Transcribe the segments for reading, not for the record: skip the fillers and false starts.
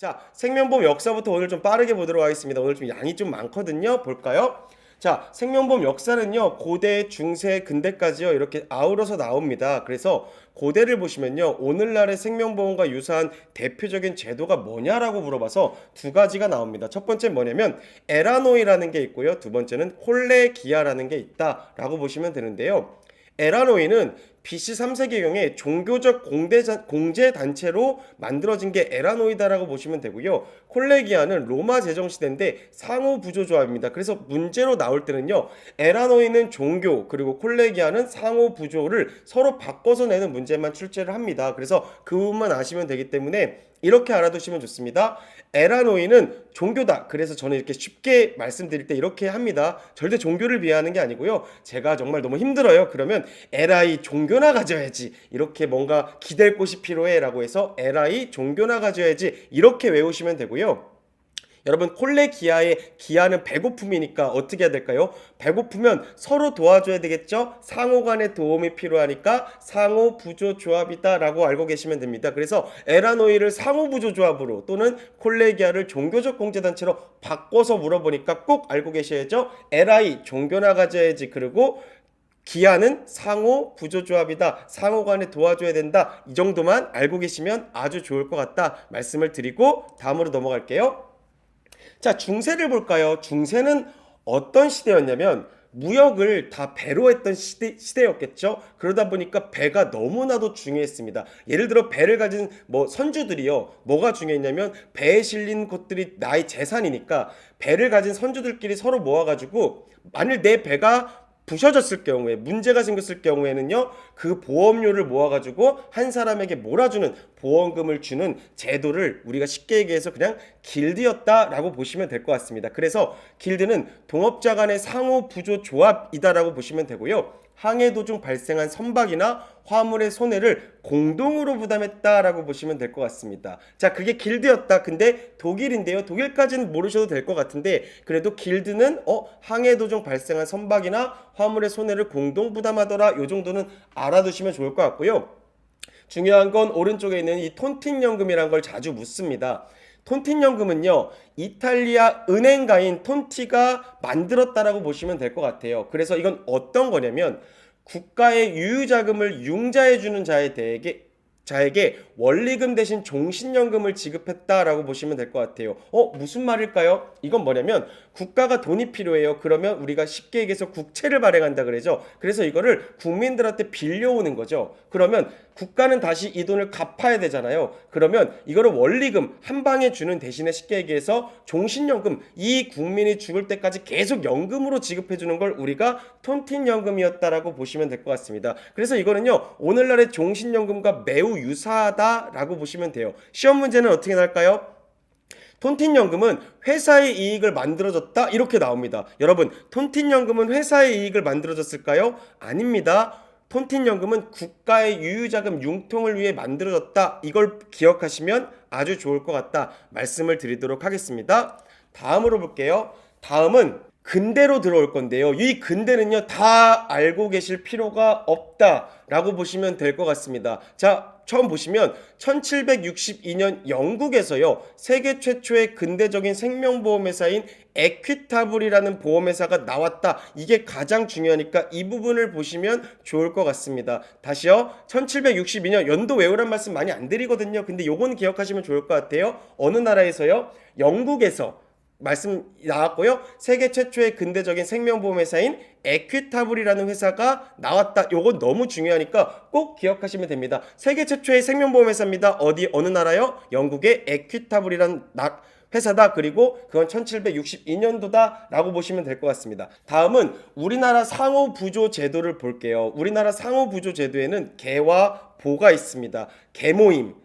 자, 생명보험 역사부터 오늘 좀 빠르게 보도록 하겠습니다. 오늘 좀 양이 좀 많거든요. 볼까요? 자, 생명보험 역사는요, 고대, 중세, 근대까지요, 이렇게 아우러서 나옵니다. 그래서 고대를 보시면요, 오늘날의 생명보험과 유사한 대표적인 제도가 뭐냐라고 물어봐서 두 가지가 나옵니다. 첫 번째 뭐냐면 에라노이라는 게 있고요. 두 번째는 콜레기아라는 게 있다라고 보시면 되는데요. 에라노이는 BC 3세기경에 종교적 공제단체로 만들어진 게 에라노이다라고 보시면 되고요. 콜레기아는 로마 제정시대인데 상호부조조합입니다. 그래서 문제로 나올 때는요, 에라노이는 종교, 그리고 콜레기아는 상호부조를 서로 바꿔서 내는 문제만 출제를 합니다. 그래서 그 부분만 아시면 되기 때문에 이렇게 알아두시면 좋습니다. 에라노이는 종교다. 그래서 저는 이렇게 쉽게 말씀드릴 때 이렇게 합니다. 절대 종교를 비하하는 게 아니고요. 제가 정말 너무 힘들어요. 그러면 에라이 종교나 가져야지. 이렇게 뭔가 기댈 곳이 필요해 라고 해서 에라이 종교나 가져야지. 이렇게 외우시면 되고요. 여러분, 콜레기아의 기아는 배고픔이니까 어떻게 해야 될까요? 배고프면 서로 도와줘야 되겠죠? 상호 간의 도움이 필요하니까 상호 부조 조합이다 라고 알고 계시면 됩니다. 그래서 에라노이를 상호 부조 조합으로 또는 콜레기아를 종교적 공제단체로 바꿔서 물어보니까 꼭 알고 계셔야죠. 에라이 종교나 가져야지. 그리고 기아는 상호 부조조합이다. 상호 간에 도와줘야 된다. 이 정도만 알고 계시면 아주 좋을 것 같다 말씀을 드리고 다음으로 넘어갈게요. 자, 중세를 볼까요? 중세는 어떤 시대였냐면 무역을 다 배로 했던 시대였겠죠. 그러다 보니까 배가 너무나도 중요했습니다. 예를 들어 배를 가진 선주들이요, 뭐가 중요했냐면 배에 실린 것들이 나의 재산이니까 배를 가진 선주들끼리 서로 모아가지고 만일 내 배가 부셔졌을 경우에, 문제가 생겼을 경우에는요, 그 보험료를 모아가지고 한 사람에게 몰아주는, 보험금을 주는 제도를 우리가 쉽게 얘기해서 그냥 길드였다라고 보시면 될 것 같습니다. 그래서 길드는 동업자 간의 상호 부조 조합이다라고 보시면 되고요. 항해 도중 발생한 선박이나 화물의 손해를 공동으로 부담했다라고 보시면 될 것 같습니다. 자, 그게 길드였다. 근데 독일인데요. 독일까지는 모르셔도 될 것 같은데 그래도 길드는 항해 도중 발생한 선박이나 화물의 손해를 공동 부담하더라. 요 정도는 알아두시면 좋을 것 같고요. 중요한 건 오른쪽에 있는 이 톤틴연금이라는 걸 자주 묻습니다. 톤틴연금은요, 이탈리아 은행가인 톤티가 만들었다라고 보시면 될 것 같아요. 그래서 이건 어떤 거냐면 국가의 유유자금을 융자해주는 자에게 원리금 대신 종신연금을 지급했다라고 보시면 될 것 같아요. 무슨 말일까요? 이건 뭐냐면 국가가 돈이 필요해요. 그러면 우리가 쉽게 얘기해서 국채를 발행한다 그러죠. 그래서 이거를 국민들한테 빌려오는 거죠. 그러면 국가는 다시 이 돈을 갚아야 되잖아요. 그러면 이거를 원리금 한 방에 주는 대신에 쉽게 얘기해서 종신연금, 이 국민이 죽을 때까지 계속 연금으로 지급해 주는 걸 우리가 톤틴연금이었다라고 보시면 될 것 같습니다. 그래서 이거는요, 오늘날의 종신연금과 매우 유사하다라고 보시면 돼요. 시험 문제는 어떻게 날까요? 톤틴연금은 회사의 이익을 만들어줬다 이렇게 나옵니다. 여러분, 톤틴연금은 회사의 이익을 만들어줬을까요? 아닙니다. 톤틴연금은 국가의 유유자금 융통을 위해 만들어졌다. 이걸 기억하시면 아주 좋을 것 같다 말씀을 드리도록 하겠습니다. 다음으로 볼게요. 다음은 근대로 들어올 건데요. 이 근대는요, 다 알고 계실 필요가 없다라고 보시면 될 것 같습니다. 자, 처음 보시면 1762년 영국에서요, 세계 최초의 근대적인 생명보험회사인 에퀴타블이라는 보험회사가 나왔다. 이게 가장 중요하니까 이 부분을 보시면 좋을 것 같습니다. 다시요, 1762년 연도 외우란 말씀 많이 안 드리거든요. 근데 요건 기억하시면 좋을 것 같아요. 어느 나라에서요? 영국에서 말씀 나왔고요. 세계 최초의 근대적인 생명보험회사인 에퀴타블이라는 회사가 나왔다. 요건 너무 중요하니까 꼭 기억하시면 됩니다. 세계 최초의 생명보험회사입니다. 어느 나라요? 영국의 에퀴타블이라는 회사다. 그리고 그건 1762년도다 라고 보시면 될 것 같습니다. 다음은 우리나라 상호부조 제도를 볼게요. 우리나라 상호부조 제도에는 개와 보가 있습니다. 개모임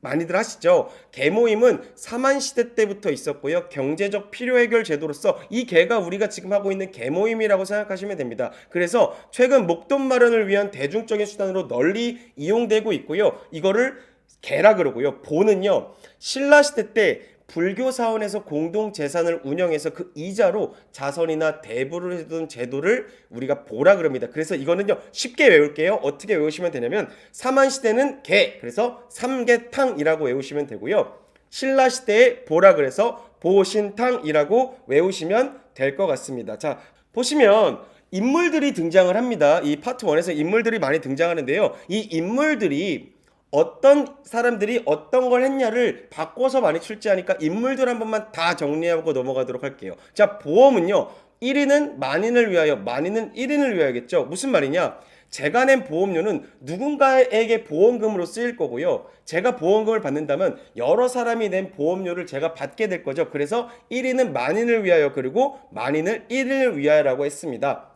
많이들 하시죠? 개모임은 사만시대 때부터 있었고요. 경제적 필요해결 제도로서 이 개가 우리가 지금 하고 있는 개모임이라고 생각하시면 됩니다. 그래서 최근 목돈 마련을 위한 대중적인 수단으로 널리 이용되고 있고요. 이거를 개라 그러고요. 보는요, 신라시대 때 불교 사원에서 공동 재산을 운영해서 그 이자로 자선이나 대부를 해둔 제도를 우리가 보라 그럽니다. 그래서 이거는요, 쉽게 외울게요. 어떻게 외우시면 되냐면 사만시대는 개, 그래서 삼계탕이라고 외우시면 되고요. 신라 시대의 보라 그래서 보신탕이라고 외우시면 될 것 같습니다. 자, 보시면 인물들이 등장을 합니다. 이 파트 1에서 인물들이 많이 등장하는데요. 이 인물들이 어떤 사람들이 어떤 걸 했냐를 바꿔서 많이 출제하니까 인물들 한 번만 다 정리하고 넘어가도록 할게요. 자, 보험은요. 1인은 만인을 위하여, 만인은 1인을 위하여겠죠. 무슨 말이냐? 제가 낸 보험료는 누군가에게 보험금으로 쓰일 거고요. 제가 보험금을 받는다면 여러 사람이 낸 보험료를 제가 받게 될 거죠. 그래서 1인은 만인을 위하여 그리고 만인을 1인을 위하여라고 했습니다.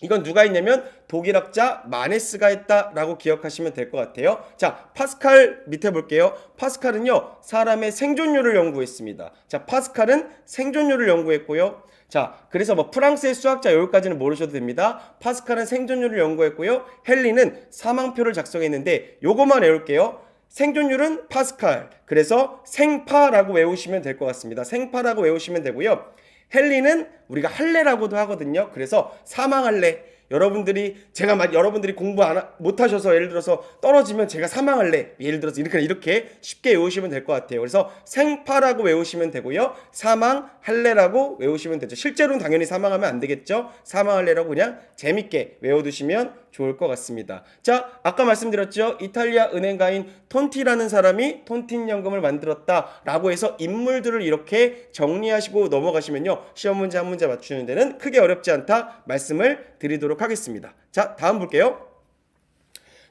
이건 누가 했냐면 독일학자 마네스가 했다라고 기억하시면 될 것 같아요. 자, 파스칼 밑에 볼게요. 파스칼은요, 사람의 생존율을 연구했습니다. 자, 파스칼은 생존율을 연구했고요. 자, 그래서 뭐 프랑스의 수학자 여기까지는 모르셔도 됩니다. 파스칼은 생존율을 연구했고요. 헨리는 사망표를 작성했는데 요것만 외울게요. 생존율은 파스칼. 그래서 생파라고 외우시면 될 것 같습니다. 생파라고 외우시면 되고요. 헨리는 우리가 할례라고도 하거든요. 그래서 사망할례. 여러분들이 공부 못하셔서 예를 들어서 떨어지면 제가 사망할래. 예를 들어서 이렇게 쉽게 외우시면 될 것 같아요. 그래서 생파라고 외우시면 되고요. 사망할래라고 외우시면 되죠. 실제로는 당연히 사망하면 안 되겠죠. 사망할래라고 그냥 재밌게 외워두시면 좋을 것 같습니다. 자, 아까 말씀드렸죠. 이탈리아 은행가인 톤티라는 사람이 톤틴연금을 만들었다라고 해서 인물들을 이렇게 정리하시고 넘어가시면요. 시험 문제 한 문제 맞추는 데는 크게 어렵지 않다 말씀을 드리도록 하겠습니다. 자, 다음 볼게요.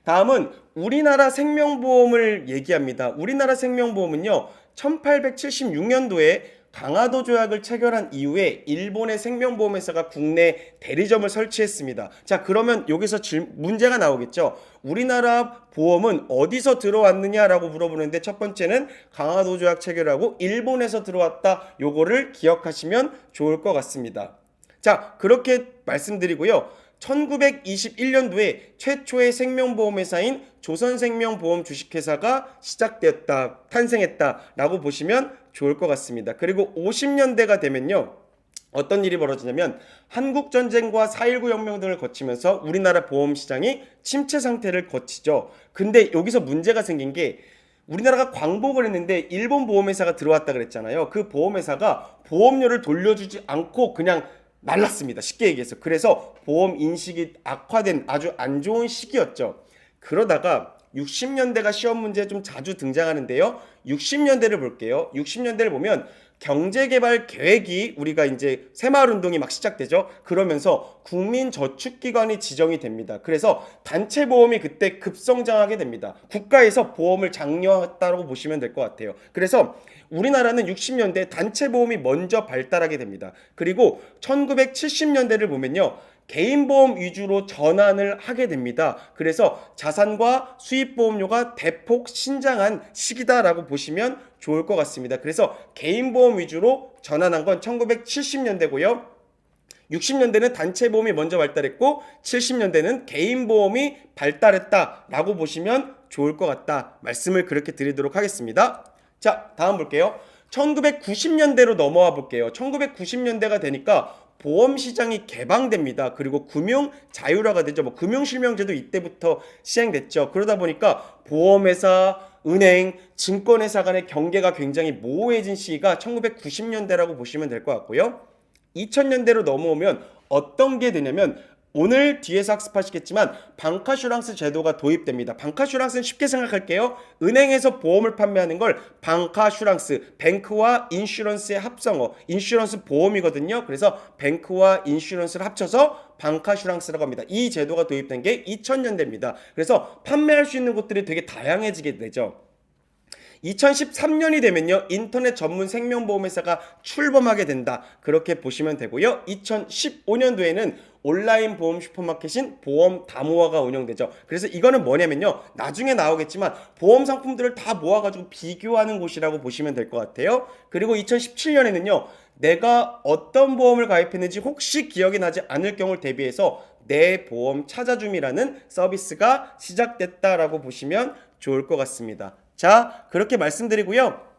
다음은 우리나라 생명보험을 얘기합니다. 우리나라 생명보험은요. 1876년도에 강화도 조약을 체결한 이후에 일본의 생명보험회사가 국내 대리점을 설치했습니다. 자, 그러면 여기서 문제가 나오겠죠. 우리나라 보험은 어디서 들어왔느냐라고 물어보는데 첫 번째는 강화도 조약 체결하고 일본에서 들어왔다. 요거를 기억하시면 좋을 것 같습니다. 자, 그렇게 말씀드리고요. 1921년도에 최초의 생명보험회사인 조선생명보험 주식회사가 탄생했다라고 보시면 좋을 것 같습니다. 그리고 50년대가 되면요. 어떤 일이 벌어지냐면 한국전쟁과 4.19 혁명 등을 거치면서 우리나라 보험시장이 침체 상태를 거치죠. 근데 여기서 문제가 생긴 게 우리나라가 광복을 했는데 일본 보험회사가 들어왔다 그랬잖아요. 그 보험회사가 보험료를 돌려주지 않고 그냥 날랐습니다. 쉽게 얘기해서. 그래서 보험 인식이 악화된 아주 안 좋은 시기였죠. 그러다가 60년대가 시험 문제에 좀 자주 등장하는데요. 60년대를 볼게요. 60년대를 보면 경제개발 계획이 우리가 이제 새마을운동이 막 시작되죠. 그러면서 국민저축기관이 지정이 됩니다. 그래서 단체보험이 그때 급성장하게 됩니다. 국가에서 보험을 장려했다고 보시면 될 것 같아요. 그래서 우리나라는 60년대 단체보험이 먼저 발달하게 됩니다. 그리고 1970년대를 보면요. 개인보험 위주로 전환을 하게 됩니다. 그래서 자산과 수입보험료가 대폭 신장한 시기다라고 보시면 좋을 것 같습니다. 그래서 개인보험 위주로 전환한 건 1970년대고요. 60년대는 단체보험이 먼저 발달했고 70년대는 개인보험이 발달했다라고 보시면 좋을 것 같다. 말씀을 그렇게 드리도록 하겠습니다. 자, 다음 볼게요. 1990년대로 넘어와 볼게요. 1990년대가 되니까 보험 시장이 개방됩니다. 그리고 금융 자율화가 되죠. 뭐 금융실명제도 이때부터 시행됐죠. 그러다 보니까 보험회사, 은행, 증권회사 간의 경계가 굉장히 모호해진 시기가 1990년대라고 보시면 될 것 같고요. 2000년대로 넘어오면 어떤 게 되냐면 오늘 뒤에서 학습하시겠지만 방카슈랑스 제도가 도입됩니다. 방카슈랑스는 쉽게 생각할게요. 은행에서 보험을 판매하는 걸 방카슈랑스, 뱅크와 인슈런스의 합성어, 인슈런스 보험이거든요. 그래서 뱅크와 인슈런스를 합쳐서 방카슈랑스라고 합니다. 이 제도가 도입된 게 2000년대입니다. 그래서 판매할 수 있는 곳들이 되게 다양해지게 되죠. 2013년이 되면요. 인터넷 전문 생명보험회사가 출범하게 된다. 그렇게 보시면 되고요. 2015년도에는 온라인 보험 슈퍼마켓인 보험다모아가 운영되죠. 그래서 이거는 뭐냐면요. 나중에 나오겠지만 보험 상품들을 다 모아가지고 비교하는 곳이라고 보시면 될 것 같아요. 그리고 2017년에는요. 내가 어떤 보험을 가입했는지 혹시 기억이 나지 않을 경우를 대비해서 내 보험 찾아줌이라는 서비스가 시작됐다라고 보시면 좋을 것 같습니다. 자, 그렇게 말씀드리고요.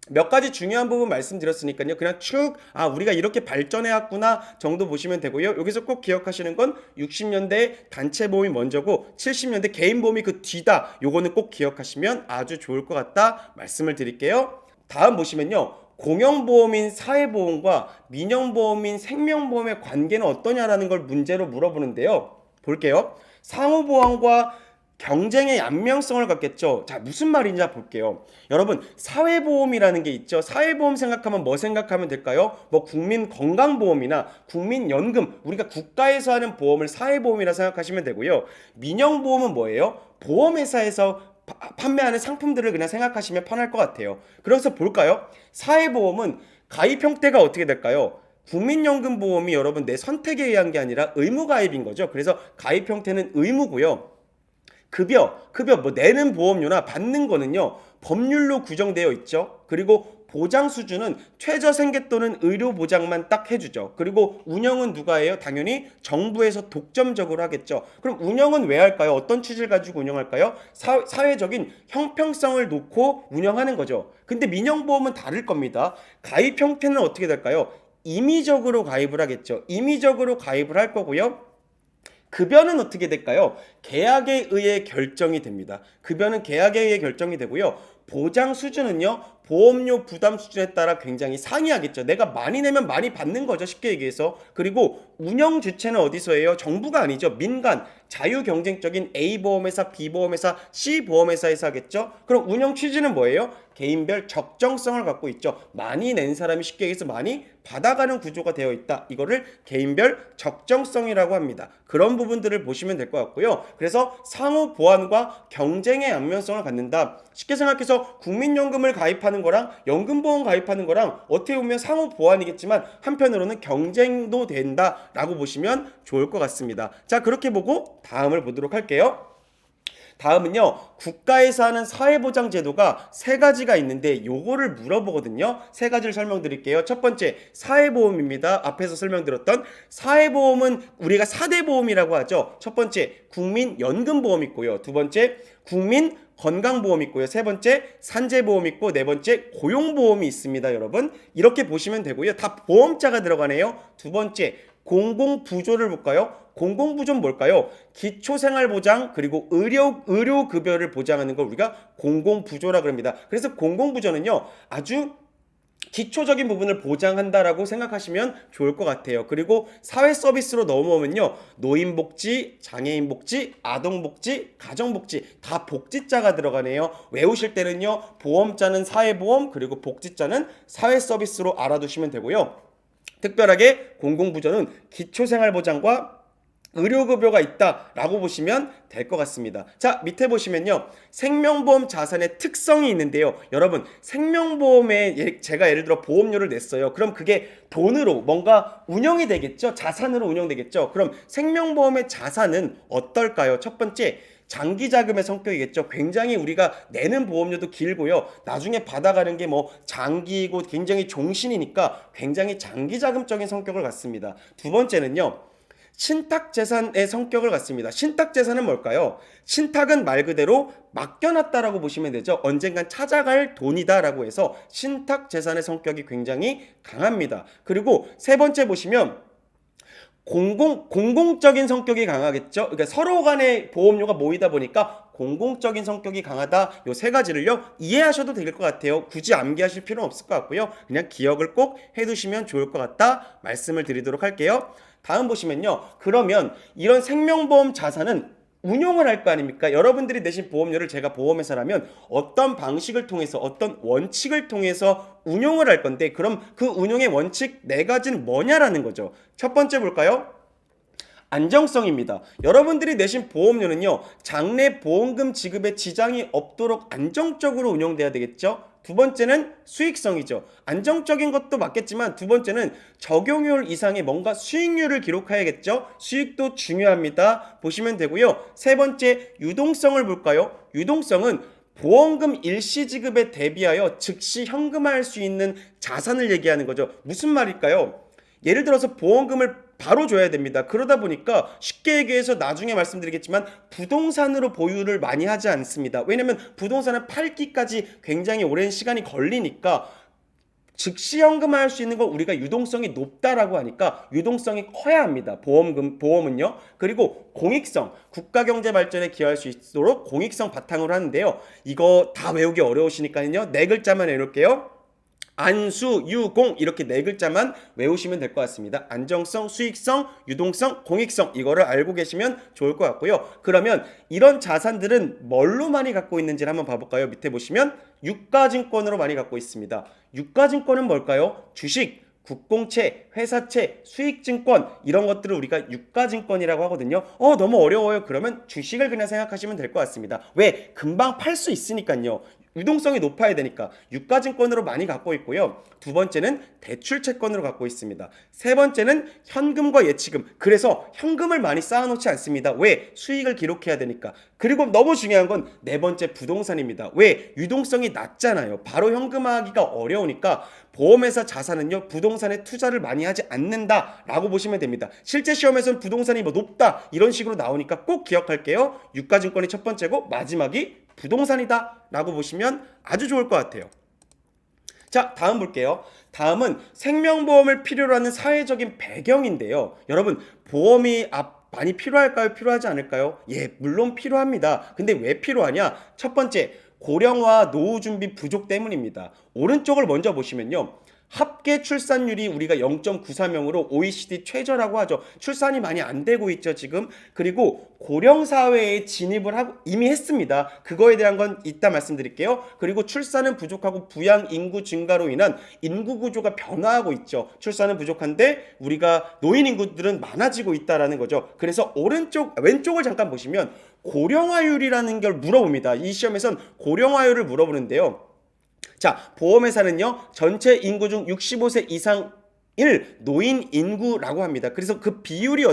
몇 가지 중요한 부분 말씀드렸으니까요. 그냥 쭉 우리가 이렇게 발전해왔구나 정도 보시면 되고요. 여기서 꼭 기억하시는 건 60년대 단체보험이 먼저고 70년대 개인보험이 그 뒤다. 요거는 꼭 기억하시면 아주 좋을 것 같다 말씀을 드릴게요. 다음 보시면요. 공영보험인 사회보험과 민영보험인 생명보험의 관계는 어떠냐라는 걸 문제로 물어보는데요. 볼게요. 상호보험과 경쟁의 양면성을 갖겠죠. 자, 무슨 말인지 볼게요. 여러분, 사회보험이라는 게 있죠. 사회보험 생각하면 뭐 생각하면 될까요? 뭐 국민건강보험이나 국민연금, 우리가 국가에서 하는 보험을 사회보험이라 생각하시면 되고요. 민영보험은 뭐예요? 보험회사에서 판매하는 상품들을 그냥 생각하시면 편할 것 같아요. 그래서 볼까요? 사회보험은 가입 형태가 어떻게 될까요? 국민연금보험이 여러분 내 선택에 의한 게 아니라 의무 가입인 거죠. 그래서 가입 형태는 의무고요. 급여 뭐 내는 보험료나 받는 거는요 법률로 규정되어 있죠. 그리고 보장 수준은 최저 생계 또는 의료 보장만 딱 해주죠. 그리고 운영은 누가 해요? 당연히 정부에서 독점적으로 하겠죠. 그럼 운영은 왜 할까요? 어떤 취지를 가지고 운영할까요? 사회적인 형평성을 놓고 운영하는 거죠. 근데 민영보험은 다를 겁니다. 가입 형태는 어떻게 될까요? 임의적으로 가입을 하겠죠. 임의적으로 가입을 할 거고요. 급여는 어떻게 될까요? 계약에 의해 결정이 됩니다. 급여는 계약에 의해 결정이 되고요. 보장 수준은요. 보험료 부담 수준에 따라 굉장히 상이하겠죠. 내가 많이 내면 많이 받는 거죠. 쉽게 얘기해서. 그리고 운영 주체는 어디서 해요? 정부가 아니죠. 민간, 자유경쟁적인 A보험회사, B보험회사, C보험회사에서 하겠죠. 그럼 운영 취지는 뭐예요? 개인별 적정성을 갖고 있죠. 많이 낸 사람이 쉽게 얘기해서 많이 받아가는 구조가 되어 있다. 이거를 개인별 적정성이라고 합니다. 그런 부분들을 보시면 될 것 같고요. 그래서 상호 보완과 경쟁의 양면성을 갖는다. 쉽게 생각해서 국민연금을 가입하는 거랑 연금보험 가입하는 거랑 어떻게 보면 상호 보완이겠지만 한편으로는 경쟁도 된다라고 보시면 좋을 것 같습니다. 자, 그렇게 보고 다음을 보도록 할게요. 다음은요. 국가에서 하는 사회보장 제도가 세 가지가 있는데 요거를 물어보거든요. 세 가지를 설명드릴게요. 첫 번째 사회보험입니다. 앞에서 설명드렸던 사회보험은 우리가 4대 보험이라고 하죠. 첫 번째 국민연금보험 있고요. 두 번째 국민 건강보험 있고요. 세 번째 산재보험 있고 네 번째 고용보험이 있습니다. 여러분 이렇게 보시면 되고요. 다 보험자가 들어가네요. 두 번째 공공부조를 볼까요? 공공부조는 뭘까요? 기초생활보장 그리고 의료급여를 보장하는 걸 우리가 공공부조라 그럽니다. 그래서 공공부조는요 아주 기초적인 부분을 보장한다라고 생각하시면 좋을 것 같아요. 그리고 사회 서비스로 넘어오면요 노인복지, 장애인복지, 아동복지, 가정복지 다 복지자가 들어가네요. 외우실 때는요 보험자는 사회보험 그리고 복지자는 사회 서비스로 알아두시면 되고요. 특별하게 공공부조는 기초생활보장과 의료급여가 있다라고 보시면 될 것 같습니다. 자, 밑에 보시면요. 생명보험 자산의 특성이 있는데요. 여러분, 생명보험에 제가 예를 들어 보험료를 냈어요. 그럼 그게 돈으로 뭔가 운영이 되겠죠? 자산으로 운영되겠죠? 그럼 생명보험의 자산은 어떨까요? 첫 번째, 장기자금의 성격이겠죠. 굉장히 우리가 내는 보험료도 길고요. 나중에 받아가는 게 뭐 장기이고 굉장히 종신이니까 굉장히 장기자금적인 성격을 갖습니다. 두 번째는요. 신탁재산의 성격을 갖습니다. 신탁재산은 뭘까요? 신탁은 말 그대로 맡겨놨다라고 보시면 되죠. 언젠간 찾아갈 돈이다라고 해서 신탁재산의 성격이 굉장히 강합니다. 그리고 세 번째 보시면 공공적인 성격이 강하겠죠. 그러니까 서로 간의 보험료가 모이다 보니까 공공적인 성격이 강하다. 요 세 가지를요 이해하셔도 될 것 같아요. 굳이 암기하실 필요는 없을 것 같고요. 그냥 기억을 꼭 해두시면 좋을 것 같다 말씀을 드리도록 할게요. 다음 보시면요. 그러면 이런 생명보험 자산은 운용을 할 거 아닙니까? 여러분들이 내신 보험료를 제가 보험회사라면 어떤 방식을 통해서 어떤 원칙을 통해서 운용을 할 건데 그럼 그 운용의 원칙 네 가지는 뭐냐라는 거죠. 첫 번째 볼까요? 안정성입니다. 여러분들이 내신 보험료는요. 장래 보험금 지급에 지장이 없도록 안정적으로 운영돼야 되겠죠. 두 번째는 수익성이죠. 안정적인 것도 맞겠지만 두 번째는 적용률 이상의 뭔가 수익률을 기록해야겠죠. 수익도 중요합니다. 보시면 되고요. 세 번째 유동성을 볼까요? 유동성은 보험금 일시 지급에 대비하여 즉시 현금화할 수 있는 자산을 얘기하는 거죠. 무슨 말일까요? 예를 들어서 보험금을 바로 줘야 됩니다. 그러다 보니까 쉽게 얘기해서 나중에 말씀드리겠지만 부동산으로 보유를 많이 하지 않습니다. 왜냐면 부동산은 팔기까지 굉장히 오랜 시간이 걸리니까 즉시 현금화할 수 있는 걸 우리가 유동성이 높다라고 하니까 유동성이 커야 합니다. 보험은요. 그리고 공익성, 국가 경제 발전에 기여할 수 있도록 공익성 바탕으로 하는데요. 이거 다 외우기 어려우시니까요. 네 글자만 해놓을게요. 안수, 유공 이렇게 네 글자만 외우시면 될 것 같습니다. 안정성, 수익성, 유동성, 공익성 이거를 알고 계시면 좋을 것 같고요. 그러면 이런 자산들은 뭘로 많이 갖고 있는지를 한번 봐볼까요? 밑에 보시면 유가증권으로 많이 갖고 있습니다. 유가증권은 뭘까요? 주식, 국공채, 회사채, 수익증권 이런 것들을 우리가 유가증권이라고 하거든요. 너무 어려워요. 그러면 주식을 그냥 생각하시면 될 것 같습니다. 왜? 금방 팔 수 있으니까요. 유동성이 높아야 되니까 유가증권으로 많이 갖고 있고요. 두 번째는 대출채권으로 갖고 있습니다. 세 번째는 현금과 예치금. 그래서 현금을 많이 쌓아놓지 않습니다. 왜? 수익을 기록해야 되니까. 그리고 너무 중요한 건 네 번째 부동산입니다. 왜? 유동성이 낮잖아요. 바로 현금화하기가 어려우니까 보험회사 자산은요 부동산에 투자를 많이 하지 않는다라고 보시면 됩니다. 실제 시험에서는 부동산이 뭐 높다 이런 식으로 나오니까 꼭 기억할게요. 유가증권이 첫 번째고 마지막이 부동산이다 라고 보시면 아주 좋을 것 같아요. 자, 다음 볼게요. 다음은 생명보험을 필요로 하는 사회적인 배경인데요. 여러분, 보험이 많이 필요할까요? 필요하지 않을까요? 예, 물론 필요합니다. 근데 왜 필요하냐? 첫 번째, 고령화 노후 준비 부족 때문입니다. 오른쪽을 먼저 보시면요. 합계 출산율이 우리가 0.93명으로 OECD 최저라고 하죠. 출산이 많이 안 되고 있죠, 지금. 그리고 고령 사회에 진입을 하고 이미 했습니다. 그거에 대한 건 이따 말씀드릴게요. 그리고 출산은 부족하고 부양 인구 증가로 인한 인구 구조가 변화하고 있죠. 출산은 부족한데 우리가 노인 인구들은 많아지고 있다라는 거죠. 그래서 왼쪽을 잠깐 보시면 고령화율이라는 걸 물어봅니다. 이 시험에선 고령화율을 물어보는데요. 자, 보험회사는요, 전체 인구 중 65세 이상을 노인 인구라고 합니다. 그래서 그 비율이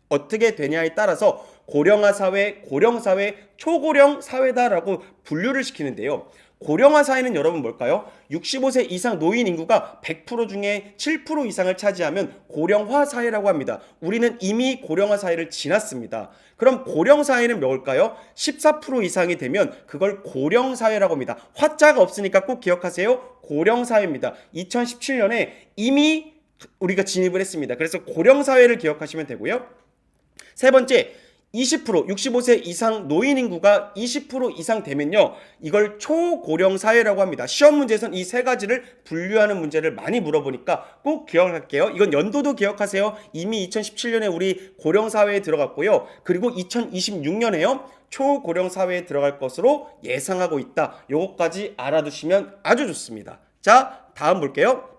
어떻게 되냐에 따라서 고령화 사회, 고령 사회, 초고령 사회다라고 분류를 시키는데요. 고령화 사회는 여러분 뭘까요? 65세 이상 노인 인구가 100% 중에 7% 이상을 차지하면 고령화 사회라고 합니다. 우리는 이미 고령화 사회를 지났습니다. 그럼 고령 사회는 뭘까요? 14% 이상이 되면 그걸 고령 사회라고 합니다. 화자가 없으니까 꼭 기억하세요. 고령 사회입니다. 2017년에 이미 우리가 진입을 했습니다. 그래서 고령 사회를 기억하시면 되고요. 세 번째, 20% 65세 이상 노인 인구가 20% 이상 되면요, 이걸 초고령 사회라고 합니다. 시험 문제에서는 이 세 가지를 분류하는 문제를 많이 물어보니까 꼭 기억할게요. 이건 연도도 기억하세요. 이미 2017년에 우리 고령 사회에 들어갔고요. 그리고 2026년에요 초고령 사회에 들어갈 것으로 예상하고 있다. 요거까지 알아두시면 아주 좋습니다. 자, 다음 볼게요.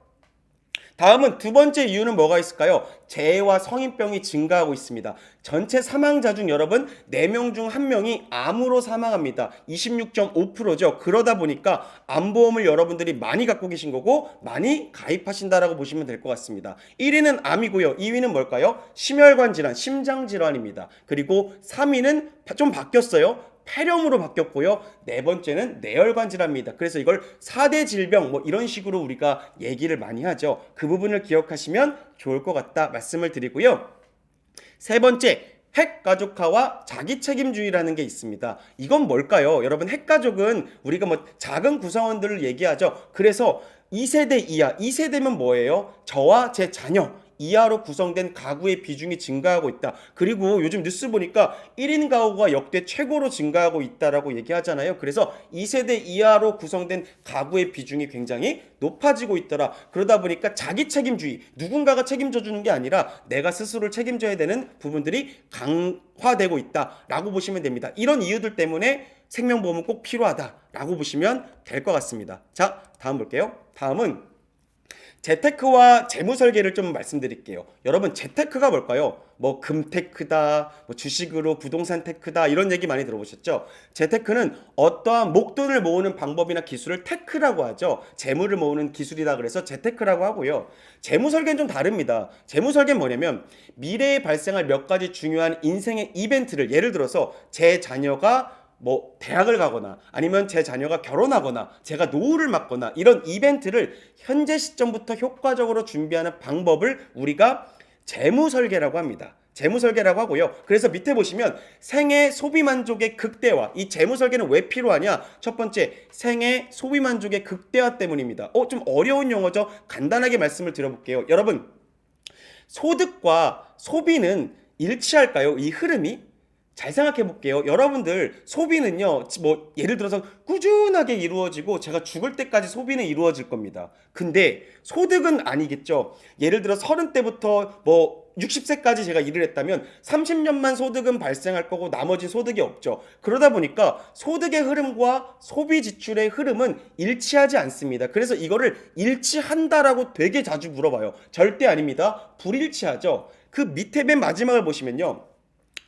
다음은 두 번째 이유는 뭐가 있을까요? 재해와 성인병이 증가하고 있습니다. 전체 사망자 중 여러분 4명 중 1명이 암으로 사망합니다. 26.5%죠. 그러다 보니까 암보험을 여러분들이 많이 갖고 계신 거고 많이 가입하신다라고 보시면 될 것 같습니다. 1위는 암이고요. 2위는 뭘까요? 심혈관 질환, 심장 질환입니다. 그리고 3위는 좀 바뀌었어요. 폐렴으로 바뀌었고요. 네 번째는 뇌혈관 질환입니다. 그래서 이걸 4대 질병 뭐 이런 식으로 우리가 얘기를 많이 하죠. 그 부분을 기억하시면 좋을 것 같다 말씀을 드리고요. 세 번째, 핵가족화와 자기책임주의라는 게 있습니다. 이건 뭘까요? 여러분, 핵가족은 우리가 뭐 작은 구성원들을 얘기하죠. 그래서 2세대 이하, 2세대면 뭐예요? 저와 제 자녀 이하로 구성된 가구의 비중이 증가하고 있다. 그리고 요즘 뉴스 보니까 1인 가구가 역대 최고로 증가하고 있다라고 얘기하잖아요. 그래서 2세대 이하로 구성된 가구의 비중이 굉장히 높아지고 있더라. 그러다 보니까 자기 책임주의, 누군가가 책임져 주는 게 아니라 내가 스스로를 책임져야 되는 부분들이 강화되고 있다라고 보시면 됩니다. 이런 이유들 때문에 생명보험은 꼭 필요하다라고 보시면 될 것 같습니다. 자, 다음 볼게요. 다음은 재테크와 재무 설계를 좀 말씀드릴게요. 여러분, 재테크가 뭘까요? 뭐 금테크다, 뭐 주식으로 부동산 테크다 이런 얘기 많이 들어보셨죠? 재테크는 어떠한 목돈을 모으는 방법이나 기술을 테크라고 하죠. 재물을 모으는 기술이다 그래서 재테크라고 하고요. 재무 설계는 좀 다릅니다. 재무 설계는 뭐냐면 미래에 발생할 몇 가지 중요한 인생의 이벤트를, 예를 들어서 제 자녀가 뭐 대학을 가거나 아니면 제 자녀가 결혼하거나 제가 노후를 맞거나 이런 이벤트를 현재 시점부터 효과적으로 준비하는 방법을 우리가 재무 설계라고 합니다. 재무 설계라고 하고요. 그래서 밑에 보시면 생애 소비 만족의 극대화. 이 재무 설계는 왜 필요하냐? 첫 번째, 생애 소비 만족의 극대화 때문입니다. 좀 어려운 용어죠. 간단하게 말씀을 드려볼게요. 여러분, 소득과 소비는 일치할까요? 이 흐름이? 잘 생각해 볼게요. 여러분들 소비는요, 뭐 예를 들어서 꾸준하게 이루어지고 제가 죽을 때까지 소비는 이루어질 겁니다. 근데 소득은 아니겠죠. 예를 들어 30대부터 뭐 60세까지 제가 일을 했다면 30년만 소득은 발생할 거고 나머지 소득이 없죠. 그러다 보니까 소득의 흐름과 소비 지출의 흐름은 일치하지 않습니다. 그래서 이거를 일치한다라고 되게 자주 물어봐요. 절대 아닙니다. 불일치하죠. 그 밑에 맨 마지막을 보시면요.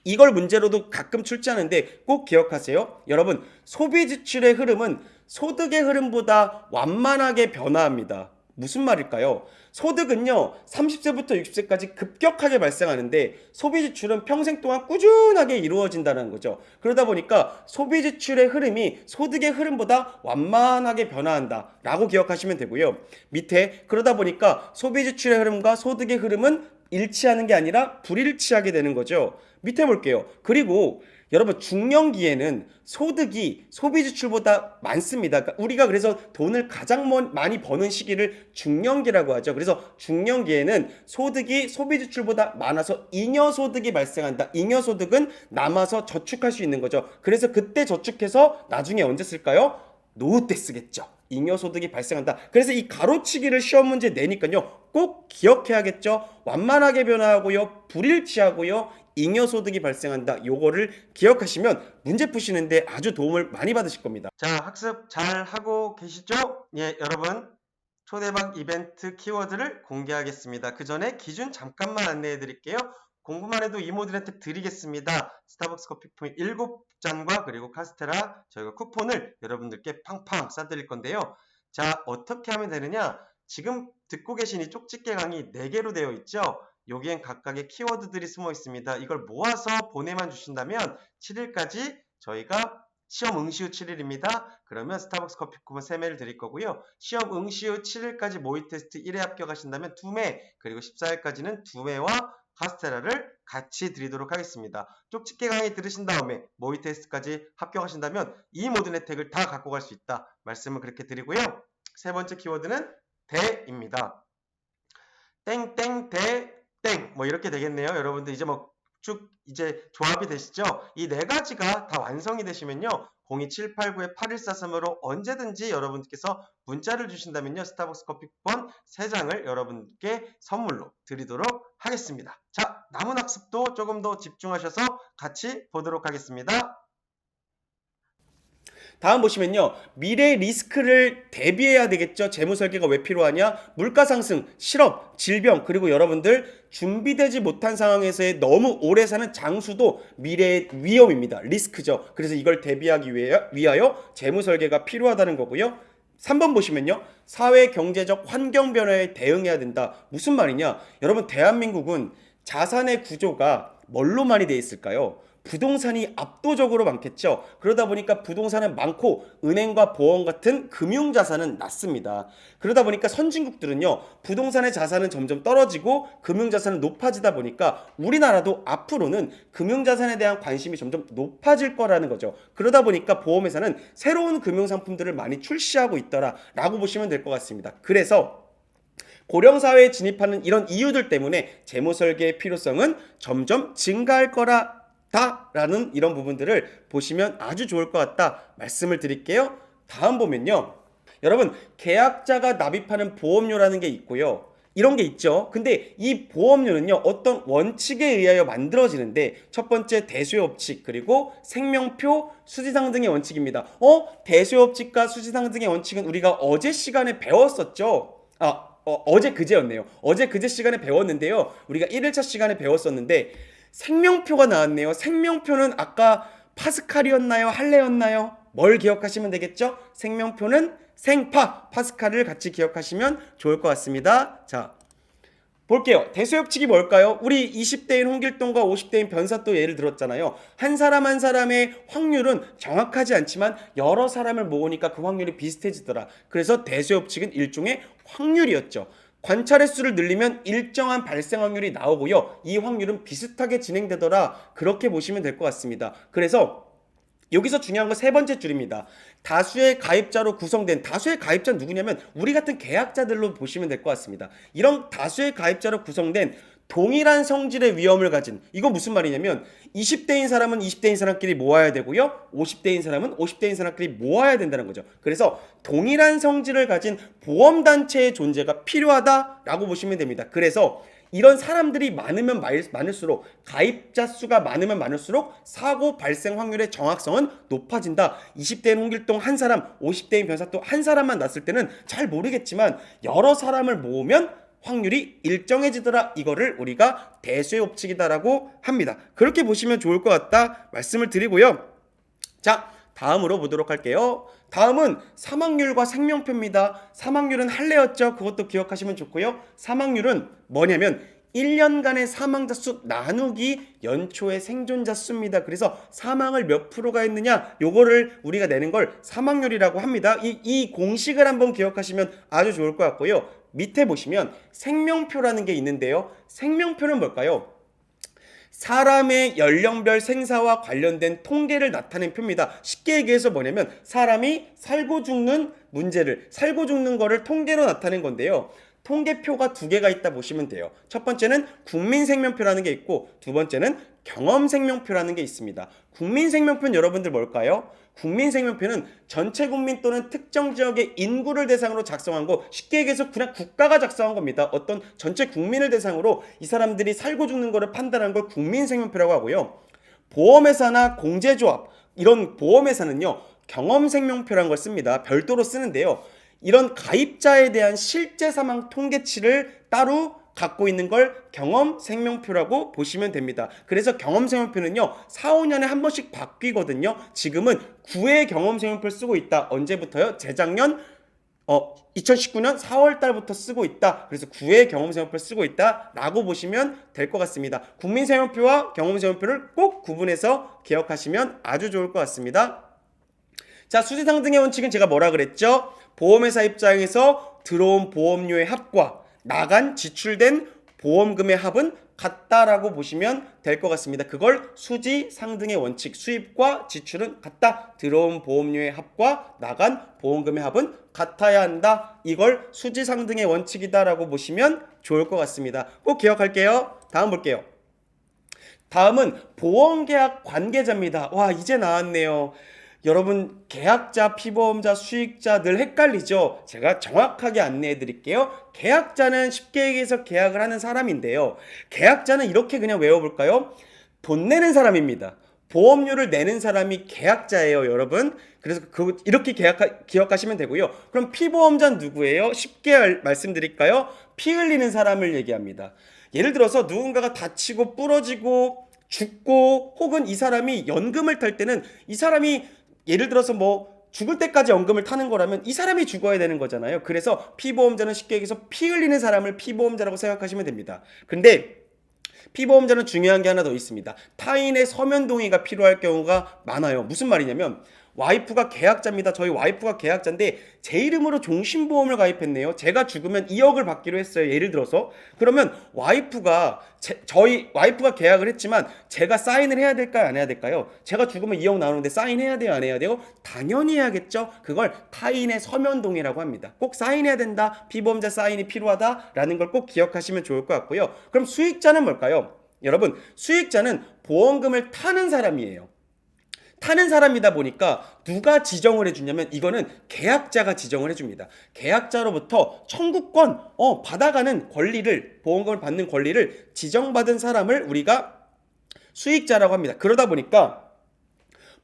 이걸 문제로도 가끔 출제하는데 꼭 기억하세요. 여러분, 소비 지출의 흐름은 소득의 흐름보다 완만하게 변화합니다. 무슨 말일까요? 소득은요, 30세부터 60세까지 급격하게 발생하는데 소비 지출은 평생 동안 꾸준하게 이루어진다는 거죠. 그러다 보니까 소비 지출의 흐름이 소득의 흐름보다 완만하게 변화한다 라고 기억하시면 되고요. 밑에 그러다 보니까 소비 지출의 흐름과 소득의 흐름은 일치하는 게 아니라 불일치하게 되는 거죠. 밑에 볼게요. 그리고 여러분 중년기에는 소득이 소비 지출보다 많습니다. 그러니까 우리가 그래서 돈을 가장 많이 버는 시기를 중년기라고 하죠. 그래서 중년기에는 소득이 소비 지출보다 많아서 잉여소득이 발생한다. 잉여소득은 남아서 저축할 수 있는 거죠. 그래서 그때 저축해서 나중에 언제 쓸까요? 노후 때 쓰겠죠. 잉여소득이 발생한다. 그래서 이 가로치기를 시험 문제 내니까요. 꼭 기억해야겠죠. 완만하게 변화하고요. 불일치하고요. 잉여소득이 발생한다. 요거를 기억하시면 문제 푸시는데 아주 도움을 많이 받으실 겁니다. 자, 학습 잘 하고 계시죠? 예, 여러분. 초대박 이벤트 키워드를 공개하겠습니다. 그 전에 기준 잠깐만 안내해 드릴게요. 공부만 해도 이모들 혜택 드리겠습니다. 스타벅스 커피 포인트 7잔과 그리고 카스테라 저희가 쿠폰을 여러분들께 팡팡 쏴드릴 건데요. 자, 어떻게 하면 되느냐? 지금 듣고 계신 이 쪽집게 강의 4개로 되어 있죠? 여기엔 각각의 키워드들이 숨어 있습니다. 이걸 모아서 보내만 주신다면 7일까지 저희가 시험 응시 후 7일입니다. 그러면 스타벅스 커피 쿠폰 3매를 드릴 거고요. 시험 응시 후 7일까지 모의 테스트 1회 합격하신다면 2매, 그리고 14일까지는 2매와 카스테라를 같이 드리도록 하겠습니다. 쪽집게 강의 들으신 다음에 모의 테스트까지 합격하신다면 이 모든 혜택을 다 갖고 갈 수 있다. 말씀을 그렇게 드리고요. 세 번째 키워드는 대입니다. 땡땡 대 땡 뭐 이렇게 되겠네요. 여러분들 이제 뭐 쭉 이제 조합이 되시죠? 이 네 가지가 다 완성이 되시면요. 02789-8143으로 언제든지 여러분께서 문자를 주신다면요. 스타벅스 커피 쿠폰 3장을 여러분께 선물로 드리도록 하겠습니다. 자, 남은 학습도 조금 더 집중하셔서 같이 보도록 하겠습니다. 다음 보시면요. 미래 리스크를 대비해야 되겠죠. 재무설계가 왜 필요하냐? 물가 상승, 실업, 질병, 그리고 여러분들 준비되지 못한 상황에서의 너무 오래 사는 장수도 미래의 위험입니다. 리스크죠. 그래서 이걸 대비하기 위하여 재무설계가 필요하다는 거고요. 3번 보시면요. 사회 경제적 환경 변화에 대응해야 된다. 무슨 말이냐? 여러분 대한민국은 자산의 구조가 뭘로 많이 돼 있을까요? 부동산이 압도적으로 많겠죠. 그러다 보니까 부동산은 많고 은행과 보험 같은 금융자산은 낮습니다. 그러다 보니까 선진국들은요. 부동산의 자산은 점점 떨어지고 금융자산은 높아지다 보니까 우리나라도 앞으로는 금융자산에 대한 관심이 점점 높아질 거라는 거죠. 그러다 보니까 보험회사는 새로운 금융상품들을 많이 출시하고 있더라라고 보시면 될 것 같습니다. 그래서 고령사회에 진입하는 이런 이유들 때문에 재무설계의 필요성은 점점 증가할 거라 라는 이런 부분들을 보시면 아주 좋을 것 같다 말씀을 드릴게요. 다음 보면요. 여러분 계약자가 납입하는 보험료라는 게 있고요. 이런 게 있죠. 근데 이 보험료는요. 어떤 원칙에 의하여 만들어지는데 첫 번째 대수요법칙 그리고 생명표 수지상등의 원칙입니다. 대수요법칙과 수지상등의 원칙은 우리가 어제 시간에 배웠었죠. 어제 그제였네요. 어제 그제 시간에 배웠는데요. 우리가 1일차 시간에 배웠었는데 생명표가 나왔네요. 생명표는 아까 파스칼이었나요? 할례였나요? 뭘 기억하시면 되겠죠? 생명표는 생파, 파스칼을 같이 기억하시면 좋을 것 같습니다. 자, 볼게요. 대수협칙이 뭘까요? 우리 20대인 홍길동과 50대인 변사또 예를 들었잖아요. 한 사람 한 사람의 확률은 정확하지 않지만 여러 사람을 모으니까 그 확률이 비슷해지더라. 그래서 대수협칙은 일종의 확률이었죠. 관찰 횟수를 늘리면 일정한 발생 확률이 나오고요. 이 확률은 비슷하게 진행되더라. 그렇게 보시면 될 것 같습니다. 그래서 여기서 중요한 건 세 번째 줄입니다. 다수의 가입자로 구성된 다수의 가입자는 누구냐면 우리 같은 계약자들로 보시면 될 것 같습니다. 이런 다수의 가입자로 구성된 동일한 성질의 위험을 가진, 이거 무슨 말이냐면 20대인 사람은 20대인 사람끼리 모아야 되고요, 50대인 사람은 50대인 사람끼리 모아야 된다는 거죠. 그래서 동일한 성질을 가진 보험단체의 존재가 필요하다라고 보시면 됩니다. 그래서 이런 사람들이 많으면 많을수록, 가입자 수가 많으면 많을수록 사고 발생 확률의 정확성은 높아진다. 20대인 홍길동 한 사람, 50대인 변사또 한 사람만 났을 때는 잘 모르겠지만 여러 사람을 모으면 확률이 일정해지더라. 이거를 우리가 대수의 법칙이다라고 합니다. 그렇게 보시면 좋을 것 같다 말씀을 드리고요. 자, 다음으로 보도록 할게요. 다음은 사망률과 생명표입니다. 사망률은 할례였죠. 그것도 기억하시면 좋고요. 사망률은 뭐냐면 1년간의 사망자 수 나누기 연초의 생존자 수입니다. 그래서 사망을 몇 프로가 했느냐, 요거를 우리가 내는 걸 사망률이라고 합니다. 이 공식을 한번 기억하시면 아주 좋을 것 같고요. 밑에 보시면 생명표라는 게 있는데요. 생명표는 뭘까요? 사람의 연령별 생사와 관련된 통계를 나타낸 표입니다. 쉽게 얘기해서 뭐냐면 사람이 살고 죽는 문제를, 살고 죽는 거를 통계로 나타낸 건데요. 통계표가 두 개가 있다 보시면 돼요. 첫 번째는 국민생명표라는 게 있고, 두 번째는 경험생명표라는 게 있습니다. 국민생명표는 여러분들 뭘까요? 국민생명표는 전체 국민 또는 특정 지역의 인구를 대상으로 작성한 거, 쉽게 얘기해서 그냥 국가가 작성한 겁니다. 어떤 전체 국민을 대상으로 이 사람들이 살고 죽는 거를 판단한 걸 국민생명표라고 하고요. 보험회사나 공제조합, 이런 보험회사는요, 경험생명표라는 걸 씁니다. 별도로 쓰는데요. 이런 가입자에 대한 실제 사망 통계치를 따로 갖고 있는 걸 경험생명표라고 보시면 됩니다. 그래서 경험생명표는요, 4, 5년에 한 번씩 바뀌거든요. 지금은 9회 경험생명표를 쓰고 있다. 언제부터요? 재작년 2019년 4월 달부터 쓰고 있다. 그래서 9회 경험생명표를 쓰고 있다 라고 보시면 될 것 같습니다. 국민생명표와 경험생명표를 꼭 구분해서 기억하시면 아주 좋을 것 같습니다. 자, 수지상등의 원칙은 제가 뭐라 그랬죠? 보험회사 입장에서 들어온 보험료의 합과 나간 지출된 보험금의 합은 같다라고 보시면 될 것 같습니다. 그걸 수지상등의 원칙, 수입과 지출은 같다. 들어온 보험료의 합과 나간 보험금의 합은 같아야 한다. 이걸 수지상등의 원칙이다라고 보시면 좋을 것 같습니다. 꼭 기억할게요. 다음 볼게요. 다음은 보험계약 관계자입니다. 와, 이제 나왔네요. 여러분, 계약자, 피보험자, 수익자 늘 헷갈리죠? 제가 정확하게 안내해 드릴게요. 계약자는 쉽게 얘기해서 계약을 하는 사람인데요. 계약자는 이렇게 그냥 외워볼까요? 돈 내는 사람입니다. 보험료를 내는 사람이 계약자예요, 여러분. 그래서 이렇게 기억하시면 되고요. 그럼 피보험자는 누구예요? 쉽게 말씀드릴까요? 피 흘리는 사람을 얘기합니다. 예를 들어서 누군가가 다치고 부러지고 죽고, 혹은 이 사람이 연금을 탈 때는 이 사람이 예를 들어서 죽을 때까지 연금을 타는 거라면 이 사람이 죽어야 되는 거잖아요. 그래서 피보험자는 쉽게 얘기해서 피 흘리는 사람을 피보험자라고 생각하시면 됩니다. 근데 피보험자는 중요한 게 하나 더 있습니다. 타인의 서면 동의가 필요할 경우가 많아요. 무슨 말이냐면 와이프가 계약자입니다. 저희 와이프가 계약자인데 제 이름으로 종신보험을 가입했네요. 제가 죽으면 2억을 받기로 했어요. 예를 들어서. 그러면 저희 와이프가 계약을 했지만 제가 사인을 해야 될까요? 안 해야 될까요? 제가 죽으면 2억 나오는데 사인해야 돼요? 안 해야 돼요? 당연히 해야겠죠. 그걸 타인의 서면 동의라고 합니다. 꼭 사인해야 된다. 피보험자 사인이 필요하다라는 걸 꼭 기억하시면 좋을 것 같고요. 그럼 수익자는 뭘까요? 여러분, 수익자는 보험금을 타는 사람이에요. 타는 사람이다 보니까 누가 지정을 해주냐면 이거는 계약자가 지정을 해줍니다. 계약자로부터 청구권 받아가는 권리를, 보험금을 받는 권리를 지정받은 사람을 우리가 수익자라고 합니다. 그러다 보니까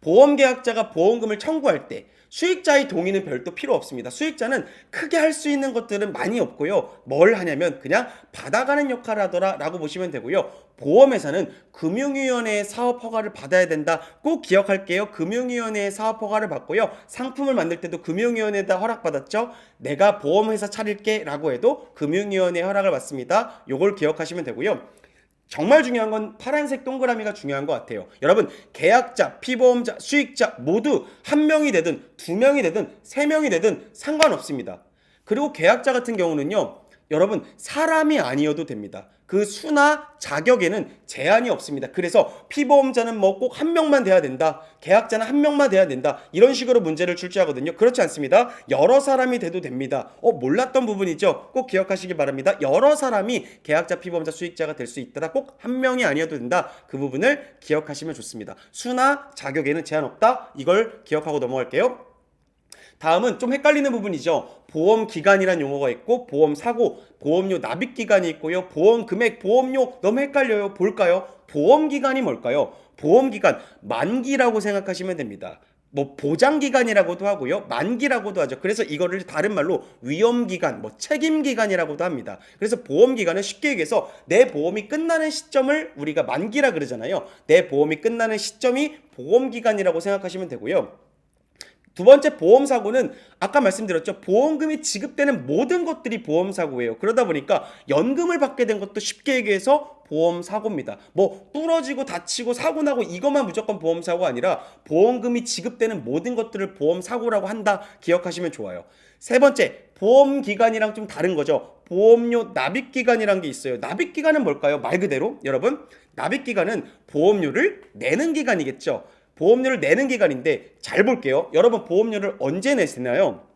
보험계약자가 보험금을 청구할 때 수익자의 동의는 별도 필요 없습니다. 수익자는 크게 할 수 있는 것들은 많이 없고요. 뭘 하냐면 그냥 받아가는 역할을 하더라 라고 보시면 되고요. 보험회사는 금융위원회의 사업허가를 받아야 된다. 꼭 기억할게요. 금융위원회의 사업허가를 받고요. 상품을 만들 때도 금융위원회에다 허락받았죠. 내가 보험회사 차릴게 라고 해도 금융위원회의 허락을 받습니다. 요걸 기억하시면 되고요. 정말 중요한 건 파란색 동그라미가 중요한 것 같아요. 여러분, 계약자, 피보험자, 수익자 모두 한 명이 되든 두 명이 되든 세 명이 되든 상관없습니다. 그리고 계약자 같은 경우는요, 여러분 사람이 아니어도 됩니다. 그 수나 자격에는 제한이 없습니다. 그래서 피보험자는 뭐 꼭 한 명만 돼야 된다. 계약자는 한 명만 돼야 된다. 이런 식으로 문제를 출제하거든요. 그렇지 않습니다. 여러 사람이 돼도 됩니다. 몰랐던 부분이죠. 꼭 기억하시기 바랍니다. 여러 사람이 계약자, 피보험자, 수익자가 될 수 있다. 꼭 한 명이 아니어도 된다. 그 부분을 기억하시면 좋습니다. 수나 자격에는 제한 없다. 이걸 기억하고 넘어갈게요. 다음은 좀 헷갈리는 부분이죠. 보험 기간이란 용어가 있고 보험 사고, 보험료 납입 기간이 있고요. 보험 금액, 보험료 너무 헷갈려요. 볼까요? 보험 기간이 뭘까요? 보험 기간 만기라고 생각하시면 됩니다. 뭐 보장 기간이라고도 하고요. 만기라고도 하죠. 그래서 이거를 다른 말로 위험 기간, 뭐 책임 기간이라고도 합니다. 그래서 보험 기간은 쉽게 얘기해서 내 보험이 끝나는 시점을 우리가 만기라 그러잖아요. 내 보험이 끝나는 시점이 보험 기간이라고 생각하시면 되고요. 두 번째 보험사고는 아까 말씀드렸죠. 보험금이 지급되는 모든 것들이 보험사고예요. 그러다 보니까 연금을 받게 된 것도 쉽게 얘기해서 보험사고입니다. 뭐 부러지고 다치고 사고나고 이것만 무조건 보험사고 아니라 보험금이 지급되는 모든 것들을 보험사고라고 한다. 기억하시면 좋아요. 세 번째, 보험기간이랑 좀 다른 거죠. 보험료 납입기간이란 게 있어요. 납입기간은 뭘까요? 말 그대로 여러분, 납입기간은 보험료를 내는 기간이겠죠. 보험료를 내는 기간인데 잘 볼게요. 여러분 보험료를 언제 내시나요?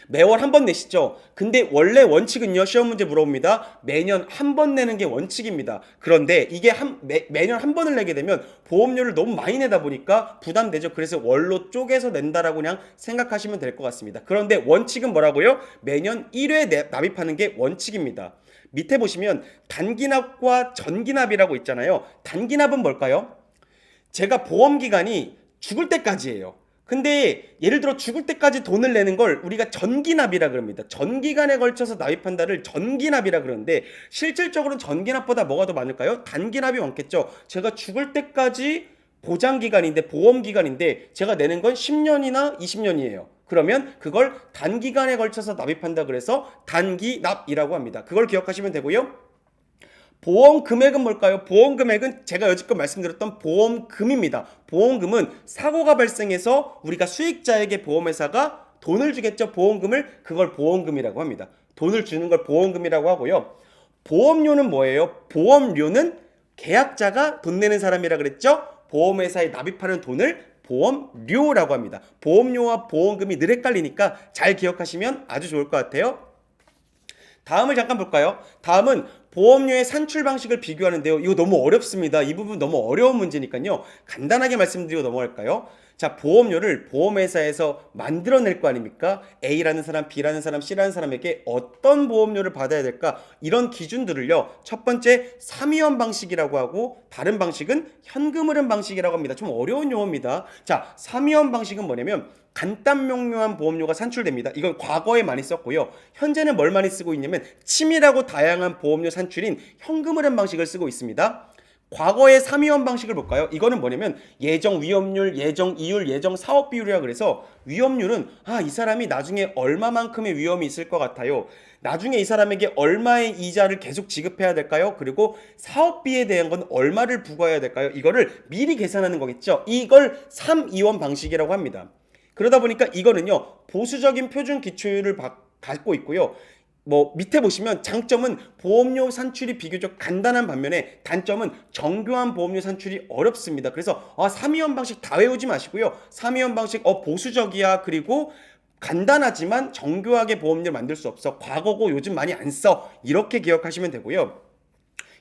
매월 한 번 내시죠. 근데 원래 원칙은요. 시험 문제 물어봅니다. 매년 한 번 내는 게 원칙입니다. 그런데 이게 매년 한 번을 내게 되면 보험료를 너무 많이 내다 보니까 부담되죠. 그래서 월로 쪼개서 낸다라고 그냥 생각하시면 될 것 같습니다. 그런데 원칙은 뭐라고요? 매년 1회 납입하는 게 원칙입니다. 밑에 보시면 단기납과 전기납이라고 있잖아요. 단기납은 뭘까요? 제가 보험기간이 죽을 때까지예요. 근데 예를 들어 죽을 때까지 돈을 내는 걸 우리가 전기납이라 그럽니다. 전기간에 걸쳐서 납입한다를 전기납이라 그러는데 실질적으로는 전기납보다 뭐가 더 많을까요? 단기납이 많겠죠. 제가 죽을 때까지 보장기간인데 보험기간인데 제가 내는 건 10년이나 20년이에요. 그러면 그걸 단기간에 걸쳐서 납입한다 그래서 단기납이라고 합니다. 그걸 기억하시면 되고요. 보험 금액은 뭘까요? 보험 금액은 제가 여지껏 말씀드렸던 보험금입니다. 보험금은 사고가 발생해서 우리가 수익자에게 보험회사가 돈을 주겠죠. 보험금을 그걸 보험금이라고 합니다. 돈을 주는 걸 보험금이라고 하고요. 보험료는 뭐예요? 보험료는 계약자가 돈 내는 사람이라 그랬죠. 보험회사에 납입하는 돈을 보험료라고 합니다. 보험료와 보험금이 늘 헷갈리니까 잘 기억하시면 아주 좋을 것 같아요. 다음을 잠깐 볼까요? 다음은 보험료의 산출 방식을 비교하는데요. 이거 너무 어렵습니다. 이 부분 너무 어려운 문제니까요. 간단하게 말씀드리고 넘어갈까요? 자, 보험료를 보험회사에서 만들어낼 거 아닙니까? A라는 사람, B라는 사람, C라는 사람에게 어떤 보험료를 받아야 될까? 이런 기준들을요. 첫 번째 삼위원 방식이라고 하고 다른 방식은 현금 흐름 방식이라고 합니다. 좀 어려운 용어입니다. 자, 삼위원 방식은 뭐냐면 간단 명료한 보험료가 산출됩니다. 이건 과거에 많이 썼고요. 현재는 뭘 많이 쓰고 있냐면 치밀하고 다양한 보험료 산출인 현금 흐름 방식을 쓰고 있습니다. 과거의 3위원 방식을 볼까요? 이거는 뭐냐면 예정 위험률, 예정 이율, 예정 사업 비율이라 그래서 위험률은 이 사람이 나중에 얼마만큼의 위험이 있을 것 같아요. 나중에 이 사람에게 얼마의 이자를 계속 지급해야 될까요? 그리고 사업비에 대한 건 얼마를 부과해야 될까요? 이거를 미리 계산하는 거겠죠. 이걸 3위원 방식이라고 합니다. 그러다 보니까 이거는요 보수적인 표준 기초율을 갖고 있고요. 뭐 밑에 보시면 장점은 보험료 산출이 비교적 간단한 반면에 단점은 정교한 보험료 산출이 어렵습니다. 그래서 3위원 방식 다 외우지 마시고요. 3위원 방식 보수적이야. 그리고 간단하지만 정교하게 보험료를 만들 수 없어. 과거고 요즘 많이 안 써. 이렇게 기억하시면 되고요.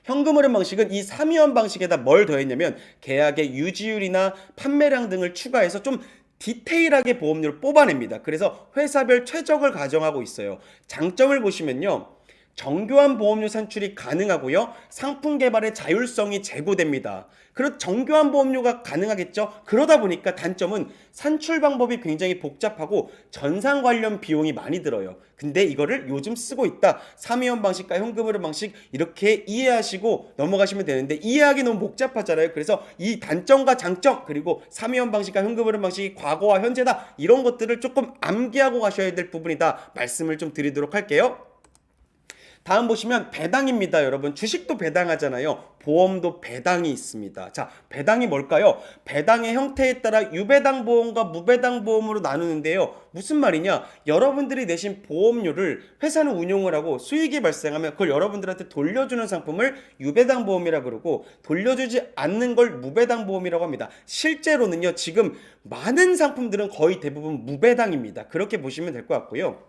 현금 흐름 방식은 이 3위원 방식에다 뭘 더했냐면 계약의 유지율이나 판매량 등을 추가해서 좀 디테일하게 보험료를 뽑아냅니다. 그래서 회사별 최적을 가정하고 있어요. 장점을 보시면요. 정교한 보험료 산출이 가능하고요. 상품 개발의 자율성이 제고됩니다. 그리고 정교한 보험료가 가능하겠죠. 그러다 보니까 단점은 산출 방법이 굉장히 복잡하고 전산 관련 비용이 많이 들어요. 근데 이거를 요즘 쓰고 있다. 3위원 방식과 현금 흐름 방식 이렇게 이해하시고 넘어가시면 되는데 이해하기 너무 복잡하잖아요. 그래서 이 단점과 장점 그리고 3위원 방식과 현금 흐름 방식이 과거와 현재다. 이런 것들을 조금 암기하고 가셔야 될 부분이다. 말씀을 좀 드리도록 할게요. 다음 보시면 배당입니다. 여러분 주식도 배당하잖아요. 보험도 배당이 있습니다. 자, 배당이 뭘까요? 배당의 형태에 따라 유배당 보험과 무배당 보험으로 나누는데요. 무슨 말이냐? 여러분들이 내신 보험료를 회사는 운용을 하고 수익이 발생하면 그걸 여러분들한테 돌려주는 상품을 유배당 보험이라 그러고 돌려주지 않는 걸 무배당 보험이라고 합니다. 실제로는요. 지금 많은 상품들은 거의 대부분 무배당입니다. 그렇게 보시면 될 것 같고요.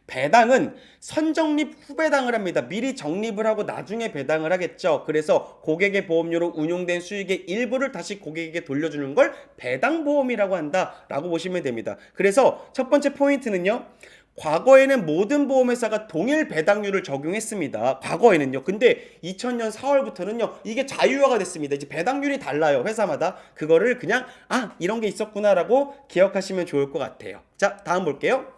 배당은 선적립 후 배당을 합니다. 미리 적립을 하고 나중에 배당을 하겠죠. 그래서 고객의 보험료로 운용된 수익의 일부를 다시 고객에게 돌려주는 걸 배당보험이라고 한다라고 보시면 됩니다. 그래서 첫 번째 포인트는요. 과거에는 모든 보험회사가 동일 배당률을 적용했습니다. 과거에는요. 근데 2000년 4월부터는요. 이게 자유화가 됐습니다. 이제 배당률이 달라요. 회사마다. 그거를 그냥 이런 게 있었구나라고 기억하시면 좋을 것 같아요. 자, 다음 볼게요.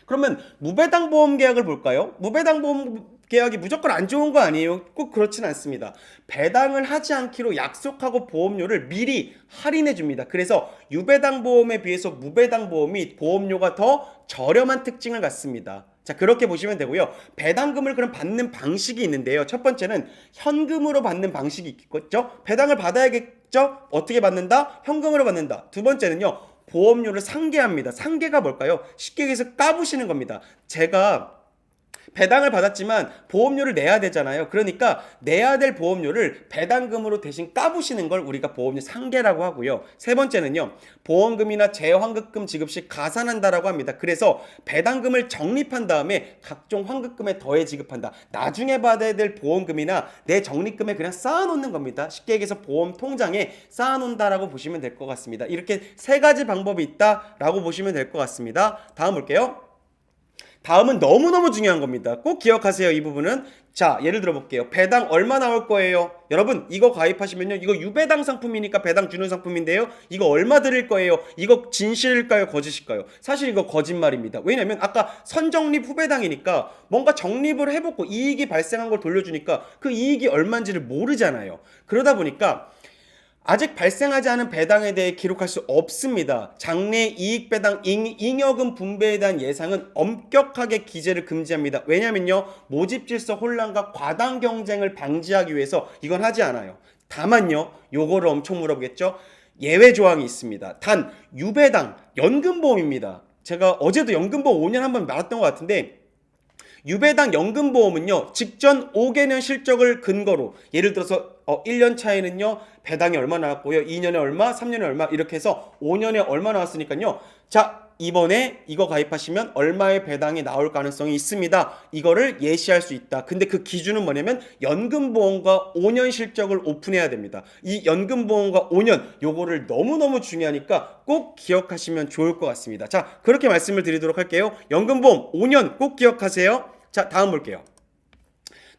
그러면 무배당 보험 계약을 볼까요? 무배당 보험 계약이 무조건 안 좋은 거 아니에요. 꼭 그렇진 않습니다. 배당을 하지 않기로 약속하고 보험료를 미리 할인해 줍니다. 그래서 유배당 보험에 비해서 무배당 보험이 보험료가 더 저렴한 특징을 갖습니다. 자, 그렇게 보시면 되고요. 배당금을 그럼 받는 방식이 있는데요. 첫 번째는 현금으로 받는 방식이 있겠죠. 배당을 받아야겠죠. 어떻게 받는다? 현금으로 받는다. 두 번째는요. 보험료를 상계합니다. 상계가 뭘까요? 쉽게 얘기해서 까부시는 겁니다. 제가 배당을 받았지만 보험료를 내야 되잖아요. 그러니까 내야 될 보험료를 배당금으로 대신 까부시는 걸 우리가 보험료 상계라고 하고요. 세 번째는요. 보험금이나 재환급금 지급 시 가산한다라고 합니다. 그래서 배당금을 적립한 다음에 각종 환급금에 더해 지급한다. 나중에 받아야 될 보험금이나 내 적립금에 그냥 쌓아놓는 겁니다. 쉽게 얘기해서 보험 통장에 쌓아놓는다라고 보시면 될 것 같습니다. 이렇게 세 가지 방법이 있다라고 보시면 될 것 같습니다. 다음 볼게요. 다음은 너무너무 중요한 겁니다. 꼭 기억하세요. 이 부분은. 자, 예를 들어 볼게요. 배당 얼마 나올 거예요? 여러분 이거 가입하시면요. 이거 유배당 상품이니까 배당 주는 상품인데요. 이거 얼마 드릴 거예요? 이거 진실일까요? 거짓일까요? 사실 이거 거짓말입니다. 왜냐면 아까 선적립 후배당이니까 뭔가 적립을 해보고 이익이 발생한 걸 돌려주니까 그 이익이 얼마인지를 모르잖아요. 그러다 보니까 아직 발생하지 않은 배당에 대해 기록할 수 없습니다. 장래 이익 배당 잉여금 분배에 대한 예상은 엄격하게 기재를 금지합니다. 왜냐면요. 모집 질서 혼란과 과당 경쟁을 방지하기 위해서 이건 하지 않아요. 다만요. 요거를 엄청 물어보겠죠. 예외 조항이 있습니다. 단 유배당 연금보험입니다. 제가 어제도 연금보험 5년 한번 말했던 것 같은데 유배당 연금보험은요. 직전 5개년 실적을 근거로 예를 들어서 1년 차에는요. 배당이 얼마 나왔고요. 2년에 얼마, 3년에 얼마 이렇게 해서 5년에 얼마 나왔으니까요. 자, 이번에 이거 가입하시면 얼마의 배당이 나올 가능성이 있습니다. 이거를 예시할 수 있다. 근데 그 기준은 뭐냐면 연금보험과 5년 실적을 오픈해야 됩니다. 이 연금보험과 5년 요거를 너무너무 중요하니까 꼭 기억하시면 좋을 것 같습니다. 자, 그렇게 말씀을 드리도록 할게요. 연금보험 5년 꼭 기억하세요. 자, 다음 볼게요.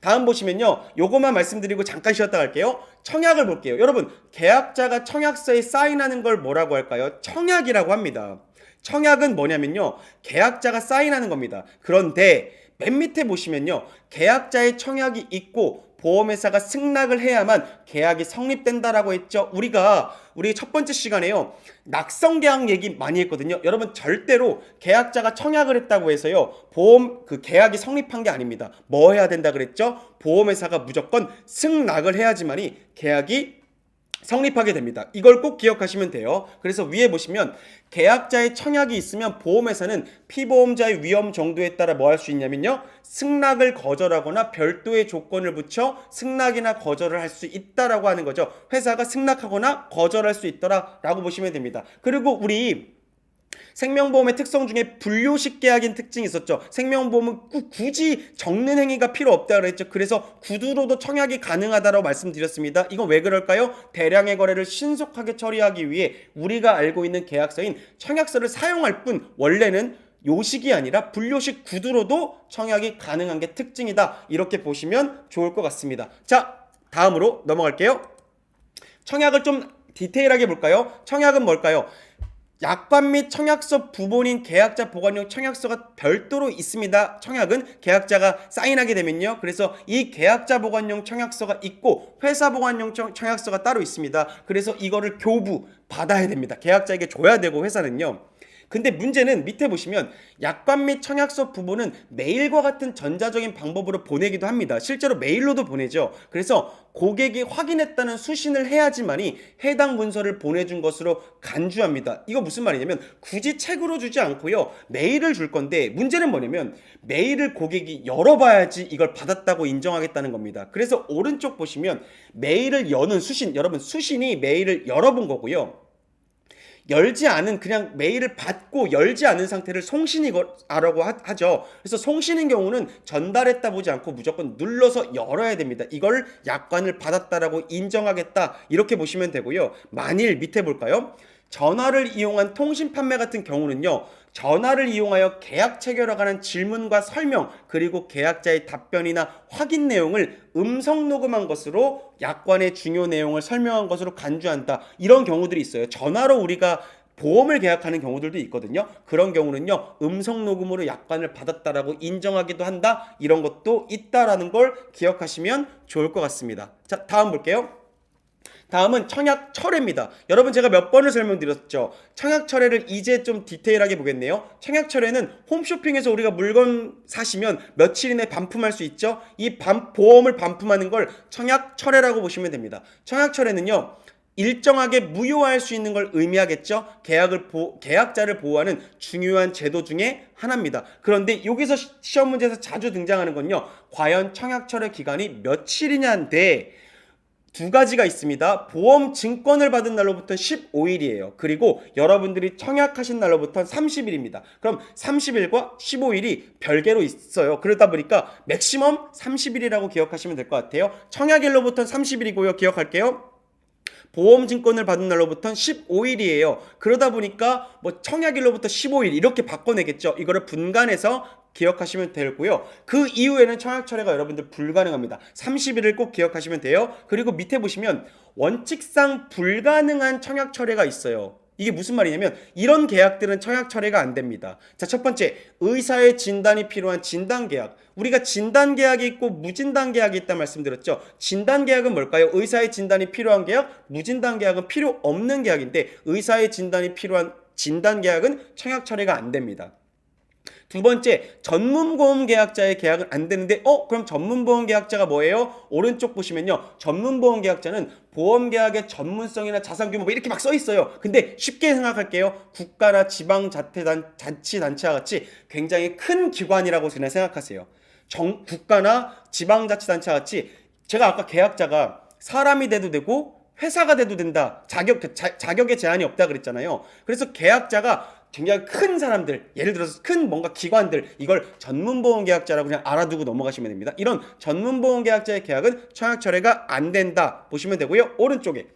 다음 보시면요. 요거만 말씀드리고 잠깐 쉬었다 갈게요. 청약을 볼게요. 여러분, 계약자가 청약서에 사인하는 걸 뭐라고 할까요? 청약이라고 합니다. 청약은 뭐냐면요. 계약자가 사인하는 겁니다. 그런데 맨 밑에 보시면요. 계약자의 청약이 있고 보험회사가 승낙을 해야만 계약이 성립된다라고 했죠. 우리 첫 번째 시간에요. 낙성계약 얘기 많이 했거든요. 여러분 절대로 계약자가 청약을 했다고 해서요. 보험 계약이 성립한 게 아닙니다. 뭐 해야 된다 그랬죠? 보험회사가 무조건 승낙을 해야지만이 계약이 성립하게 됩니다. 이걸 꼭 기억하시면 돼요. 그래서 위에 보시면 계약자의 청약이 있으면 보험회사는 피보험자의 위험 정도에 따라 뭐 할 수 있냐면요. 승낙을 거절하거나 별도의 조건을 붙여 승낙이나 거절을 할 수 있다라고 하는 거죠. 회사가 승낙하거나 거절할 수 있더라라고 보시면 됩니다. 그리고 우리 생명보험의 특성 중에 분료식 계약인 특징이 있었죠. 생명보험은 굳이 적는 행위가 필요 없다고 그랬죠. 그래서 구두로도 청약이 가능하다고 말씀드렸습니다. 이건 왜 그럴까요? 대량의 거래를 신속하게 처리하기 위해 우리가 알고 있는 계약서인 청약서를 사용할 뿐 원래는 요식이 아니라 분료식 구두로도 청약이 가능한 게 특징이다. 이렇게 보시면 좋을 것 같습니다. 자, 다음으로 넘어갈게요. 청약을 좀 디테일하게 볼까요? 청약은 뭘까요? 약관 및 청약서 부본인 계약자 보관용 청약서가 별도로 있습니다. 청약은 계약자가 사인하게 되면요. 그래서 이 계약자 보관용 청약서가 있고 회사 보관용 청약서가 따로 있습니다. 그래서 이거를 교부 받아야 됩니다. 계약자에게 줘야 되고 회사는요. 근데 문제는 밑에 보시면 약관 및 청약서 부분은 메일과 같은 전자적인 방법으로 보내기도 합니다. 실제로 메일로도 보내죠. 그래서 고객이 확인했다는 수신을 해야지만이 해당 문서를 보내준 것으로 간주합니다. 이거 무슨 말이냐면 굳이 책으로 주지 않고요. 메일을 줄 건데 문제는 뭐냐면 메일을 고객이 열어봐야지 이걸 받았다고 인정하겠다는 겁니다. 그래서 오른쪽 보시면 메일을 여는 수신, 여러분 수신이 메일을 열어본 거고요. 열지 않은 그냥 메일을 받고 열지 않은 상태를 송신이라고 하죠. 그래서 송신인 경우는 전달했다 보지 않고 무조건 눌러서 열어야 됩니다. 이걸 약관을 받았다라고 인정하겠다 이렇게 보시면 되고요. 만일 밑에 볼까요? 전화를 이용한 통신 판매 같은 경우는요. 전화를 이용하여 계약 체결에 관한 질문과 설명 그리고 계약자의 답변이나 확인 내용을 음성 녹음한 것으로 약관의 중요 내용을 설명한 것으로 간주한다. 이런 경우들이 있어요. 전화로 우리가 보험을 계약하는 경우들도 있거든요. 그런 경우는요. 음성 녹음으로 약관을 받았다라고 인정하기도 한다. 이런 것도 있다라는 걸 기억하시면 좋을 것 같습니다. 자, 다음 볼게요. 다음은 청약 철회입니다. 여러분 제가 몇 번을 설명드렸죠. 청약 철회를 이제 좀 디테일하게 보겠네요. 청약 철회는 홈쇼핑에서 우리가 물건 사시면 며칠 이내 반품할 수 있죠. 이 보험을 반품하는 걸 청약 철회라고 보시면 됩니다. 청약 철회는요. 일정하게 무효화할 수 있는 걸 의미하겠죠. 계약자를 보호하는 중요한 제도 중에 하나입니다. 그런데 여기서 시험 문제에서 자주 등장하는 건요. 과연 청약 철회 기간이 며칠이냐인데 두 가지가 있습니다. 보험 증권을 받은 날로부터 15일이에요. 그리고 여러분들이 청약하신 날로부터 30일입니다. 그럼 30일과 15일이 별개로 있어요. 그러다 보니까 맥시멈 30일이라고 기억하시면 될 것 같아요. 청약일로부터 30일이고요. 기억할게요. 보험증권을 받은 날로부터는 15일이에요. 그러다 보니까 뭐 청약일로부터 15일 이렇게 바꿔내겠죠. 이거를 분간해서 기억하시면 되고요. 그 이후에는 청약 철회가 여러분들 불가능합니다. 30일을 꼭 기억하시면 돼요. 그리고 밑에 보시면 원칙상 불가능한 청약 철회가 있어요. 이게 무슨 말이냐면 이런 계약들은 청약 철회가 안 됩니다. 자, 첫 번째, 의사의 진단이 필요한 진단계약. 우리가 진단계약이 있고 무진단계약이 있다 말씀드렸죠. 진단계약은 뭘까요? 의사의 진단이 필요한 계약, 무진단계약은 필요 없는 계약인데 의사의 진단이 필요한 진단계약은 청약 철회가 안 됩니다. 두 번째, 전문보험 계약자의 계약은 안 되는데 그럼 전문보험 계약자가 뭐예요? 오른쪽 보시면요. 전문보험 계약자는 보험계약의 전문성이나 자산규모 뭐 이렇게 막 써 있어요. 근데 쉽게 생각할게요. 국가나 지방자치단체와 같이 굉장히 큰 기관이라고 그냥 생각하세요. 국가나 지방자치단체와 같이 제가 아까 계약자가 사람이 돼도 되고 회사가 돼도 된다. 자격에 제한이 없다 그랬잖아요. 그래서 계약자가 굉장히 큰 사람들, 예를 들어서 큰 뭔가 기관들, 이걸 전문보험계약자라고 그냥 알아두고 넘어가시면 됩니다. 이런 전문보험계약자의 계약은 청약 철회가 안 된다 보시면 되고요. 오른쪽에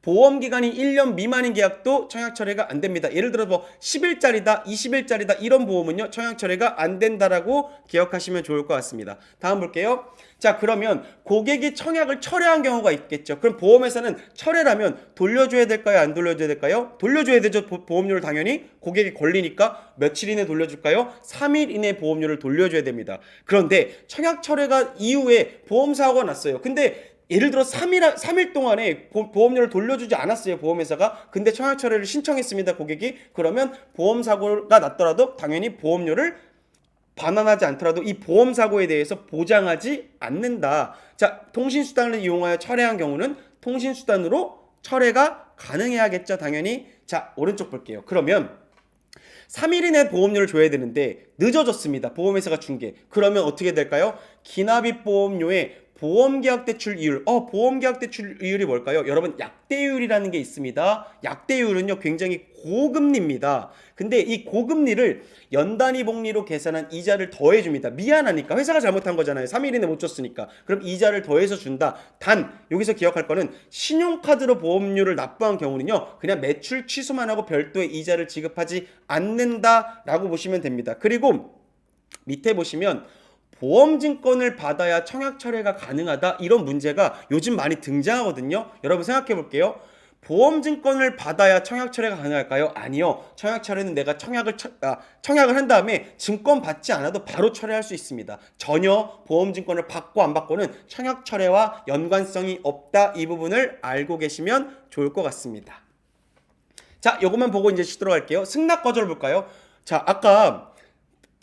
보험기간이 1년 미만인 계약도 청약 철회가 안 됩니다. 예를 들어 뭐 10일짜리다, 20일짜리다 이런 보험은요. 청약 철회가 안 된다라고 기억하시면 좋을 것 같습니다. 다음 볼게요. 자, 그러면 고객이 청약을 철회한 경우가 있겠죠. 그럼 보험회사는 철회라면 돌려줘야 될까요? 안 돌려줘야 될까요? 돌려줘야 되죠. 보험료를 당연히. 고객이 걸리니까 며칠 이내 돌려줄까요? 3일 이내 보험료를 돌려줘야 됩니다. 그런데 청약 철회가 이후에 보험사고가 났어요. 근데 예를 들어 3일 동안에 보험료를 돌려주지 않았어요. 보험회사가. 근데 청약 철회를 신청했습니다. 고객이. 그러면 보험사고가 났더라도 당연히 보험료를 반환하지 않더라도 이 보험사고에 대해서 보장하지 않는다. 자, 통신수단을 이용하여 철회한 경우는 통신수단으로 철회가 가능해야겠죠. 당연히. 자, 오른쪽 볼게요. 그러면 3일 이내 보험료를 줘야 되는데 늦어졌습니다. 보험회사가 준 게. 그러면 어떻게 될까요? 기납입 보험료에 보험계약 대출 이율. 보험계약 대출 이율이 뭘까요? 여러분, 약대율이라는 게 있습니다. 약대율은요, 굉장히 고금리입니다. 근데 이 고금리를 연단위 복리로 계산한 이자를 더해줍니다. 미안하니까. 회사가 잘못한 거잖아요. 3일 이내 못 줬으니까. 그럼 이자를 더해서 준다. 단, 여기서 기억할 거는 신용카드로 보험료를 납부한 경우는요, 그냥 매출 취소만 하고 별도의 이자를 지급하지 않는다라고 보시면 됩니다. 그리고 밑에 보시면 보험증권을 받아야 청약 철회가 가능하다 이런 문제가 요즘 많이 등장하거든요. 여러분 생각해 볼게요. 보험증권을 받아야 청약 철회가 가능할까요? 아니요. 청약 철회는 내가 청약을 한 다음에 증권 받지 않아도 바로 철회할 수 있습니다. 전혀 보험증권을 받고 안 받고는 청약 철회와 연관성이 없다. 이 부분을 알고 계시면 좋을 것 같습니다. 자, 요것만 보고 이제 쉬도록 할게요. 승낙 거절 볼까요? 자, 아까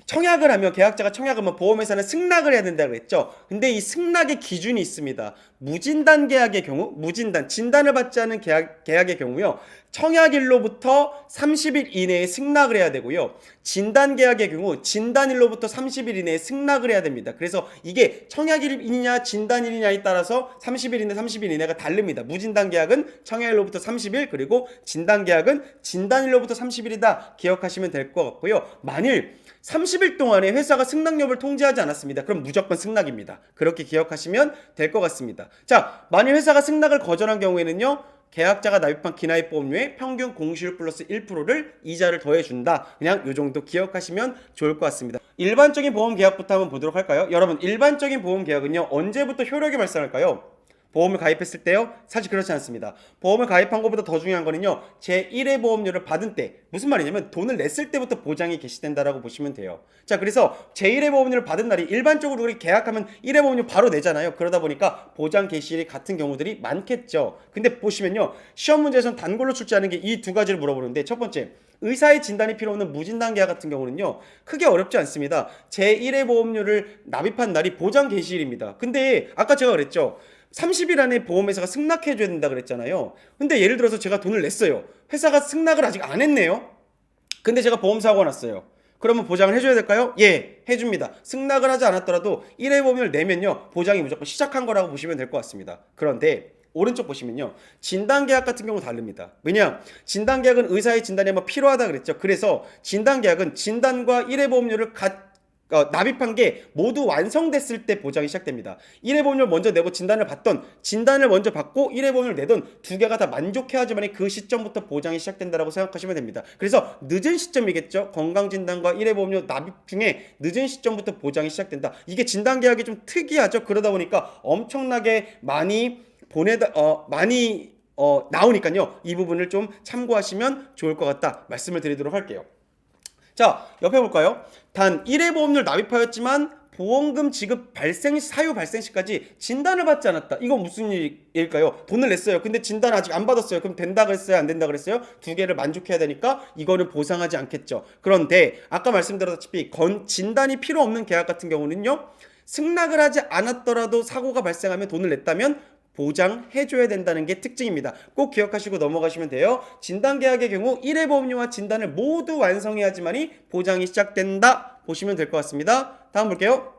청약을 하면 계약자가 청약을 하면 보험회사는 승낙을 해야 된다고 그랬죠. 근데 이 승낙의 기준이 있습니다. 무진단 계약의 경우, 무진단, 진단을 받지 않은 계약의 경우요. 청약일로부터 30일 이내에 승낙을 해야 되고요. 진단 계약의 경우 진단일로부터 30일 이내에 승낙을 해야 됩니다. 그래서 이게 청약일이냐 진단일이냐에 따라서 30일 이내 30일 이내가 다릅니다. 무진단 계약은 청약일로부터 30일 그리고 진단 계약은 진단일로부터 30일이다 기억하시면 될 것 같고요. 만일 30일 동안에 회사가 승낙 여부를 통지하지 않았습니다. 그럼 무조건 승낙입니다. 그렇게 기억하시면 될 것 같습니다. 자, 만일 회사가 승낙을 거절한 경우에는요. 계약자가 납입한 기납입보험료의 평균 공시율 플러스 1%를 이자를 더해준다. 그냥 이 정도 기억하시면 좋을 것 같습니다. 일반적인 보험 계약부터 한번 보도록 할까요? 여러분, 일반적인 보험 계약은요. 언제부터 효력이 발생할까요? 보험을 가입했을 때요? 사실 그렇지 않습니다. 보험을 가입한 것보다 더 중요한 거는요. 제1회 보험료를 받은 때, 무슨 말이냐면 돈을 냈을 때부터 보장이 개시된다라고 보시면 돼요. 자, 그래서 제1회 보험료를 받은 날이 일반적으로 우리 계약하면 1회 보험료 바로 내잖아요. 그러다 보니까 보장 개시일이 같은 경우들이 많겠죠. 근데 보시면요. 시험 문제에서는 단골로 출제하는 게 이 두 가지를 물어보는데 첫 번째, 의사의 진단이 필요 없는 무진단 계약 같은 경우는요. 크게 어렵지 않습니다. 제1회 보험료를 납입한 날이 보장 개시일입니다. 근데 아까 제가 그랬죠. 30일 안에 보험회사가 승낙해줘야 된다 그랬잖아요. 근데 예를 들어서 제가 돈을 냈어요. 회사가 승낙을 아직 안 했네요. 근데 제가 보험사고가 났어요. 그러면 보장을 해줘야 될까요? 예, 해줍니다. 승낙을 하지 않았더라도 1회 보험료를 내면요. 보장이 무조건 시작한 거라고 보시면 될 것 같습니다. 그런데 오른쪽 보시면요. 진단계약 같은 경우 다릅니다. 왜냐? 진단계약은 의사의 진단이 뭐 필요하다 그랬죠. 그래서 진단계약은 진단과 1회 보험료를 납입한 게 모두 완성됐을 때 보장이 시작됩니다. 1회 보험료를 먼저 내고 진단을 받던 진단을 먼저 받고 1회 보험료를 내던 두 개가 다 만족해야지만 그 시점부터 보장이 시작된다라고 생각하시면 됩니다. 그래서 늦은 시점이겠죠. 건강진단과 1회 보험료 납입 중에 늦은 시점부터 보장이 시작된다. 이게 진단계약이 좀 특이하죠. 그러다 보니까 엄청나게 많이 나오니까요. 이 부분을 좀 참고하시면 좋을 것 같다 말씀을 드리도록 할게요. 자, 옆에 볼까요? 단 1회 보험료를 납입하였지만 보험금 지급 사유 발생 시까지 진단을 받지 않았다. 이건 무슨 일일까요? 돈을 냈어요. 근데 진단 아직 안 받았어요. 그럼 된다 그랬어요? 안 된다 그랬어요? 두 개를 만족해야 되니까 이거는 보상하지 않겠죠. 그런데 아까 말씀드렸다시피 진단이 필요 없는 계약 같은 경우는요. 승낙을 하지 않았더라도 사고가 발생하면 돈을 냈다면 보장해줘야 된다는 게 특징입니다. 꼭 기억하시고 넘어가시면 돼요. 진단계약의 경우 1회 보험료와 진단을 모두 완성해야지만이 보장이 시작된다 보시면 될 것 같습니다. 다음 볼게요.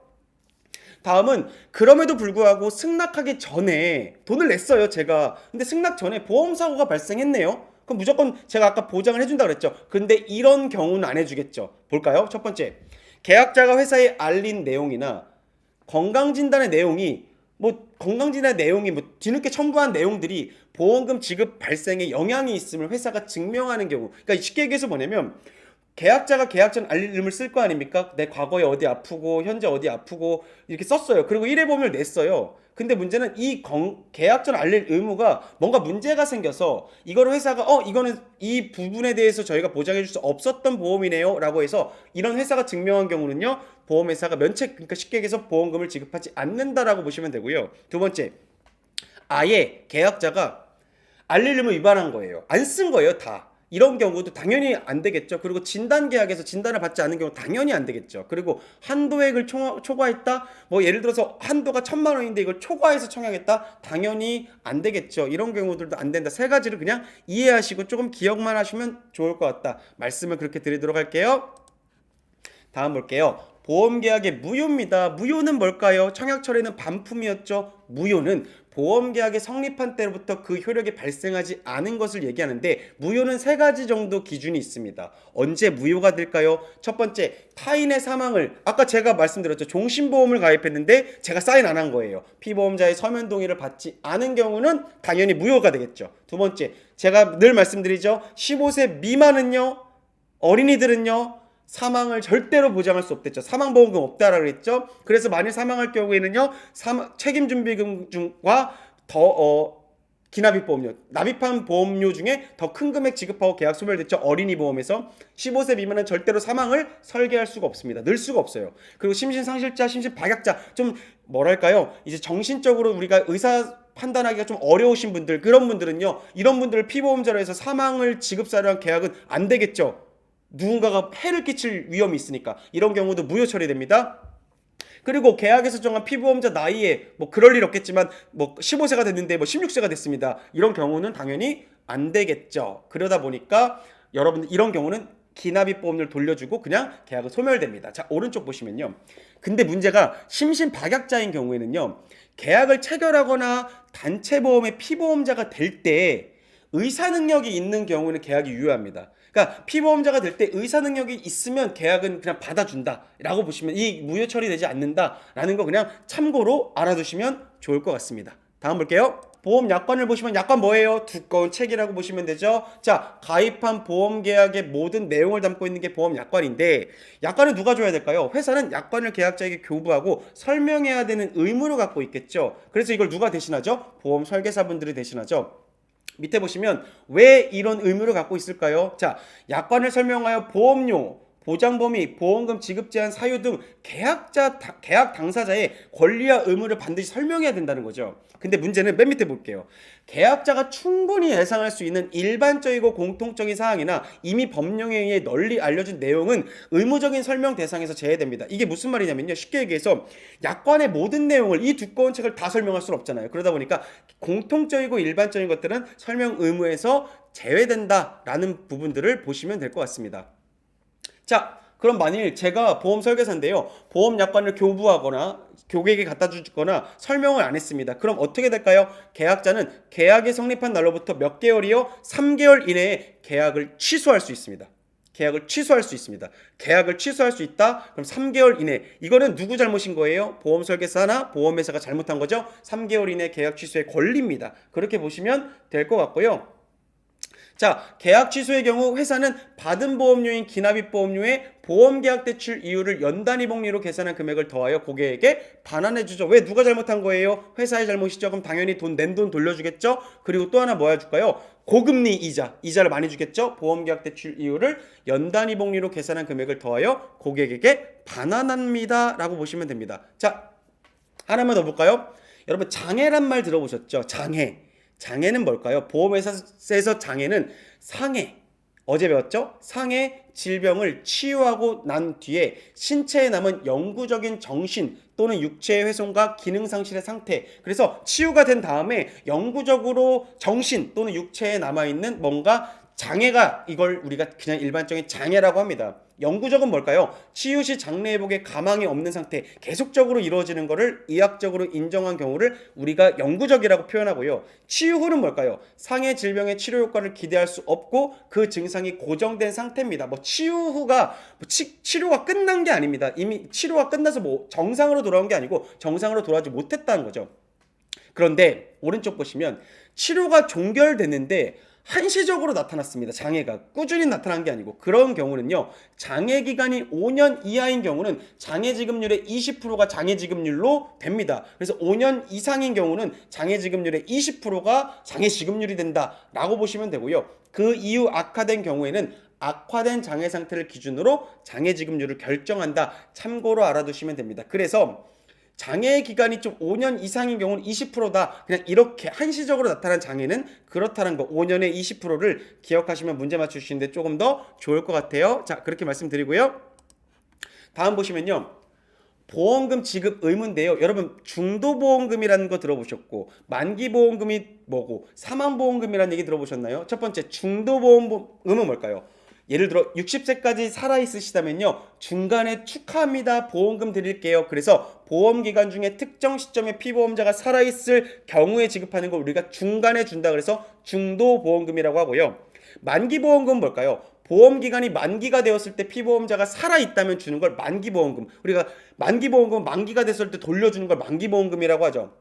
다음은 그럼에도 불구하고 승낙하기 전에 돈을 냈어요 제가. 근데 승낙 전에 보험사고가 발생했네요. 그럼 무조건 제가 아까 보장을 해준다 그랬죠. 근데 이런 경우는 안 해주겠죠. 볼까요? 첫 번째, 계약자가 회사에 알린 내용이나 건강진단의 내용이 건강진단의 내용이 뒤늦게 첨부한 내용들이 보험금 지급 발생에 영향이 있음을 회사가 증명하는 경우. 그러니까 쉽게 얘기해서 뭐냐면 계약자가 계약 전 알림을 쓸 거 아닙니까? 내 과거에 어디 아프고 현재 어디 아프고 이렇게 썼어요. 그리고 1회 보험료를 냈어요. 근데 문제는 이 계약 전 알릴 의무가 뭔가 문제가 생겨서 이거를 회사가 이거는 이 부분에 대해서 저희가 보장해 줄 수 없었던 보험이네요 라고 해서 이런 회사가 증명한 경우는요. 보험회사가 그러니까 쉽게 얘기해서 보험금을 지급하지 않는다라고 보시면 되고요. 두 번째, 아예 계약자가 알릴 의무 위반한 거예요. 안 쓴 거예요 다. 이런 경우도 당연히 안 되겠죠. 그리고 진단계약에서 진단을 받지 않은 경우 당연히 안 되겠죠. 그리고 한도액을 초과했다. 예를 들어서 한도가 1,000만 원인데 이걸 초과해서 청약했다. 당연히 안 되겠죠. 이런 경우들도 안 된다. 세 가지를 그냥 이해하시고 조금 기억만 하시면 좋을 것 같다. 말씀을 그렇게 드리도록 할게요. 다음 볼게요. 보험계약의 무효입니다. 무효는 뭘까요? 청약철에는 반품이었죠. 무효는 보험계약의 성립한 때부터 그 효력이 발생하지 않은 것을 얘기하는데 무효는 세 가지 정도 기준이 있습니다. 언제 무효가 될까요? 첫 번째, 타인의 사망을 아까 제가 말씀드렸죠. 종신보험을 가입했는데 제가 사인 안 한 거예요. 피보험자의 서면 동의를 받지 않은 경우는 당연히 무효가 되겠죠. 두 번째, 제가 늘 말씀드리죠. 15세 미만은요. 어린이들은요. 사망을 절대로 보장할 수 없댔죠. 사망보험금 없다라고 그랬죠. 그래서 만일 사망할 경우에는요. 책임준비금과 기납입보험료, 납입한 보험료 중에 더 큰 금액 지급하고 계약 소멸됐죠. 어린이 보험에서 15세 미만은 절대로 사망을 설계할 수가 없습니다. 늘 수가 없어요. 그리고 심신상실자, 심신박약자 좀 뭐랄까요? 이제 정신적으로 우리가 의사 판단하기가 좀 어려우신 분들, 그런 분들은요, 이런 분들을 피보험자로 해서 사망을 지급사로 한 계약은 안 되겠죠. 누군가가 해를 끼칠 위험이 있으니까 이런 경우도 무효 처리됩니다. 그리고 계약에서 정한 피보험자 나이에 뭐 그럴 일 없겠지만 뭐 15세가 됐는데 뭐 16세가 됐습니다. 이런 경우는 당연히 안 되겠죠. 그러다 보니까 여러분들 이런 경우는 기납입 보험료를 돌려주고 그냥 계약은 소멸됩니다. 자, 오른쪽 보시면요. 근데 문제가 심신박약자인 경우에는요. 계약을 체결하거나 단체 보험의 피보험자가 될 때 의사 능력이 있는 경우는 계약이 유효합니다. 그러니까 피보험자가 될 때 의사 능력이 있으면 계약은 그냥 받아준다라고 보시면, 이 무효 처리되지 않는다라는 거 그냥 참고로 알아두시면 좋을 것 같습니다. 다음 볼게요. 보험 약관을 보시면 약관 뭐예요? 두꺼운 책이라고 보시면 되죠. 자, 가입한 보험 계약의 모든 내용을 담고 있는 게 보험 약관인데, 약관은 누가 줘야 될까요? 회사는 약관을 계약자에게 교부하고 설명해야 되는 의무를 갖고 있겠죠. 그래서 이걸 누가 대신하죠? 보험 설계사분들이 대신하죠. 밑에 보시면 왜 이런 의무를 갖고 있을까요? 자, 약관을 설명하여 보험료, 보장 범위, 보험금 지급 제한 사유 등 계약 당사자의 권리와 의무를 반드시 설명해야 된다는 거죠. 근데 문제는 맨 밑에 볼게요. 계약자가 충분히 예상할 수 있는 일반적이고 공통적인 사항이나 이미 법령에 의해 널리 알려진 내용은 의무적인 설명 대상에서 제외됩니다. 이게 무슨 말이냐면요. 쉽게 얘기해서 약관의 모든 내용을, 이 두꺼운 책을 다 설명할 수는 없잖아요. 그러다 보니까 공통적이고 일반적인 것들은 설명 의무에서 제외된다라는 부분들을 보시면 될 것 같습니다. 자, 그럼 만일 제가 보험 설계사인데요, 보험 약관을 교부하거나 고객에게 갖다 주거나 설명을 안 했습니다. 그럼 어떻게 될까요? 계약자는 계약이 성립한 날로부터 몇 개월이요? 3개월 이내에 계약을 취소할 수 있습니다. 계약을 취소할 수 있습니다. 계약을 취소할 수 있다? 그럼 3개월 이내. 이거는 누구 잘못인 거예요? 보험 설계사나 보험회사가 잘못한 거죠? 3개월 이내 계약 취소의 권리입니다. 그렇게 보시면 될 것 같고요. 자, 계약 취소의 경우 회사는 받은 보험료인 기납입 보험료에 보험계약 대출 이율을 연단위복리로 계산한 금액을 더하여 고객에게 반환해주죠. 왜? 누가 잘못한 거예요? 회사의 잘못이죠. 그럼 당연히 낸 돈 돌려주겠죠. 그리고 또 하나 뭐 해줄까요? 고금리 이자를 많이 주겠죠. 보험계약 대출 이율을 연단위복리로 계산한 금액을 더하여 고객에게 반환합니다 라고 보시면 됩니다. 자, 하나만 더 볼까요? 여러분, 장애란 말 들어보셨죠? 장애는 뭘까요? 보험회사에서 장애는 상해, 어제 배웠죠? 상해, 질병을 치유하고 난 뒤에 신체에 남은 영구적인 정신 또는 육체의 훼손과 기능 상실의 상태, 그래서 치유가 된 다음에 영구적으로 정신 또는 육체에 남아있는 뭔가 장애가, 이걸 우리가 그냥 일반적인 장애라고 합니다. 영구적은 뭘까요? 치유 시 장래 회복에 가망이 없는 상태, 계속적으로 이루어지는 것을 의학적으로 인정한 경우를 우리가 영구적이라고 표현하고요. 치유 후는 뭘까요? 상해 질병의 치료 효과를 기대할 수 없고 그 증상이 고정된 상태입니다. 뭐 치유 후가 치료가 끝난 게 아닙니다. 이미 치료가 끝나서 뭐 정상으로 돌아온 게 아니고 정상으로 돌아오지 못했다는 거죠. 그런데 오른쪽 보시면 치료가 종결됐는데 한시적으로 나타났습니다. 장애가 꾸준히 나타난 게 아니고, 그런 경우는요, 장애 기간이 5년 이하인 경우는 장애 지급률의 20%가 장애 지급률로 됩니다. 그래서 5년 이상인 경우는 장애 지급률의 20%가 장애 지급률이 된다라고 보시면 되고요. 그 이후 악화된 경우에는 악화된 장애 상태를 기준으로 장애 지급률을 결정한다. 참고로 알아두시면 됩니다. 그래서 장애 기간이 좀 5년 이상인 경우는 20%다. 그냥 이렇게 한시적으로 나타난 장애는 그렇다는 거, 5년에 20%를 기억하시면 문제 맞추시는데 조금 더 좋을 것 같아요. 자, 그렇게 말씀드리고요. 다음 보시면요, 보험금 지급 의무인데요. 여러분, 중도보험금이라는 거 들어보셨고, 만기보험금이 뭐고, 사망보험금이라는 얘기 들어보셨나요? 첫 번째, 중도보험금은 뭘까요? 예를 들어 60세까지 살아있으시다면요, 중간에 축하합니다, 보험금 드릴게요. 그래서 보험기간 중에 특정 시점에 피보험자가 살아있을 경우에 지급하는 걸 우리가 중간에 준다. 그래서 중도보험금이라고 하고요. 만기보험금은 뭘까요? 보험기간이 만기가 되었을 때 피보험자가 살아있다면 주는 걸 만기보험금, 우리가 만기보험금은 만기가 됐을 때 돌려주는 걸 만기보험금이라고 하죠.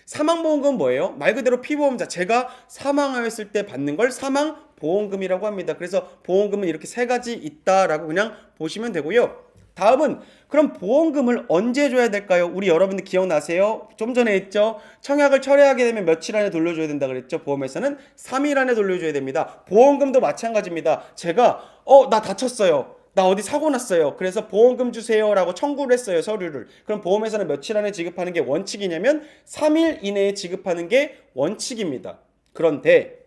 사망보험금은 뭐예요? 말 그대로 피보험자, 제가 사망하였을 때 받는 걸 사망보험금이라고 합니다. 그래서 보험금은 이렇게 세 가지 있다라고 그냥 보시면 되고요. 다음은 그럼 보험금을 언제 줘야 될까요? 우리 여러분들 기억나세요? 좀 전에 했죠? 청약을 철회하게 되면 며칠 안에 돌려줘야 된다 그랬죠? 보험회사는 3일 안에 돌려줘야 됩니다. 보험금도 마찬가지입니다. 제가 나 다쳤어요. 나 어디 사고 났어요. 그래서 보험금 주세요라고 청구를 했어요, 서류를. 그럼 보험회사는 며칠 안에 지급하는 게 원칙이냐면 3일 이내에 지급하는 게 원칙입니다. 그런데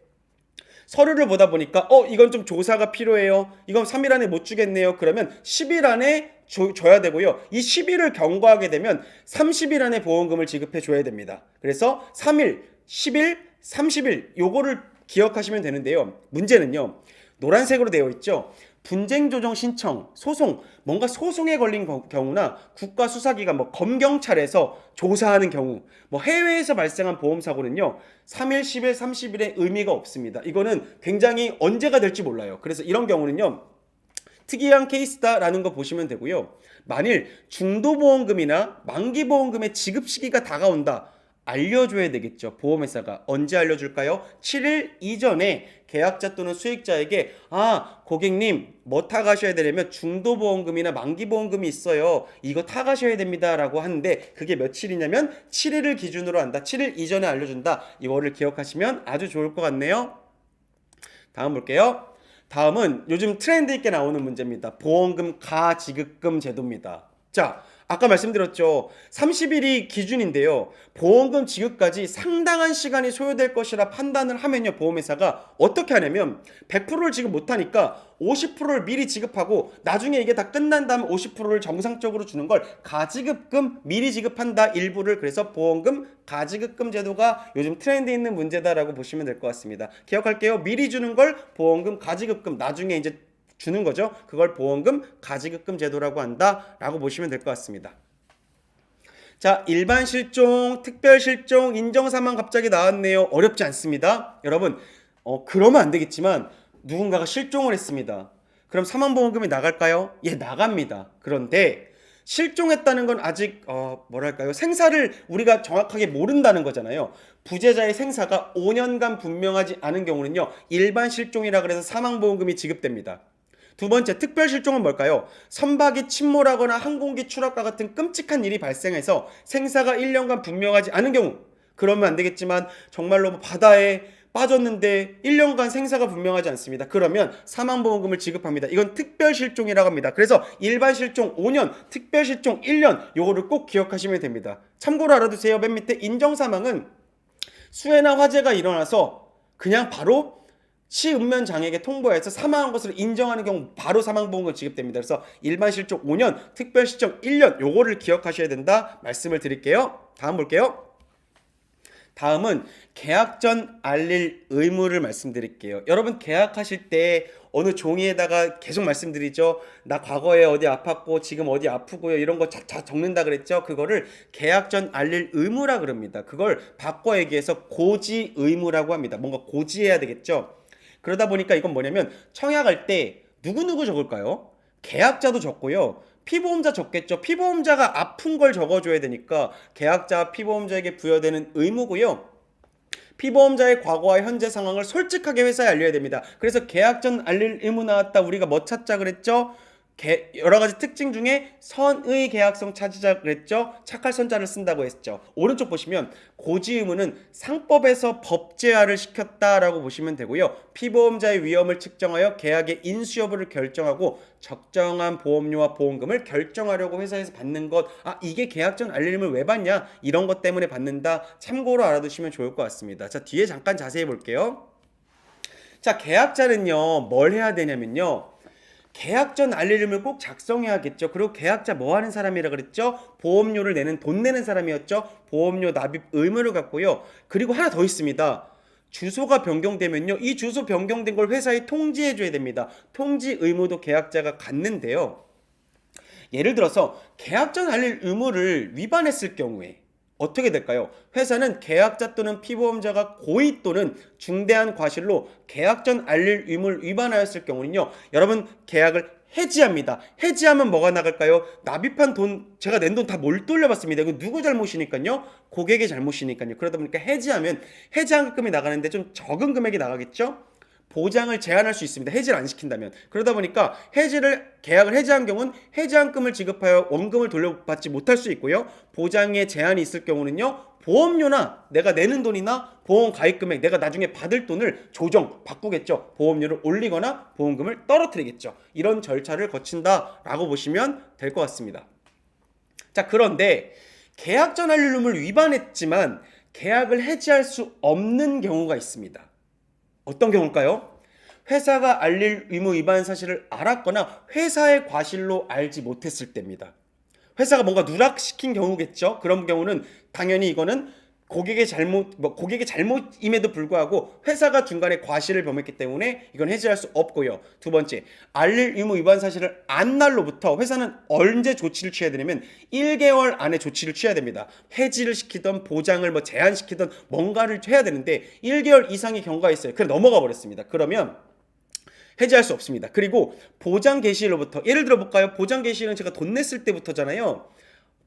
서류를 보다 보니까 이건 좀 조사가 필요해요. 이건 3일 안에 못 주겠네요. 그러면 10일 안에 줘야 되고요. 이 10일을 경과하게 되면 30일 안에 보험금을 지급해 줘야 됩니다. 그래서 3일, 10일, 30일 요거를 기억하시면 되는데요. 문제는요. 노란색으로 되어 있죠. 분쟁 조정 신청, 소송, 뭔가 소송에 걸린 경우나 국가수사기관, 검경찰에서 조사하는 경우, 해외에서 발생한 보험 사고는요, 3일, 10일, 30일의 의미가 없습니다. 이거는 굉장히 언제가 될지 몰라요. 그래서 이런 경우는요, 특이한 케이스다라는 거 보시면 되고요. 만일 중도보험금이나 만기보험금의 지급 시기가 다가온다. 알려줘야 되겠죠. 보험회사가 언제 알려줄까요? 7일 이전에 계약자 또는 수익자에게 고객님 뭐 타가셔야 되려면 중도보험금이나 만기보험금이 있어요. 이거 타가셔야 됩니다 라고 하는데 그게 며칠이냐면 7일을 기준으로 한다. 7일 이전에 알려준다. 이거를 기억하시면 아주 좋을 것 같네요. 다음 볼게요. 다음은 요즘 트렌드 있게 나오는 문제입니다. 보험금 가지급금 제도입니다. 자, 아까 말씀드렸죠. 30일이 기준인데요. 보험금 지급까지 상당한 시간이 소요될 것이라 판단을 하면요. 보험회사가 어떻게 하냐면 100%를 지급 못하니까 50%를 미리 지급하고 나중에 이게 다 끝난 다음 50%를 정상적으로 주는 걸 가지급금 미리 지급한다 일부를. 그래서 보험금 가지급금 제도가 요즘 트렌드 있는 문제다라고 보시면 될 것 같습니다. 기억할게요. 미리 주는 걸 보험금 가지급금 나중에 이제 주는 거죠. 그걸 보험금 가지급금 제도라고 한다라고 보시면 될 것 같습니다. 자, 일반 실종, 특별 실종, 인정 사망 갑자기 나왔네요. 어렵지 않습니다. 여러분, 그러면 안 되겠지만 누군가가 실종을 했습니다. 그럼 사망보험금이 나갈까요? 예, 나갑니다. 그런데 실종했다는 건 아직 생사를 우리가 정확하게 모른다는 거잖아요. 부재자의 생사가 5년간 분명하지 않은 경우는요, 일반 실종이라 그래서 사망보험금이 지급됩니다. 두 번째, 특별 실종은 뭘까요? 선박이 침몰하거나 항공기 추락과 같은 끔찍한 일이 발생해서 생사가 1년간 분명하지 않은 경우, 그러면 안 되겠지만 정말로 바다에 빠졌는데 1년간 생사가 분명하지 않습니다. 그러면 사망보험금을 지급합니다. 이건 특별 실종이라고 합니다. 그래서 일반 실종 5년, 특별 실종 1년, 요거를 꼭 기억하시면 됩니다. 참고로 알아두세요. 맨 밑에 인정사망은 수해나 화재가 일어나서 그냥 바로 치은면 장애에게 통보해서 사망한 것으로 인정하는 경우 바로 사망보험금 지급됩니다. 그래서 일반 실종 5년, 특별 실종 1년 요거를 기억하셔야 된다 말씀을 드릴게요. 다음 볼게요. 다음은 계약 전 알릴 의무를 말씀드릴게요. 여러분 계약하실 때 어느 종이에다가 계속 말씀드리죠. 나 과거에 어디 아팠고 지금 어디 아프고요. 이런 거 다 적는다 그랬죠. 그거를 계약 전 알릴 의무라 그럽니다. 그걸 바꿔 얘기해서 고지 의무라고 합니다. 뭔가 고지해야 되겠죠. 그러다 보니까 이건 뭐냐면 청약할 때 누구누구 적을까요? 계약자도 적고요. 피보험자 적겠죠. 피보험자가 아픈 걸 적어줘야 되니까 계약자와 피보험자에게 부여되는 의무고요. 피보험자의 과거와 현재 상황을 솔직하게 회사에 알려야 됩니다. 그래서 계약 전 알릴 의무 나왔다. 우리가 뭐 찾자 그랬죠? 여러 가지 특징 중에 선의 계약성 찾으자 그랬죠. 착할 선자를 쓴다고 했죠. 오른쪽 보시면 고지 의무는 상법에서 법제화를 시켰다라고 보시면 되고요. 피보험자의 위험을 측정하여 계약의 인수 여부를 결정하고 적정한 보험료와 보험금을 결정하려고 회사에서 받는 것. 이게 계약 전 알릴 의무를 왜 받냐? 이런 것 때문에 받는다. 참고로 알아두시면 좋을 것 같습니다. 자, 뒤에 잠깐 자세히 볼게요. 자, 계약자는요 뭘 해야 되냐면요, 계약 전 알릴 의무를 꼭 작성해야겠죠. 그리고 계약자 뭐 하는 사람이라 그랬죠? 보험료를 내는, 돈 내는 사람이었죠. 보험료 납입 의무를 갖고요. 그리고 하나 더 있습니다. 주소가 변경되면요, 이 주소 변경된 걸 회사에 통지해 줘야 됩니다. 통지 의무도 계약자가 갖는데요. 예를 들어서 계약 전 알릴 의무를 위반했을 경우에 어떻게 될까요? 회사는 계약자 또는 피보험자가 고의 또는 중대한 과실로 계약 전 알릴 의무를 위반하였을 경우는요, 여러분 계약을 해지합니다. 해지하면 뭐가 나갈까요? 납입한 돈, 제가 낸 돈 다 못 돌려받습니다. 이거 누구 잘못이니까요? 고객의 잘못이니까요. 그러다 보니까 해지하면 해지한 금이 나가는데 좀 적은 금액이 나가겠죠? 보장을 제한할 수 있습니다. 해지를 안 시킨다면. 그러다 보니까 계약을 해지한 경우는 해지한금을 지급하여 원금을 돌려받지 못할 수 있고요. 보장에 제한이 있을 경우는요. 보험료나 내가 내는 돈이나 보험 가입 금액, 내가 나중에 받을 돈을 바꾸겠죠. 보험료를 올리거나 보험금을 떨어뜨리겠죠. 이런 절차를 거친다라고 보시면 될 것 같습니다. 자, 그런데 계약 전 알림을 위반했지만 계약을 해지할 수 없는 경우가 있습니다. 어떤 경우일까요? 회사가 알릴 의무 위반 사실을 알았거나 회사의 과실로 알지 못했을 때입니다. 회사가 뭔가 누락시킨 경우겠죠. 그런 경우는 당연히 이거는 고객의 잘못임에도 불구하고 회사가 중간에 과실을 범했기 때문에 이건 해지할 수 없고요. 두 번째, 알릴 의무 위반 사실을 안 날로부터 회사는 언제 조치를 취해야 되냐면 1개월 안에 조치를 취해야 됩니다. 해지를 시키던 보장을 제한시키던 뭔가를 해야 되는데 1개월 이상의 경과가 있어요. 그래 넘어가 버렸습니다. 그러면 해지할 수 없습니다. 그리고 보장 개시일로부터, 예를 들어 볼까요? 보장 개시일은 제가 돈 냈을 때부터잖아요.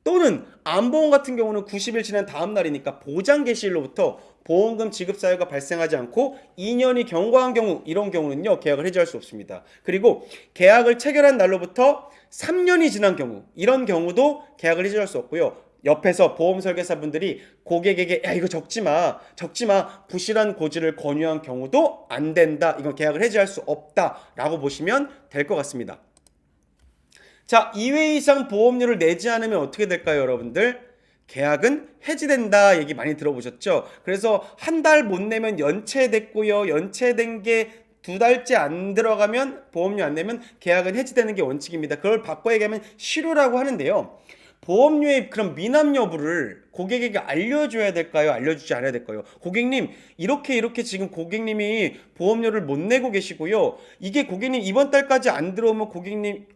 또는 암보험 같은 경우는 90일 지난 다음 날이니까 보장 개시일로부터 보험금 지급 사유가 발생하지 않고 2년이 경과한 경우, 이런 경우는요 계약을 해지할 수 없습니다. 그리고 계약을 체결한 날로부터 3년이 지난 경우, 이런 경우도 계약을 해지할 수 없고요. 옆에서 보험 설계사분들이 고객에게 야 이거 적지 마 부실한 고지를 권유한 경우도 안 된다. 이건 계약을 해지할 수 없다라고 보시면 될 것 같습니다. 자, 2회 이상 보험료를 내지 않으면 어떻게 될까요, 여러분들? 계약은 해지된다 얘기 많이 들어보셨죠? 그래서 한 달 못 내면 연체됐고요. 연체된 게 2달째 안 들어가면, 보험료 안 내면 계약은 해지되는 게 원칙입니다. 그걸 바꿔 얘기하면 실효라고 하는데요. 보험료의 그런 미납 여부를 고객에게 알려줘야 될까요? 알려주지 않아야 될까요? 고객님, 이렇게 지금 고객님이 보험료를 못 내고 계시고요. 이게 고객님 이번 달까지 안 들어오면 고객님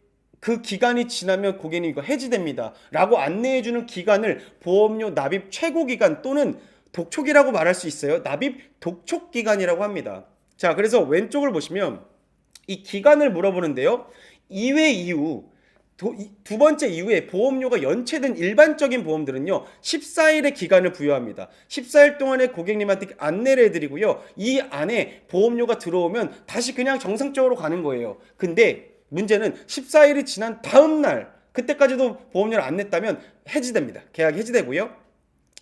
그 기간이 지나면 고객님 이거 해지됩니다. 라고 안내해주는 기간을 보험료 납입 최고 기간 또는 독촉이라고 말할 수 있어요. 납입 독촉 기간이라고 합니다. 자, 그래서 왼쪽을 보시면 이 기간을 물어보는데요. 2회 이후 두 번째 이후에 보험료가 연체된 일반적인 보험들은요 14일의 기간을 부여합니다. 14일 동안에 고객님한테 안내를 해드리고요, 이 안에 보험료가 들어오면 다시 그냥 정상적으로 가는 거예요. 근데 문제는 14일이 지난 다음 날, 그때까지도 보험료를 안 냈다면 해지됩니다. 계약이 해지되고요.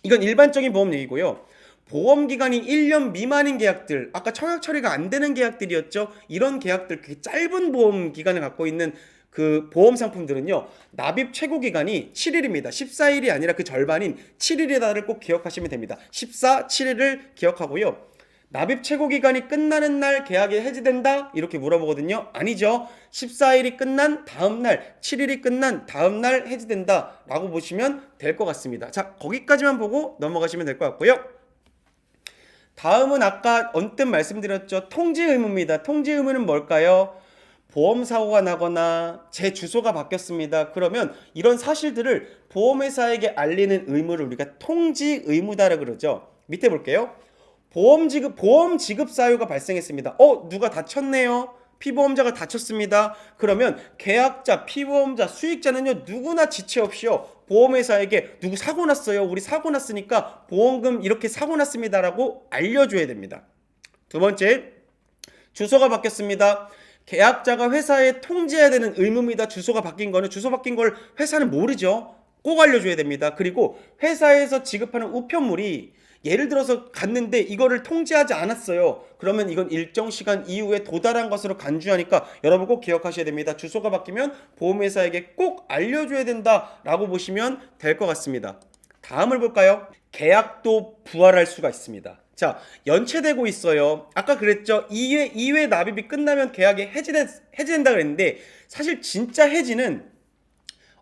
이건 일반적인 보험 얘기고요. 보험기간이 1년 미만인 계약들, 아까 청약 처리가 안 되는 계약들이었죠. 이런 계약들, 짧은 보험기간을 갖고 있는 그 보험 상품들은요 납입 최고 기간이 7일입니다. 14일이 아니라 그 절반인 7일이다를 꼭 기억하시면 됩니다. 14, 7일을 기억하고요. 납입 최고 기간이 끝나는 날 계약이 해지된다? 이렇게 물어보거든요. 아니죠. 14일이 끝난 다음 날, 7일이 끝난 다음 날 해지된다 라고 보시면 될 것 같습니다. 자, 거기까지만 보고 넘어가시면 될 것 같고요. 다음은 아까 언뜻 말씀드렸죠. 통지 의무입니다. 통지 의무는 뭘까요? 보험사고가 나거나 제 주소가 바뀌었습니다. 그러면 이런 사실들을 보험회사에게 알리는 의무를 우리가 통지 의무다라고 그러죠. 밑에 볼게요. 보험 지급 사유가 발생했습니다. 누가 다쳤네요. 피보험자가 다쳤습니다. 그러면 계약자, 피보험자, 수익자는요 누구나 지체 없이요 보험회사에게 누구 사고 났어요. 우리 사고 났으니까 보험금 이렇게 사고 났습니다라고 알려줘야 됩니다. 두 번째, 주소가 바뀌었습니다. 계약자가 회사에 통지해야 되는 의무입니다. 주소가 바뀐 거는, 주소 바뀐 걸 회사는 모르죠. 꼭 알려줘야 됩니다. 그리고 회사에서 지급하는 우편물이 예를 들어서 갔는데 이거를 통지하지 않았어요. 그러면 이건 일정 시간 이후에 도달한 것으로 간주하니까 여러분 꼭 기억하셔야 됩니다. 주소가 바뀌면 보험회사에게 꼭 알려줘야 된다라고 보시면 될 것 같습니다. 다음을 볼까요? 계약도 부활할 수가 있습니다. 자, 연체되고 있어요. 아까 그랬죠. 2회 납입이 끝나면 계약이 해지된다 그랬는데 사실 진짜 해지는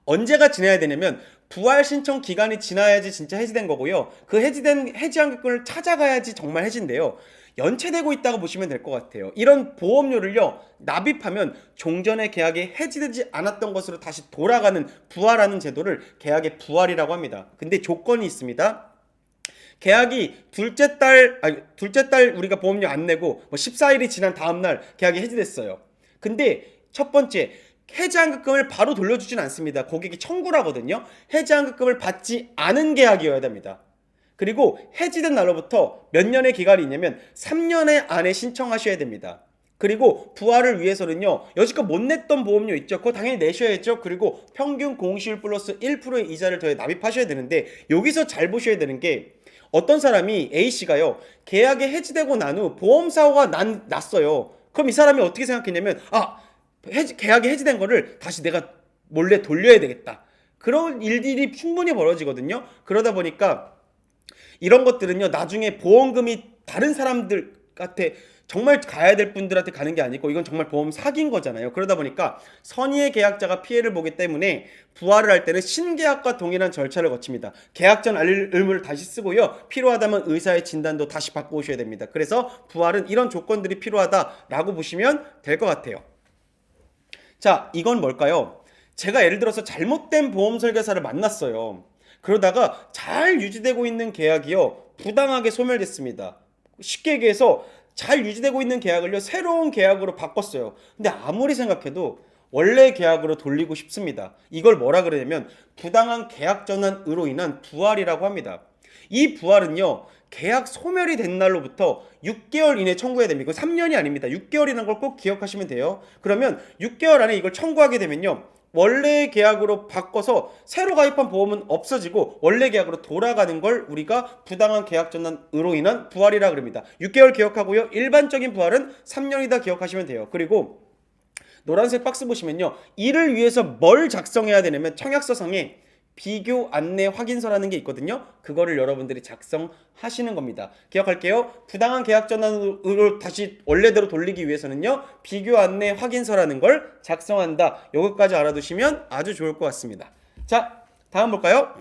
언제가 지나야 되냐면 부활 신청 기간이 지나야지 진짜 해지된 거고요. 그 해지한 것을 찾아가야지 정말 해지인데요. 연체되고 있다고 보시면 될 것 같아요. 이런 보험료를요 납입하면 종전의 계약이 해지되지 않았던 것으로 다시 돌아가는 부활하는 제도를 계약의 부활이라고 합니다. 근데 조건이 있습니다. 계약이 둘째 달 우리가 보험료 안 내고 14일이 지난 다음 날 계약이 해지됐어요. 근데 첫 번째, 해지환급금을 바로 돌려주진 않습니다. 고객이 청구를 하거든요. 해지환급금을 받지 않은 계약이어야 됩니다. 그리고 해지된 날로부터 몇 년의 기간이 있냐면 3년의 안에 신청하셔야 됩니다. 그리고 부활을 위해서는요, 여지껏 못 냈던 보험료 있죠, 그거 당연히 내셔야죠. 그리고 평균 공시율 플러스 1%의 이자를 더해 납입하셔야 되는데, 여기서 잘 보셔야 되는 게, 어떤 사람이 A씨가요 계약이 해지되고 난 후 보험사고가 났어요. 그럼 이 사람이 어떻게 생각했냐면, 계약이 해지된 거를 다시 내가 몰래 돌려야 되겠다, 그런 일들이 충분히 벌어지거든요. 그러다 보니까 이런 것들은요, 나중에 보험금이 다른 사람들한테, 정말 가야 될 분들한테 가는 게 아니고, 이건 정말 보험 사기인 거잖아요. 그러다 보니까 선의의 계약자가 피해를 보기 때문에 부활을 할 때는 신계약과 동일한 절차를 거칩니다. 계약 전 알릴 의무를 다시 쓰고요, 필요하다면 의사의 진단도 다시 받고 오셔야 됩니다. 그래서 부활은 이런 조건들이 필요하다라고 보시면 될 것 같아요. 자, 이건 뭘까요? 제가 예를 들어서 잘못된 보험 설계사를 만났어요. 그러다가 잘 유지되고 있는 계약이요, 부당하게 소멸됐습니다. 쉽게 얘기해서 잘 유지되고 있는 계약을요, 새로운 계약으로 바꿨어요. 근데 아무리 생각해도 원래 계약으로 돌리고 싶습니다. 이걸 뭐라 그러냐면 부당한 계약 전환으로 인한 부활이라고 합니다. 이 부활은요, 계약 소멸이 된 날로부터 6개월 이내 청구해야 됩니다. 이거 3년이 아닙니다. 6개월이라는 걸 꼭 기억하시면 돼요. 그러면 6개월 안에 이걸 청구하게 되면요, 원래 계약으로 바꿔서 새로 가입한 보험은 없어지고 원래 계약으로 돌아가는 걸 우리가 부당한 계약 전환으로 인한 부활이라 그럽니다. 6개월 기억하고요, 일반적인 부활은 3년이다 기억하시면 돼요. 그리고 노란색 박스 보시면요, 이를 위해서 뭘 작성해야 되냐면 청약서상에 비교 안내 확인서라는 게 있거든요. 그거를 여러분들이 작성하시는 겁니다. 기억할게요. 부당한 계약 전환으로 다시 원래대로 돌리기 위해서는요, 비교 안내 확인서라는 걸 작성한다. 요것까지 알아두시면 아주 좋을 것 같습니다. 자, 다음 볼까요?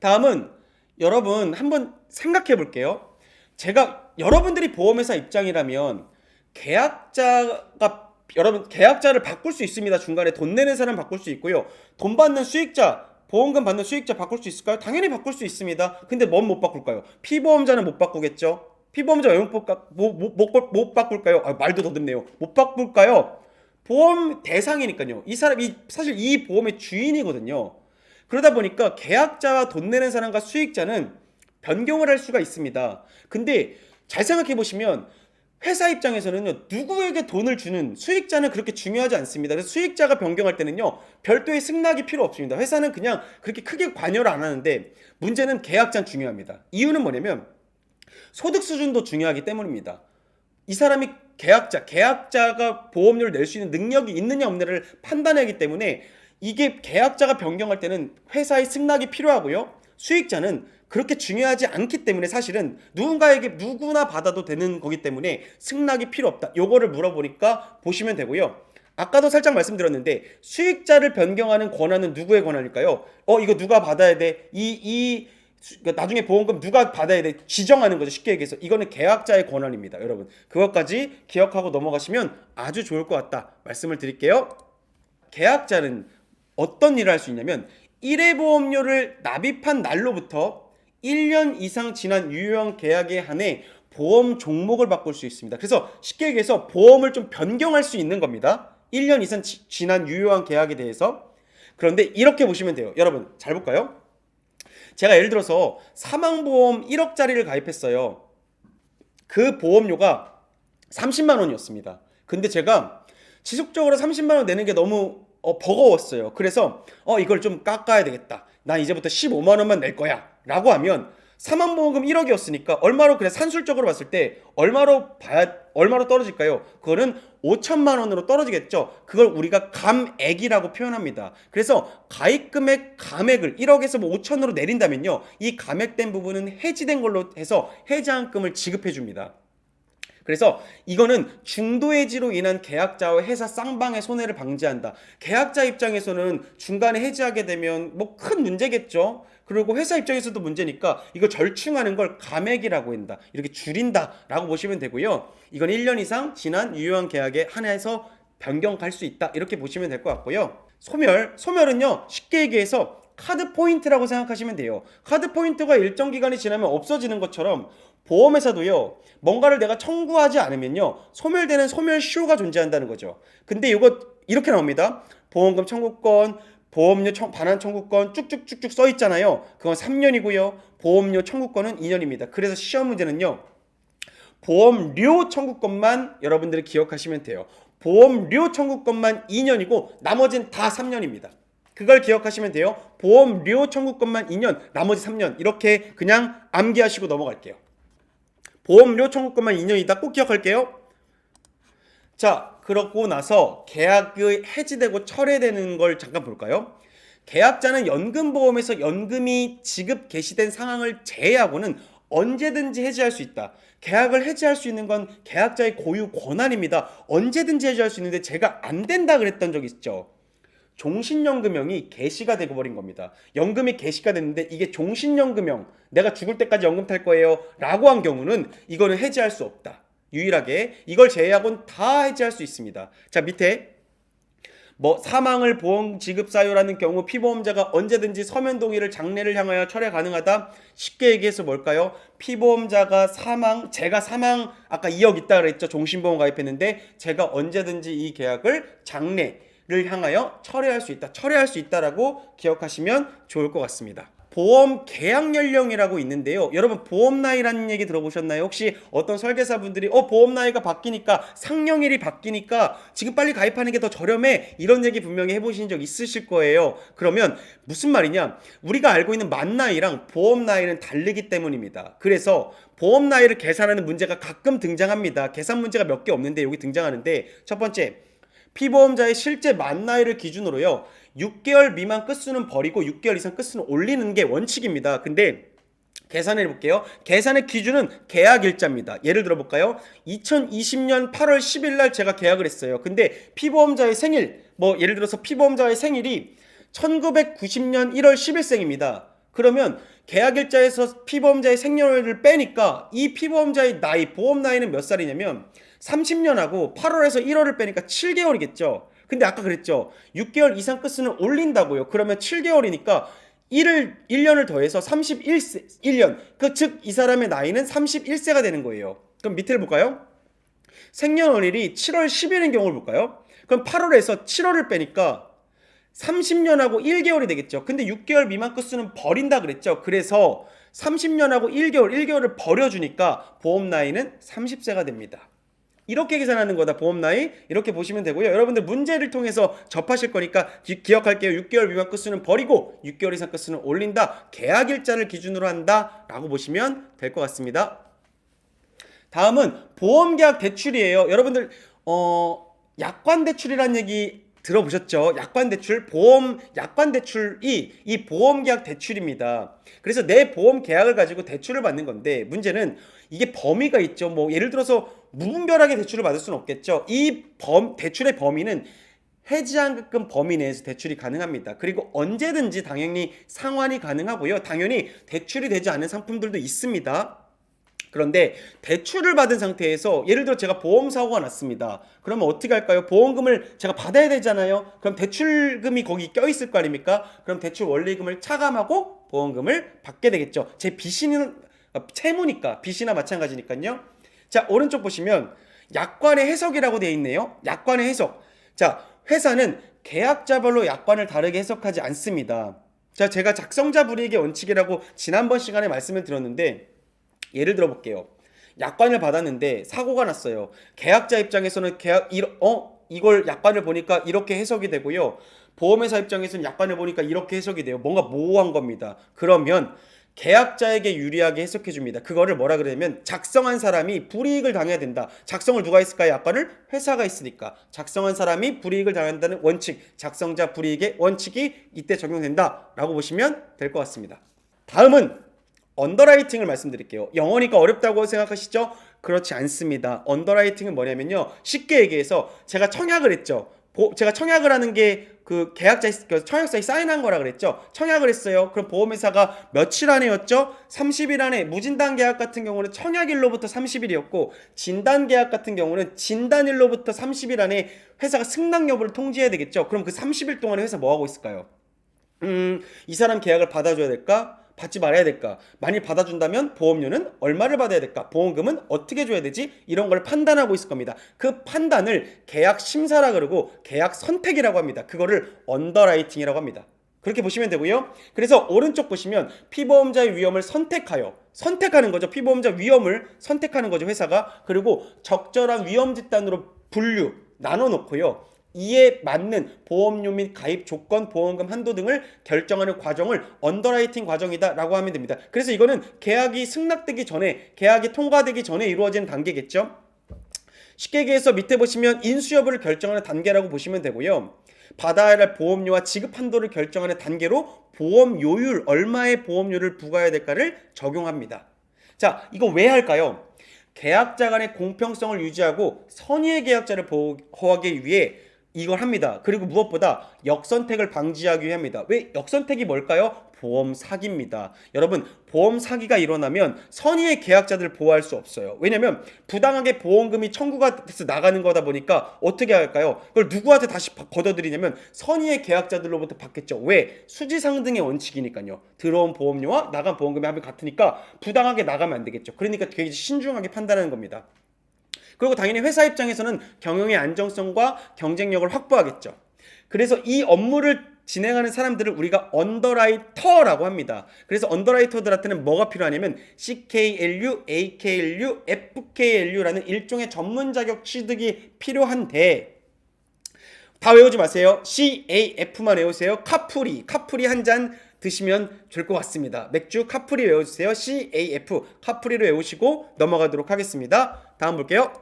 다음은 여러분 한번 생각해 볼게요. 제가 여러분들이 보험회사 입장이라면 여러분 계약자를 바꿀 수 있습니다. 중간에 돈 내는 사람 바꿀 수 있고요, 돈 받는 수익자, 보험금 받는 수익자 바꿀 수 있을까요? 당연히 바꿀 수 있습니다. 근데 뭔 못 바꿀까요? 피보험자는 못 바꾸겠죠? 피보험자 왜 못 바꿀까요? 말도 더듬네요. 못 바꿀까요? 보험 대상이니까요. 이 사람이 사실 이 보험의 주인이거든요. 그러다 보니까 계약자와 돈 내는 사람과 수익자는 변경을 할 수가 있습니다. 근데 잘 생각해 보시면 회사 입장에서는요, 누구에게 돈을 주는 수익자는 그렇게 중요하지 않습니다. 그래서 수익자가 변경할 때는요, 별도의 승낙이 필요 없습니다. 회사는 그냥 그렇게 크게 관여를 안 하는데, 문제는 계약자는 중요합니다. 이유는 뭐냐면 소득 수준도 중요하기 때문입니다. 이 사람이 계약자가 보험료를 낼 수 있는 능력이 있느냐 없느냐를 판단하기 때문에, 이게 계약자가 변경할 때는 회사의 승낙이 필요하고요, 수익자는 그렇게 중요하지 않기 때문에 사실은 누구나 받아도 되는 거기 때문에 승낙이 필요 없다. 요거를 물어보니까 보시면 되고요. 아까도 살짝 말씀드렸는데 수익자를 변경하는 권한은 누구의 권한일까요? 이거 누가 받아야 돼? 그러니까 나중에 보험금 누가 받아야 돼? 지정하는 거죠. 쉽게 얘기해서 이거는 계약자의 권한입니다. 여러분 그것까지 기억하고 넘어가시면 아주 좋을 것 같다 말씀을 드릴게요. 계약자는 어떤 일을 할 수 있냐면 1회 보험료를 납입한 날로부터 1년 이상 지난 유효한 계약에 한해 보험 종목을 바꿀 수 있습니다. 그래서 쉽게 얘기해서 보험을 좀 변경할 수 있는 겁니다. 1년 이상 지난 유효한 계약에 대해서. 그런데 이렇게 보시면 돼요. 여러분 잘 볼까요? 제가 예를 들어서 사망보험 1억짜리를 가입했어요. 그 보험료가 30만 원이었습니다. 근데 제가 지속적으로 30만 원 내는 게 너무 버거웠어요. 그래서 이걸 좀 깎아야 되겠다. 난 이제부터 15만 원만 낼 거야 라고 하면 사망보험금 1억이었으니까 얼마로, 그래 산술적으로 봤을 때 얼마로 떨어질까요? 그거는 5천만 원으로 떨어지겠죠. 그걸 우리가 감액이라고 표현합니다. 그래서 가입금액 감액을 1억에서 5천으로 내린다면요, 이 감액된 부분은 해지된 걸로 해서 해지한금을 지급해 줍니다. 그래서 이거는 중도 해지로 인한 계약자와 회사 쌍방의 손해를 방지한다. 계약자 입장에서는 중간에 해지하게 되면 뭐 큰 문제겠죠. 그리고 회사 입장에서도 문제니까 이거 절충하는 걸 감액이라고 한다. 이렇게 줄인다라고 보시면 되고요. 이건 1년 이상 지난 유효한 계약에 한해서 변경할 수 있다. 이렇게 보시면 될 것 같고요. 소멸은요, 쉽게 얘기해서 카드 포인트라고 생각하시면 돼요. 카드 포인트가 일정 기간이 지나면 없어지는 것처럼 보험회사도요, 뭔가를 내가 청구하지 않으면요, 소멸되는 소멸시효가 존재한다는 거죠. 근데 이거 이렇게 나옵니다. 보험금 청구권, 보험료 반환 청구권 쭉쭉쭉쭉 써 있잖아요. 그건 3년이고요. 보험료 청구권은 2년입니다. 그래서 시험 문제는요, 보험료 청구권만 여러분들이 기억하시면 돼요. 보험료 청구권만 2년이고 나머지는 다 3년입니다. 그걸 기억하시면 돼요. 보험료 청구권만 2년, 나머지 3년. 이렇게 그냥 암기하시고 넘어갈게요. 보험료 청구권만 2년이다. 꼭 기억할게요. 자, 그러고 나서 계약이 해지되고 철회되는 걸 잠깐 볼까요? 계약자는 연금보험에서 연금이 지급 개시된 상황을 제외하고는 언제든지 해지할 수 있다. 계약을 해지할 수 있는 건 계약자의 고유 권한입니다. 언제든지 해지할 수 있는데 제가 안 된다 그랬던 적 있죠. 종신연금형이 개시가 되고 버린 겁니다. 연금이 개시가 됐는데 이게 종신연금형, 내가 죽을 때까지 연금 탈 거예요 라고 한 경우는 이거는 해지할 수 없다. 유일하게 이걸 제외하고는 다 해지할 수 있습니다. 자, 밑에 뭐 사망을 보험 지급 사유라는 경우 피보험자가 언제든지 서면 동의를 장래를 향하여 철회 가능하다. 쉽게 얘기해서 뭘까요? 피보험자가 제가 사망 아까 2억 있다 그랬죠. 종신보험 가입했는데 제가 언제든지 이 계약을 장래를 향하여 철회할 수 있다. 철회할 수 있다라고 기억하시면 좋을 것 같습니다. 보험 계약 연령이라고 있는데요. 여러분 보험 나이라는 얘기 들어보셨나요? 혹시 어떤 설계사분들이 보험 나이가 바뀌니까 상령일이 바뀌니까 지금 빨리 가입하는 게 더 저렴해 이런 얘기 분명히 해보신 적 있으실 거예요. 그러면 무슨 말이냐? 우리가 알고 있는 만 나이랑 보험 나이는 다르기 때문입니다. 그래서 보험 나이를 계산하는 문제가 가끔 등장합니다. 계산 문제가 몇 개 없는데 여기 등장하는데 첫 번째 피보험자의 실제 만 나이를 기준으로요 6개월 미만 끝수는 버리고 6개월 이상 끝수는 올리는 게 원칙입니다. 근데 계산해 볼게요. 계산의 기준은 계약일자입니다. 예를 들어 볼까요? 2020년 8월 10일 날 제가 계약을 했어요. 근데 피보험자의 생일, 뭐 예를 들어서 피보험자의 생일이 1990년 1월 10일생입니다. 그러면 계약일자에서 피보험자의 생년월일을 빼니까 이 피보험자의 나이, 보험 나이는 몇 살이냐면 30년하고 8월에서 1월을 빼니까 7개월이겠죠. 근데 아까 그랬죠. 6개월 이상 끝수는 올린다고요. 그러면 7개월이니까 1년을 더해서 31세, 1년. 즉 이 사람의 나이는 31세가 되는 거예요. 그럼 밑을 볼까요? 생년월일이 7월 10일인 경우를 볼까요? 그럼 8월에서 7월을 빼니까 30년하고 1개월이 되겠죠. 근데 6개월 미만 끝수는 버린다 그랬죠. 그래서 30년하고 1개월을 버려주니까 보험 나이는 30세가 됩니다. 이렇게 계산하는 거다. 보험 나이 이렇게 보시면 되고요. 여러분들 문제를 통해서 접하실 거니까 기억할게요. 6개월 미만 끝수는 버리고 6개월 이상 끝수는 올린다. 계약일자를 기준으로 한다 라고 보시면 될 것 같습니다. 다음은 보험계약 대출이에요. 여러분들 약관대출이라는 얘기 들어보셨죠? 약관대출, 약관대출이 이 보험계약 대출입니다. 그래서 내 보험계약을 가지고 대출을 받는 건데 문제는 이게 범위가 있죠. 뭐 예를 들어서 무분별하게 대출을 받을 수는 없겠죠. 대출의 범위는 해지한급금 범위 내에서 대출이 가능합니다. 그리고 언제든지 당연히 상환이 가능하고요. 당연히 대출이 되지 않은 상품들도 있습니다. 그런데 대출을 받은 상태에서 예를 들어 제가 보험사고가 났습니다. 그러면 어떻게 할까요? 보험금을 제가 받아야 되잖아요. 그럼 대출금이 거기 껴있을 거 아닙니까? 그럼 대출 원리금을 차감하고 보험금을 받게 되겠죠. 제 빚이는 채무니까 빚이나 마찬가지니까요. 자, 오른쪽 보시면 약관의 해석이라고 되어 있네요. 약관의 해석. 자, 회사는 계약자별로 약관을 다르게 해석하지 않습니다. 자, 제가 작성자 불이익의 원칙이라고 지난번 시간에 말씀을 드렸는데 예를 들어 볼게요. 약관을 받았는데 사고가 났어요. 계약자 입장에서는 이걸 약관을 보니까 이렇게 해석이 되고요. 보험회사 입장에서는 약관을 보니까 이렇게 해석이 돼요. 뭔가 모호한 겁니다. 그러면 계약자에게 유리하게 해석해 줍니다. 그거를 뭐라 그러냐면 작성한 사람이 불이익을 당해야 된다. 작성을 누가 했을까요? 약관을 회사가 했으니까. 작성한 사람이 불이익을 당한다는 원칙, 작성자 불이익의 원칙이 이때 적용된다 라고 보시면 될 것 같습니다. 다음은 언더라이팅을 말씀드릴게요. 영어니까 어렵다고 생각하시죠? 그렇지 않습니다. 언더라이팅은 뭐냐면요. 쉽게 얘기해서 제가 청약을 했죠. 제가 청약을 하는 게 그 청약서에 사인한 거라 그랬죠. 청약을 했어요. 그럼 보험회사가 며칠 안에였죠? 30일 안에. 무진단 계약 같은 경우는 청약일로부터 30일이었고 진단 계약 같은 경우는 진단일로부터 30일 안에 회사가 승낙 여부를 통지해야 되겠죠. 그럼 그 30일 동안에 회사 뭐 하고 있을까요? 이 사람 계약을 받아줘야 될까? 받지 말아야 될까? 만일 받아준다면 보험료는 얼마를 받아야 될까? 보험금은 어떻게 줘야 되지? 이런 걸 판단하고 있을 겁니다. 그 판단을 계약 심사라 그러고 계약 선택이라고 합니다. 그거를 언더라이팅이라고 합니다. 그렇게 보시면 되고요. 그래서 오른쪽 보시면 피보험자의 위험을 선택하여 선택하는 거죠. 피보험자 위험을 선택하는 거죠, 회사가. 그리고 적절한 위험 집단으로 분류 나눠 놓고요. 이에 맞는 보험료 및 가입 조건, 보험금 한도 등을 결정하는 과정을 언더라이팅 과정이다라고 하면 됩니다. 그래서 이거는 계약이 승낙되기 전에, 계약이 통과되기 전에 이루어지는 단계겠죠. 쉽게 얘기해서 밑에 보시면 인수 여부를 결정하는 단계라고 보시면 되고요. 받아야 할 보험료와 지급 한도를 결정하는 단계로 보험료율, 얼마의 보험료를 부과해야 될까를 적용합니다. 자, 이거 왜 할까요? 계약자 간의 공평성을 유지하고 선의의 계약자를 보호하기 위해 이걸 합니다. 그리고 무엇보다 역선택을 방지하기 위해 합니다. 왜 역선택이 뭘까요? 보험 사기입니다. 여러분, 보험 사기가 일어나면 선의의 계약자들을 보호할 수 없어요. 왜냐면 부당하게 보험금이 청구가 돼서 나가는 거다 보니까 어떻게 할까요? 그걸 누구한테 다시 걷어들이냐면 선의의 계약자들로부터 받겠죠. 왜? 수지상등의 원칙이니까요. 들어온 보험료와 나간 보험금의 합이 같으니까 부당하게 나가면 안 되겠죠. 그러니까 되게 신중하게 판단하는 겁니다. 그리고 당연히 회사 입장에서는 경영의 안정성과 경쟁력을 확보하겠죠. 그래서 이 업무를 진행하는 사람들을 우리가 언더라이터라고 합니다. 그래서 언더라이터들한테는 뭐가 필요하냐면 CKLU, AKLU, FKLU라는 일종의 전문 자격 취득이 필요한데 다 외우지 마세요. CAF만 외우세요. 카프리 한 잔 드시면 될 것 같습니다. 맥주 카프리 외워주세요. CAF 카프리로 외우시고 넘어가도록 하겠습니다. 다음 볼게요.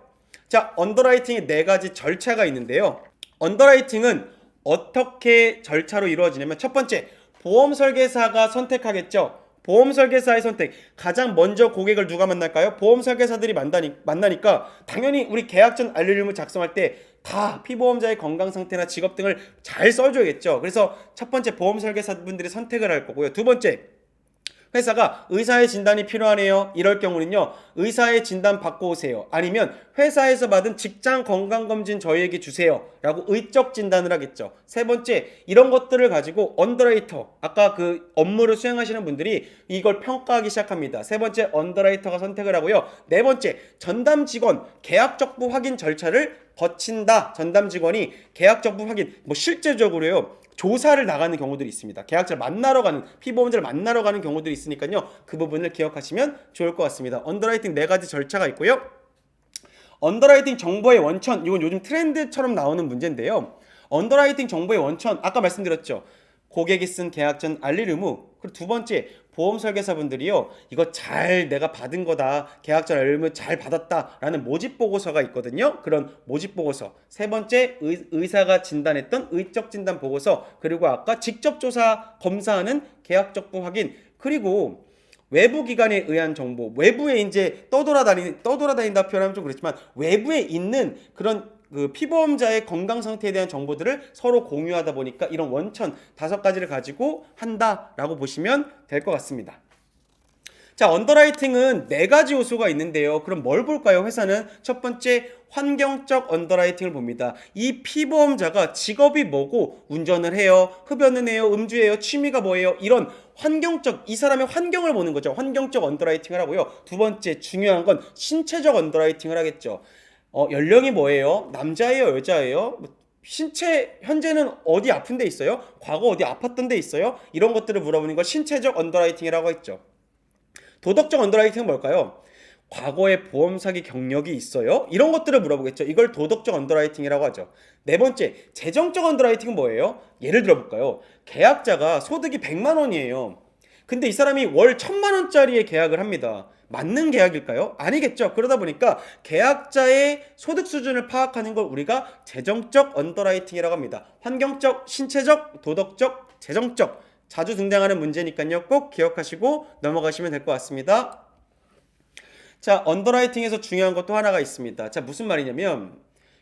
자, 언더라이팅의 4가지 절차가 있는데요. 언더라이팅은 어떻게 절차로 이루어지냐면 첫 번째, 보험 설계사가 선택하겠죠. 보험 설계사의 선택. 가장 먼저 고객을 누가 만날까요? 보험 설계사들이 만나니까 당연히 우리 계약 전 알림을 작성할 때 다 피보험자의 건강 상태나 직업 등을 잘 써줘야겠죠. 그래서 첫 번째 보험 설계사분들이 선택을 할 거고요. 두 번째, 회사가 의사의 진단이 필요하네요. 이럴 경우는요. 의사의 진단 받고 오세요. 아니면 회사에서 받은 직장 건강검진 저희에게 주세요. 라고 의적 진단을 하겠죠. 세 번째, 이런 것들을 가지고 언더라이터, 아까 그 업무를 수행하시는 분들이 이걸 평가하기 시작합니다. 세 번째, 언더라이터가 선택을 하고요. 네 번째, 전담 직원 계약적부 확인 절차를 거친다. 전담 직원이 계약적부 확인, 실제적으로요. 조사를 나가는 경우들이 있습니다. 계약자를 만나러 가는, 피보험자를 만나러 가는 경우들이 있으니까요. 그 부분을 기억하시면 좋을 것 같습니다. 언더라이팅 4가지 절차가 있고요. 언더라이팅 정보의 원천, 이건 요즘 트렌드처럼 나오는 문제인데요. 언더라이팅 정보의 원천, 아까 말씀드렸죠. 고객이 쓴 계약 전 알릴 의무. 그리고 두 번째, 보험 설계사분들이요. 이거 잘 내가 받은 거다. 계약 전 알릴 의무 잘 받았다라는 모집 보고서가 있거든요. 그런 모집 보고서. 세 번째, 의사가 진단했던 의적 진단 보고서. 그리고 아까 직접 조사 검사하는 계약적부 확인. 그리고 외부 기관에 의한 정보, 외부에 이제 떠돌아다닌다 표현하면 좀 그렇지만 외부에 있는 그런 그 피보험자의 건강 상태에 대한 정보들을 서로 공유하다 보니까 이런 원천 5가지를 가지고 한다라고 보시면 될 것 같습니다. 자, 언더라이팅은 4가지 요소가 있는데요. 그럼 뭘 볼까요? 회사는 첫 번째, 환경적 언더라이팅을 봅니다. 이 피보험자가 직업이 뭐고 운전을 해요, 흡연을 해요, 음주해요, 취미가 뭐예요, 이런 환경적, 이 사람의 환경을 보는 거죠. 환경적 언더라이팅을 하고요. 두 번째, 중요한 건 신체적 언더라이팅을 하겠죠. 연령이 뭐예요? 남자예요, 여자예요? 신체 현재는 어디 아픈 데 있어요? 과거 어디 아팠던 데 있어요? 이런 것들을 물어보는 걸 신체적 언더라이팅이라고 했죠. 도덕적 언더라이팅은 뭘까요? 과거에 보험 사기 경력이 있어요? 이런 것들을 물어보겠죠. 이걸 도덕적 언더라이팅이라고 하죠. 네 번째, 재정적 언더라이팅은 뭐예요? 예를 들어볼까요? 계약자가 소득이 100만 원이에요. 근데 이 사람이 월 1000만 원짜리의 계약을 합니다. 맞는 계약일까요? 아니겠죠. 그러다 보니까 계약자의 소득 수준을 파악하는 걸 우리가 재정적 언더라이팅이라고 합니다. 환경적, 신체적, 도덕적, 재정적 자주 등장하는 문제니까요. 꼭 기억하시고 넘어가시면 될 것 같습니다. 자, 언더라이팅에서 중요한 것도 하나가 있습니다. 자, 무슨 말이냐면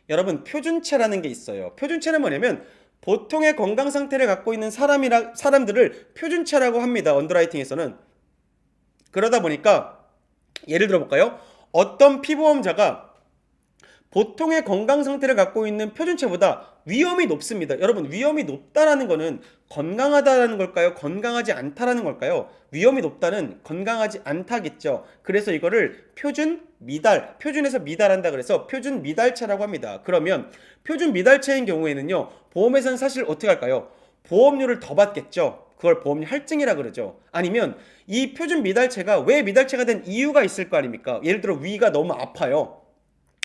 여러분, 표준체라는 게 있어요. 표준체는 뭐냐면 보통의 건강 상태를 갖고 있는 사람들을 표준체라고 합니다. 언더라이팅에서는. 그러다 보니까 예를 들어볼까요? 어떤 피보험자가 보통의 건강 상태를 갖고 있는 표준체보다 위험이 높습니다. 여러분, 위험이 높다라는 거는 건강하다라는 걸까요? 건강하지 않다라는 걸까요? 위험이 높다는 건강하지 않다겠죠. 그래서 이거를 표준 미달, 표준에서 미달한다 그래서 표준 미달체라고 합니다. 그러면 표준 미달체인 경우에는요, 보험회사는 사실 어떻게 할까요? 보험료를 더 받겠죠. 그걸 보험료 할증이라 그러죠. 아니면 이 표준 미달체가 왜 미달체가 된 이유가 있을 거 아닙니까? 예를 들어 위가 너무 아파요.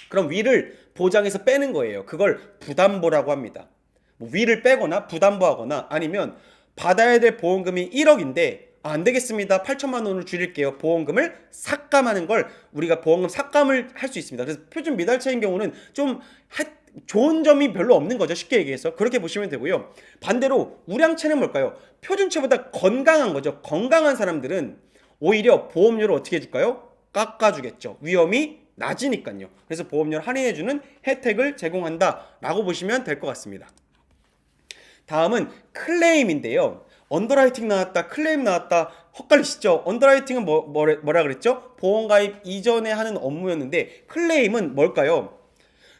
그럼 위를 보장해서 빼는 거예요. 그걸 부담보라고 합니다. 뭐 위를 빼거나 부담보하거나 아니면 받아야 될 보험금이 1억인데 안 되겠습니다. 8천만 원을 줄일게요. 보험금을 삭감하는 걸 우리가 보험금 삭감을 할 수 있습니다. 그래서 표준 미달체인 경우는 좀 좋은 점이 별로 없는 거죠. 쉽게 얘기해서 그렇게 보시면 되고요. 반대로 우량체는 뭘까요? 표준체보다 건강한 거죠. 건강한 사람들은 오히려 보험료를 어떻게 해줄까요? 깎아주겠죠. 위험이 낮으니까요. 그래서 보험료를 할인해주는 혜택을 제공한다라고 보시면 될 것 같습니다. 다음은 클레임인데요. 언더라이팅 나왔다, 클레임 나왔다, 헛갈리시죠? 언더라이팅은 뭐라 그랬죠? 보험가입 이전에 하는 업무였는데 클레임은 뭘까요?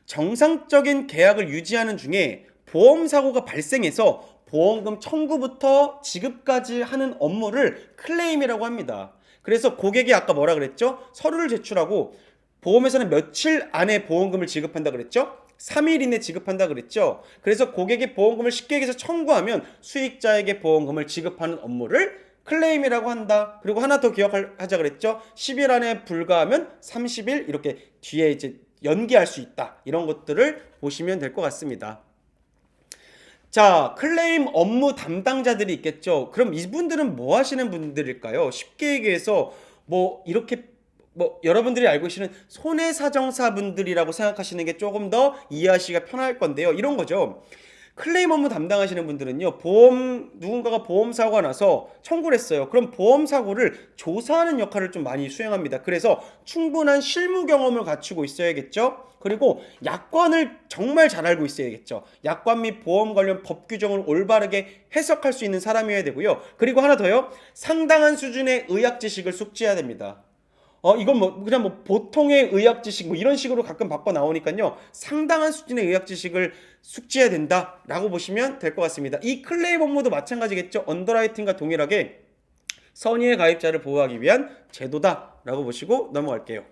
정상적인 계약을 유지하는 중에 보험사고가 발생해서 보험금 청구부터 지급까지 하는 업무를 클레임이라고 합니다. 그래서 고객이 아까 뭐라 그랬죠? 서류를 제출하고 보험회사는 며칠 안에 보험금을 지급한다 그랬죠? 3일 이내 지급한다 그랬죠? 그래서 고객이 보험금을 쉽게 얘기해서 청구하면 수익자에게 보험금을 지급하는 업무를 클레임이라고 한다. 그리고 하나 더 기억하자 그랬죠? 10일 안에 불가하면 30일 이렇게 뒤에 이제 연기할 수 있다. 이런 것들을 보시면 될 것 같습니다. 자, 클레임 업무 담당자들이 있겠죠. 그럼 이분들은 뭐 하시는 분들일까요? 쉽게 얘기해서 이렇게 여러분들이 알고 계시는 손해사정사분들이라고 생각하시는 게 조금 더 이해하시기가 편할 건데요. 이런 거죠. 클레임 업무 담당하시는 분들은요, 누군가가 보험사고가 나서 청구를 했어요. 그럼 보험사고를 조사하는 역할을 좀 많이 수행합니다. 그래서 충분한 실무 경험을 갖추고 있어야겠죠. 그리고 약관을 정말 잘 알고 있어야겠죠. 약관 및 보험 관련 법 규정을 올바르게 해석할 수 있는 사람이어야 되고요. 그리고 하나 더요, 상당한 수준의 의학 지식을 숙지해야 됩니다. 이건 그냥 보통의 의학 지식 이런 식으로 가끔 바꿔 나오니까요. 상당한 수준의 의학 지식을 숙지해야 된다라고 보시면 될 것 같습니다. 이 클레임 업무도 마찬가지겠죠. 언더라이팅과 동일하게 선의의 가입자를 보호하기 위한 제도다라고 보시고 넘어갈게요.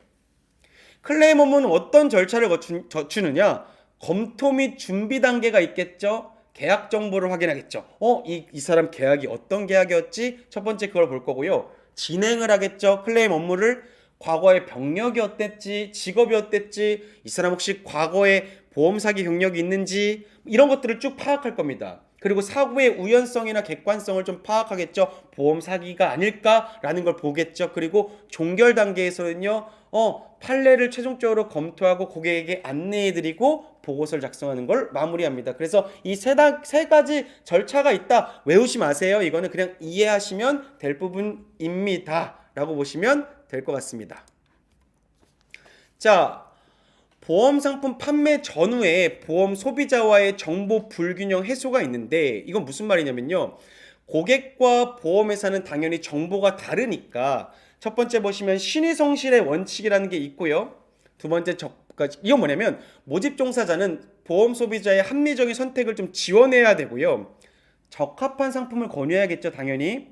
클레임 업무는 어떤 절차를 거치느냐? 검토 및 준비 단계가 있겠죠. 계약 정보를 확인하겠죠. 이 사람 계약이 어떤 계약이었지? 첫 번째 그걸 볼 거고요. 진행을 하겠죠. 클레임 업무를 과거의 병력이 어땠지, 직업이 어땠지, 이 사람 혹시 과거에 보험 사기 경력이 있는지 이런 것들을 쭉 파악할 겁니다. 그리고 사고의 우연성이나 객관성을 좀 파악하겠죠. 보험 사기가 아닐까라는 걸 보겠죠. 그리고 종결 단계에서는요, 판례를 최종적으로 검토하고 고객에게 안내해드리고 보고서를 작성하는 걸 마무리합니다. 그래서 이 세 가지 절차가 있다. 외우지 마세요. 이거는 그냥 이해하시면 될 부분입니다. 라고 보시면 될 것 같습니다. 자, 보험 상품 판매 전후에 보험 소비자와의 정보 불균형 해소가 있는데 이건 무슨 말이냐면요. 고객과 보험회사는 당연히 정보가 다르니까 첫 번째 보시면 신의성실의 원칙이라는 게 있고요. 두 번째 이건 뭐냐면 모집 종사자는 보험 소비자의 합리적인 선택을 좀 지원해야 되고요. 적합한 상품을 권유해야겠죠, 당연히.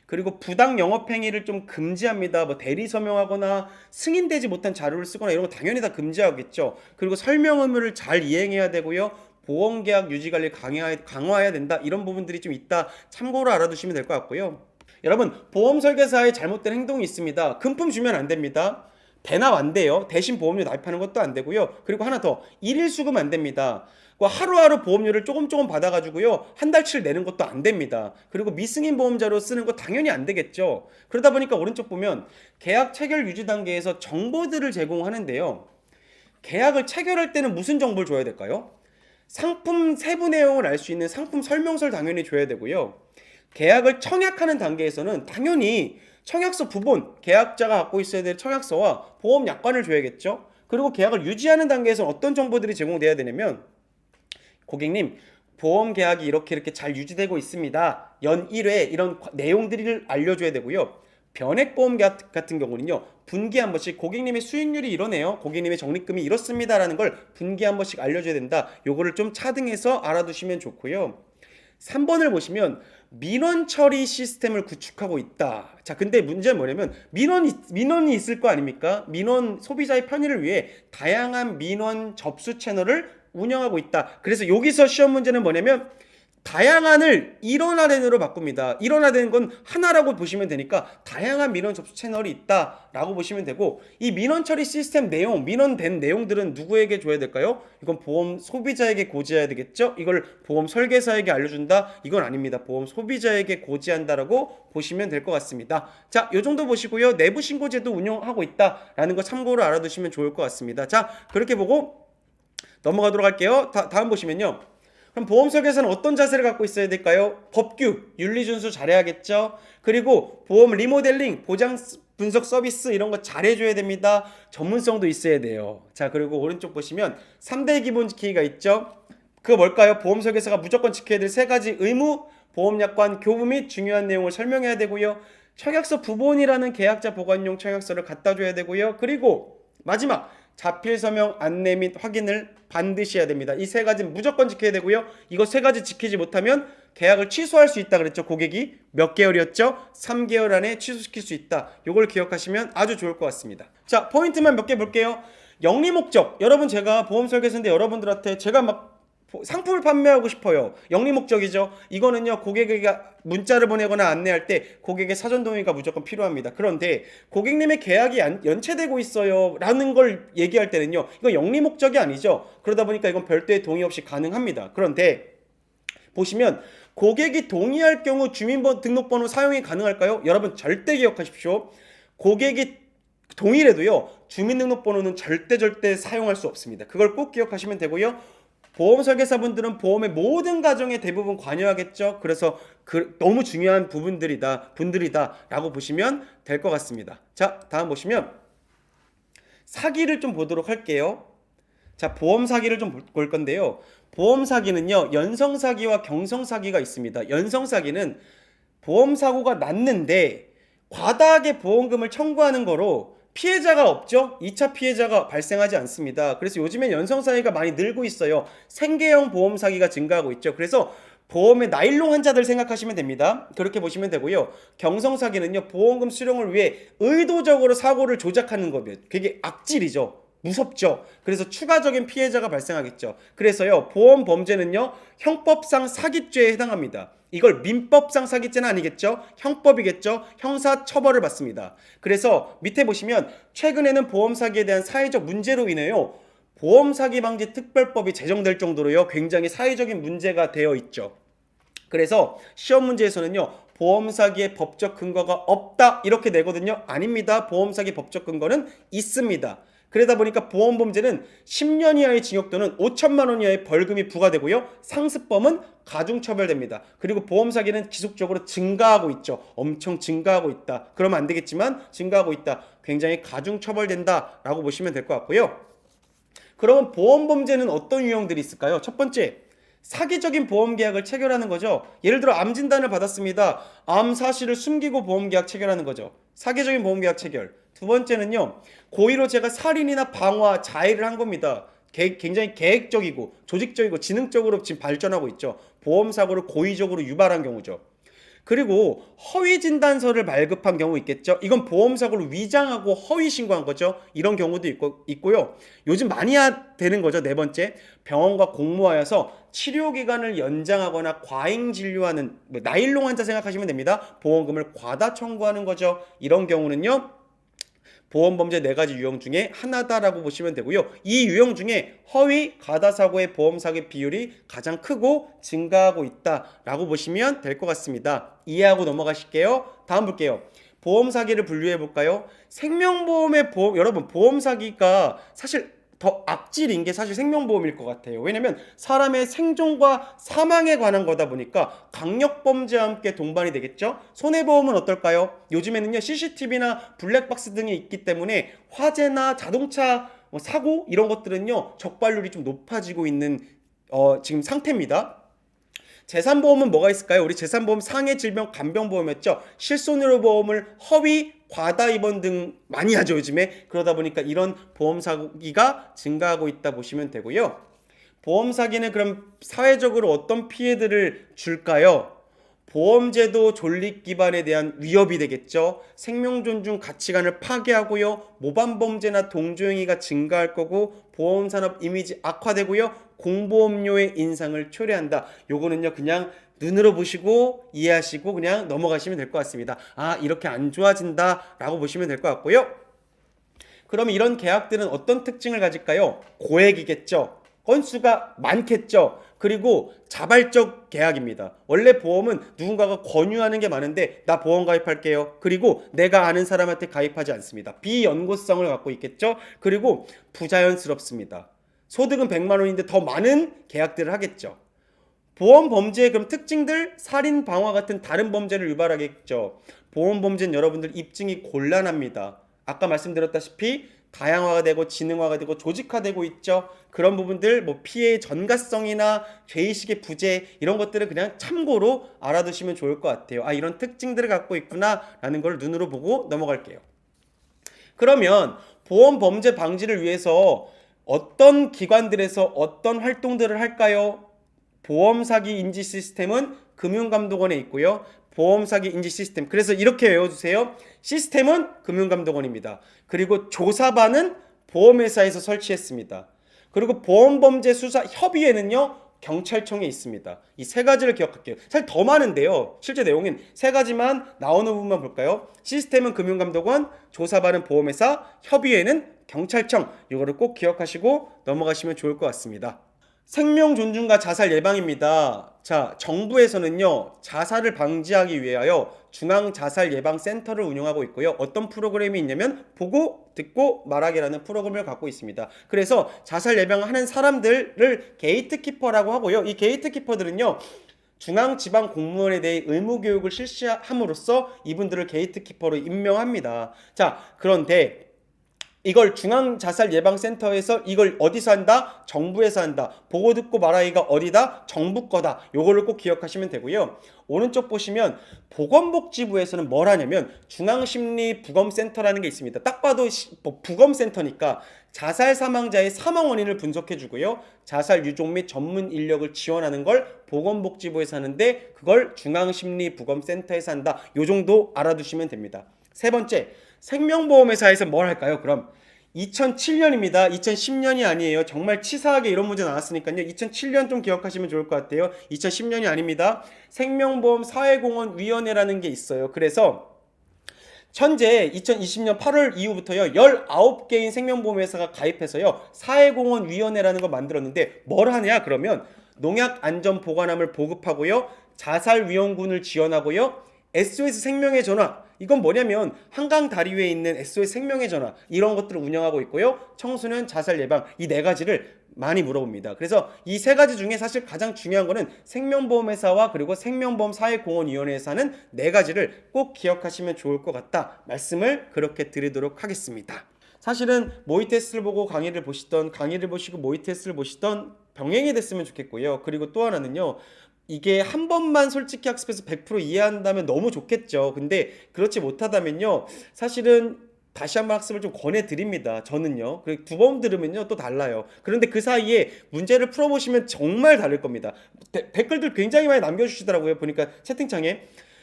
그리고 부당 영업행위를 좀 금지합니다. 대리 서명하거나 승인되지 못한 자료를 쓰거나 이런 거 당연히 다 금지하겠죠. 그리고 설명 의무를 잘 이행해야 되고요. 보험계약 유지관리 강화해야 된다. 이런 부분들이 좀 있다. 참고로 알아두시면 될 것 같고요. 여러분, 보험 설계사의 잘못된 행동이 있습니다. 금품 주면 안 됩니다. 대납 안 돼요. 대신 보험료 납입하는 것도 안 되고요. 그리고 하나 더, 일일 수금 안 됩니다. 하루하루 보험료를 조금 받아가지고요. 한 달치를 내는 것도 안 됩니다. 그리고 미승인 보험자로 쓰는 거 당연히 안 되겠죠. 그러다 보니까 오른쪽 보면 계약 체결 유지 단계에서 정보들을 제공하는데요. 계약을 체결할 때는 무슨 정보를 줘야 될까요? 상품 세부 내용을 알 수 있는 상품 설명서를 당연히 줘야 되고요. 계약을 청약하는 단계에서는 당연히 청약서 부본, 계약자가 갖고 있어야 될 청약서와 보험 약관을 줘야겠죠. 그리고 계약을 유지하는 단계에서는 어떤 정보들이 제공돼야 되냐면 고객님, 보험 계약이 이렇게 잘 유지되고 있습니다. 연 1회 이런 내용들을 알려줘야 되고요. 변액보험 계약 같은 경우는요. 분기에 한 번씩 고객님의 수익률이 이러네요. 고객님의 적립금이 이렇습니다라는 걸 분기에 한 번씩 알려줘야 된다. 요거를 좀 차등해서 알아두시면 좋고요. 3번을 보시면 민원 처리 시스템을 구축하고 있다. 자, 근데 문제는 뭐냐면 민원이 있을 거 아닙니까? 민원 소비자의 편의를 위해 다양한 민원 접수 채널을 운영하고 있다. 그래서 여기서 시험 문제는 뭐냐면 다양한을 일원화된으로 바꿉니다. 일원화되는 건 하나라고 보시면 되니까 다양한 민원 접수 채널이 있다라고 보시면 되고, 이 민원 처리 시스템 내용, 민원된 내용들은 누구에게 줘야 될까요? 이건 보험 소비자에게 고지해야 되겠죠? 이걸 보험 설계사에게 알려준다? 이건 아닙니다. 보험 소비자에게 고지한다라고 보시면 될 것 같습니다. 자, 요 정도 보시고요. 내부 신고제도 운영하고 있다라는 거 참고로 알아두시면 좋을 것 같습니다. 자, 그렇게 보고 넘어가도록 할게요. 다음 보시면요. 그럼 보험 설계사는 어떤 자세를 갖고 있어야 될까요? 법규, 윤리 준수 잘해야겠죠? 그리고 보험 리모델링, 보장 분석 서비스 이런 거 잘해줘야 됩니다. 전문성도 있어야 돼요. 자, 그리고 오른쪽 보시면 3대 기본 지키기가 있죠? 그거 뭘까요? 보험 설계사가 무조건 지켜야 될 3가지 의무, 보험약관 교부 및 중요한 내용을 설명해야 되고요. 청약서 부본이라는 계약자 보관용 청약서를 갖다 줘야 되고요. 그리고 마지막 자필 서명 안내 및 확인을 반드시 해야 됩니다. 이 3가지는 무조건 지켜야 되고요. 이거 3가지 지키지 못하면 계약을 취소할 수 있다 그랬죠. 고객이 몇 개월이었죠? 3개월 안에 취소시킬 수 있다. 이걸 기억하시면 아주 좋을 것 같습니다. 자, 포인트만 몇 개 볼게요. 영리 목적. 여러분, 제가 보험 설계사인데 여러분들한테 제가 막 상품을 판매하고 싶어요. 영리 목적이죠. 이거는요, 고객에게 문자를 보내거나 안내할 때 고객의 사전 동의가 무조건 필요합니다. 그런데 고객님의 계약이 연체되고 있어요 라는 걸 얘기할 때는요, 이거 영리 목적이 아니죠. 그러다 보니까 이건 별도의 동의 없이 가능합니다. 그런데 보시면 고객이 동의할 경우 주민등록번호 사용이 가능할까요? 여러분, 절대 기억하십시오. 고객이 동의를 해도요, 주민등록번호는 절대 사용할 수 없습니다. 그걸 꼭 기억하시면 되고요. 보험 설계사분들은 보험의 모든 과정에 대부분 관여하겠죠. 그래서 너무 중요한 분들이다 라고 보시면 될 것 같습니다. 자, 다음 보시면 사기를 좀 보도록 할게요. 자, 보험 사기를 좀 볼 건데요. 보험 사기는요, 연성 사기와 경성 사기가 있습니다. 연성 사기는 보험 사고가 났는데 과다하게 보험금을 청구하는 거로 피해자가 없죠? 2차 피해자가 발생하지 않습니다. 그래서 요즘엔 연성사기가 많이 늘고 있어요. 생계형 보험 사기가 증가하고 있죠. 그래서 보험의 나일론 환자들 생각하시면 됩니다. 그렇게 보시면 되고요. 경성사기는요, 보험금 수령을 위해 의도적으로 사고를 조작하는 거예요. 되게 악질이죠. 무섭죠. 그래서 추가적인 피해자가 발생하겠죠. 그래서요, 보험 범죄는요, 형법상 사기죄에 해당합니다. 이걸 민법상 사기죄는 아니겠죠? 형법이겠죠? 형사 처벌을 받습니다. 그래서 밑에 보시면 최근에는 보험 사기에 대한 사회적 문제로 인해요, 보험 사기 방지 특별법이 제정될 정도로요, 굉장히 사회적인 문제가 되어 있죠. 그래서 시험 문제에서는요, 보험 사기의 법적 근거가 없다 이렇게 내거든요. 아닙니다. 보험 사기 법적 근거는 있습니다. 그러다 보니까 보험범죄는 10년 이하의 징역 또는 5천만 원 이하의 벌금이 부과되고요. 상습범은 가중처벌됩니다. 그리고 보험사기는 지속적으로 증가하고 있죠. 엄청 증가하고 있다. 그러면 안 되겠지만 증가하고 있다. 굉장히 가중처벌된다라고 보시면 될 것 같고요. 그러면 보험범죄는 어떤 유형들이 있을까요? 첫 번째, 사기적인 보험계약을 체결하는 거죠. 예를 들어 암 진단을 받았습니다. 암 사실을 숨기고 보험계약 체결하는 거죠. 사기적인 보험계약 체결. 두 번째는요, 고의로 제가 살인이나 방화, 자해를 한 겁니다. 굉장히 계획적이고 조직적이고 지능적으로 지금 발전하고 있죠. 보험사고를 고의적으로 유발한 경우죠. 그리고 허위 진단서를 발급한 경우 있겠죠. 이건 보험사고를 위장하고 허위 신고한 거죠. 이런 경우도 있고요. 요즘 많이 되는 거죠. 네 번째, 병원과 공모하여서 치료기간을 연장하거나 과잉 진료하는, 나일론 환자 생각하시면 됩니다. 보험금을 과다 청구하는 거죠. 이런 경우는요, 보험범죄 4가지 유형 중에 하나다라고 보시면 되고요. 이 유형 중에 허위 가다사고의 보험사기 비율이 가장 크고 증가하고 있다라고 보시면 될 것 같습니다. 이해하고 넘어가실게요. 다음 볼게요. 보험사기를 분류해 볼까요? 생명보험의 여러분, 보험사기가 사실 더 악질인 게 사실 생명보험일 것 같아요. 왜냐면 사람의 생존과 사망에 관한 거다 보니까 강력범죄와 함께 동반이 되겠죠. 손해보험은 어떨까요? 요즘에는요, CCTV나 블랙박스 등이 있기 때문에 화재나 자동차 사고 이런 것들은요, 적발률이 좀 높아지고 있는 지금 상태입니다. 재산보험은 뭐가 있을까요? 우리 재산보험 상해질병 간병보험이었죠. 실손의료 보험을 허위, 과다 입원 등 많이 하죠, 요즘에. 그러다 보니까 이런 보험 사기가 증가하고 있다 보시면 되고요. 보험 사기는 그럼 사회적으로 어떤 피해들을 줄까요? 보험제도 존립 기반에 대한 위협이 되겠죠. 생명 존중 가치관을 파괴하고요. 모반범죄나 동조행위가 증가할 거고 보험산업 이미지 악화되고요. 공보험료의 인상을 초래한다. 요거는요 그냥 눈으로 보시고 이해하시고 그냥 넘어가시면 될 것 같습니다. 아, 이렇게 안 좋아진다 라고 보시면 될 것 같고요. 그럼 이런 계약들은 어떤 특징을 가질까요? 고액이겠죠. 건수가 많겠죠. 그리고 자발적 계약입니다. 원래 보험은 누군가가 권유하는 게 많은데 나 보험 가입할게요. 그리고 내가 아는 사람한테 가입하지 않습니다. 비연고성을 갖고 있겠죠. 그리고 부자연스럽습니다. 소득은 100만 원인데 더 많은 계약들을 하겠죠. 보험 범죄의 그럼 특징들, 살인, 방화 같은 다른 범죄를 유발하겠죠. 보험 범죄는 여러분들 입증이 곤란합니다. 아까 말씀드렸다시피 다양화가 되고 지능화가 되고 조직화되고 있죠. 그런 부분들 뭐 피해의 전가성이나 죄의식의 부재 이런 것들을 그냥 참고로 알아두시면 좋을 것 같아요. 아, 이런 특징들을 갖고 있구나라는 걸 눈으로 보고 넘어갈게요. 그러면 보험 범죄 방지를 위해서 어떤 기관들에서 어떤 활동들을 할까요? 보험 사기 인지 시스템은 금융감독원에 있고요. 보험 사기 인지 시스템. 그래서 이렇게 외워주세요. 시스템은 금융감독원입니다. 그리고 조사반은 보험회사에서 설치했습니다. 그리고 보험범죄 수사 협의회는요. 경찰청에 있습니다. 이 세 가지를 기억할게요. 사실 더 많은데요. 실제 내용은 세 가지만 나오는 부분만 볼까요? 시스템은 금융감독원, 조사반은 보험회사, 협의회는 경찰청. 이거를 꼭 기억하시고 넘어가시면 좋을 것 같습니다. 생명 존중과 자살 예방입니다. 자, 정부에서는요, 자살을 방지하기 위하여 중앙 자살 예방 센터를 운영하고 있고요. 어떤 프로그램이 있냐면 보고 듣고 말하기라는 프로그램을 갖고 있습니다. 그래서 자살 예방하는 사람들을 게이트키퍼라고 하고요. 이 게이트키퍼들은요, 중앙 지방 공무원에 대해 의무 교육을 실시함으로써 이분들을 게이트키퍼로 임명합니다. 자, 그런데 이걸 중앙자살예방센터에서 이걸 어디서 한다? 정부에서 한다. 보고 듣고 말하기가 어디다? 정부 거다. 요거를 꼭 기억하시면 되고요. 오른쪽 보시면 보건복지부에서는 뭘 하냐면 중앙심리부검센터라는 게 있습니다. 딱 봐도 부검센터니까 자살 사망자의 사망 원인을 분석해 주고요. 자살 유족 및 전문 인력을 지원하는 걸 보건복지부에서 하는데 그걸 중앙심리부검센터에서 한다. 요 정도 알아두시면 됩니다. 세 번째, 생명보험회사에서 뭘 할까요? 그럼 2007년입니다. 2010년이 아니에요. 정말 치사하게 이런 문제 나왔으니까요. 2007년 좀 기억하시면 좋을 것 같아요. 2010년이 아닙니다. 생명보험 사회공헌위원회라는 게 있어요. 그래서 현재 2020년 8월 이후부터요 19개인 생명보험회사가 가입해서요 사회공헌위원회라는 걸 만들었는데 뭘 하냐 그러면 농약안전보관함을 보급하고요 자살위험군을 지원하고요 SOS 생명의 전화 이건 뭐냐면 한강 다리 위에 있는 SOS 생명의 전화 이런 것들을 운영하고 있고요 청소년 자살 예방 이 네 가지를 많이 물어봅니다. 그래서 이 세 가지 중에 사실 가장 중요한 거는 생명보험회사와 그리고 생명보험 사회공헌위원회에서 하는 네 가지를 꼭 기억하시면 좋을 것 같다 말씀을 그렇게 드리도록 하겠습니다. 사실은 모의 테스트를 보고 강의를 보시고 모의 테스트를 보시던 병행이 됐으면 좋겠고요. 그리고 또 하나는요. 이게 한 번만 솔직히 학습해서 100% 이해한다면 너무 좋겠죠. 근데 그렇지 못하다면요. 사실은 다시 한번 학습을 좀 권해드립니다. 저는요. 그리고 두 번 들으면요. 또 달라요. 그런데 그 사이에 문제를 풀어보시면 정말 다를 겁니다. 댓글들 굉장히 많이 남겨주시더라고요. 보니까 채팅창에.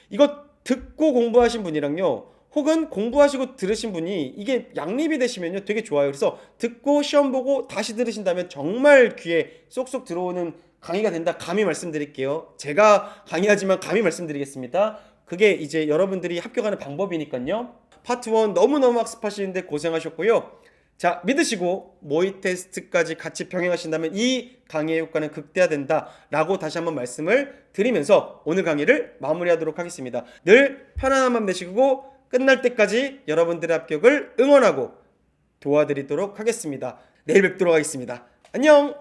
이거 듣고 공부하신 분이랑요. 혹은 공부하시고 들으신 분이 이게 양립이 되시면요. 되게 좋아요. 그래서 듣고 시험 보고 다시 들으신다면 정말 귀에 쏙쏙 들어오는 강의가 된다. 감히 말씀드릴게요. 제가 강의하지만 감히 말씀드리겠습니다. 그게 이제 여러분들이 합격하는 방법이니까요. 파트 1 너무너무 학습하시는데 고생하셨고요. 자, 믿으시고 모의 테스트까지 같이 병행하신다면 이 강의의 효과는 극대화된다 라고 다시 한번 말씀을 드리면서 오늘 강의를 마무리하도록 하겠습니다. 늘 편안한 마음 되시고 끝날 때까지 여러분들의 합격을 응원하고 도와드리도록 하겠습니다. 내일 뵙도록 하겠습니다. 안녕.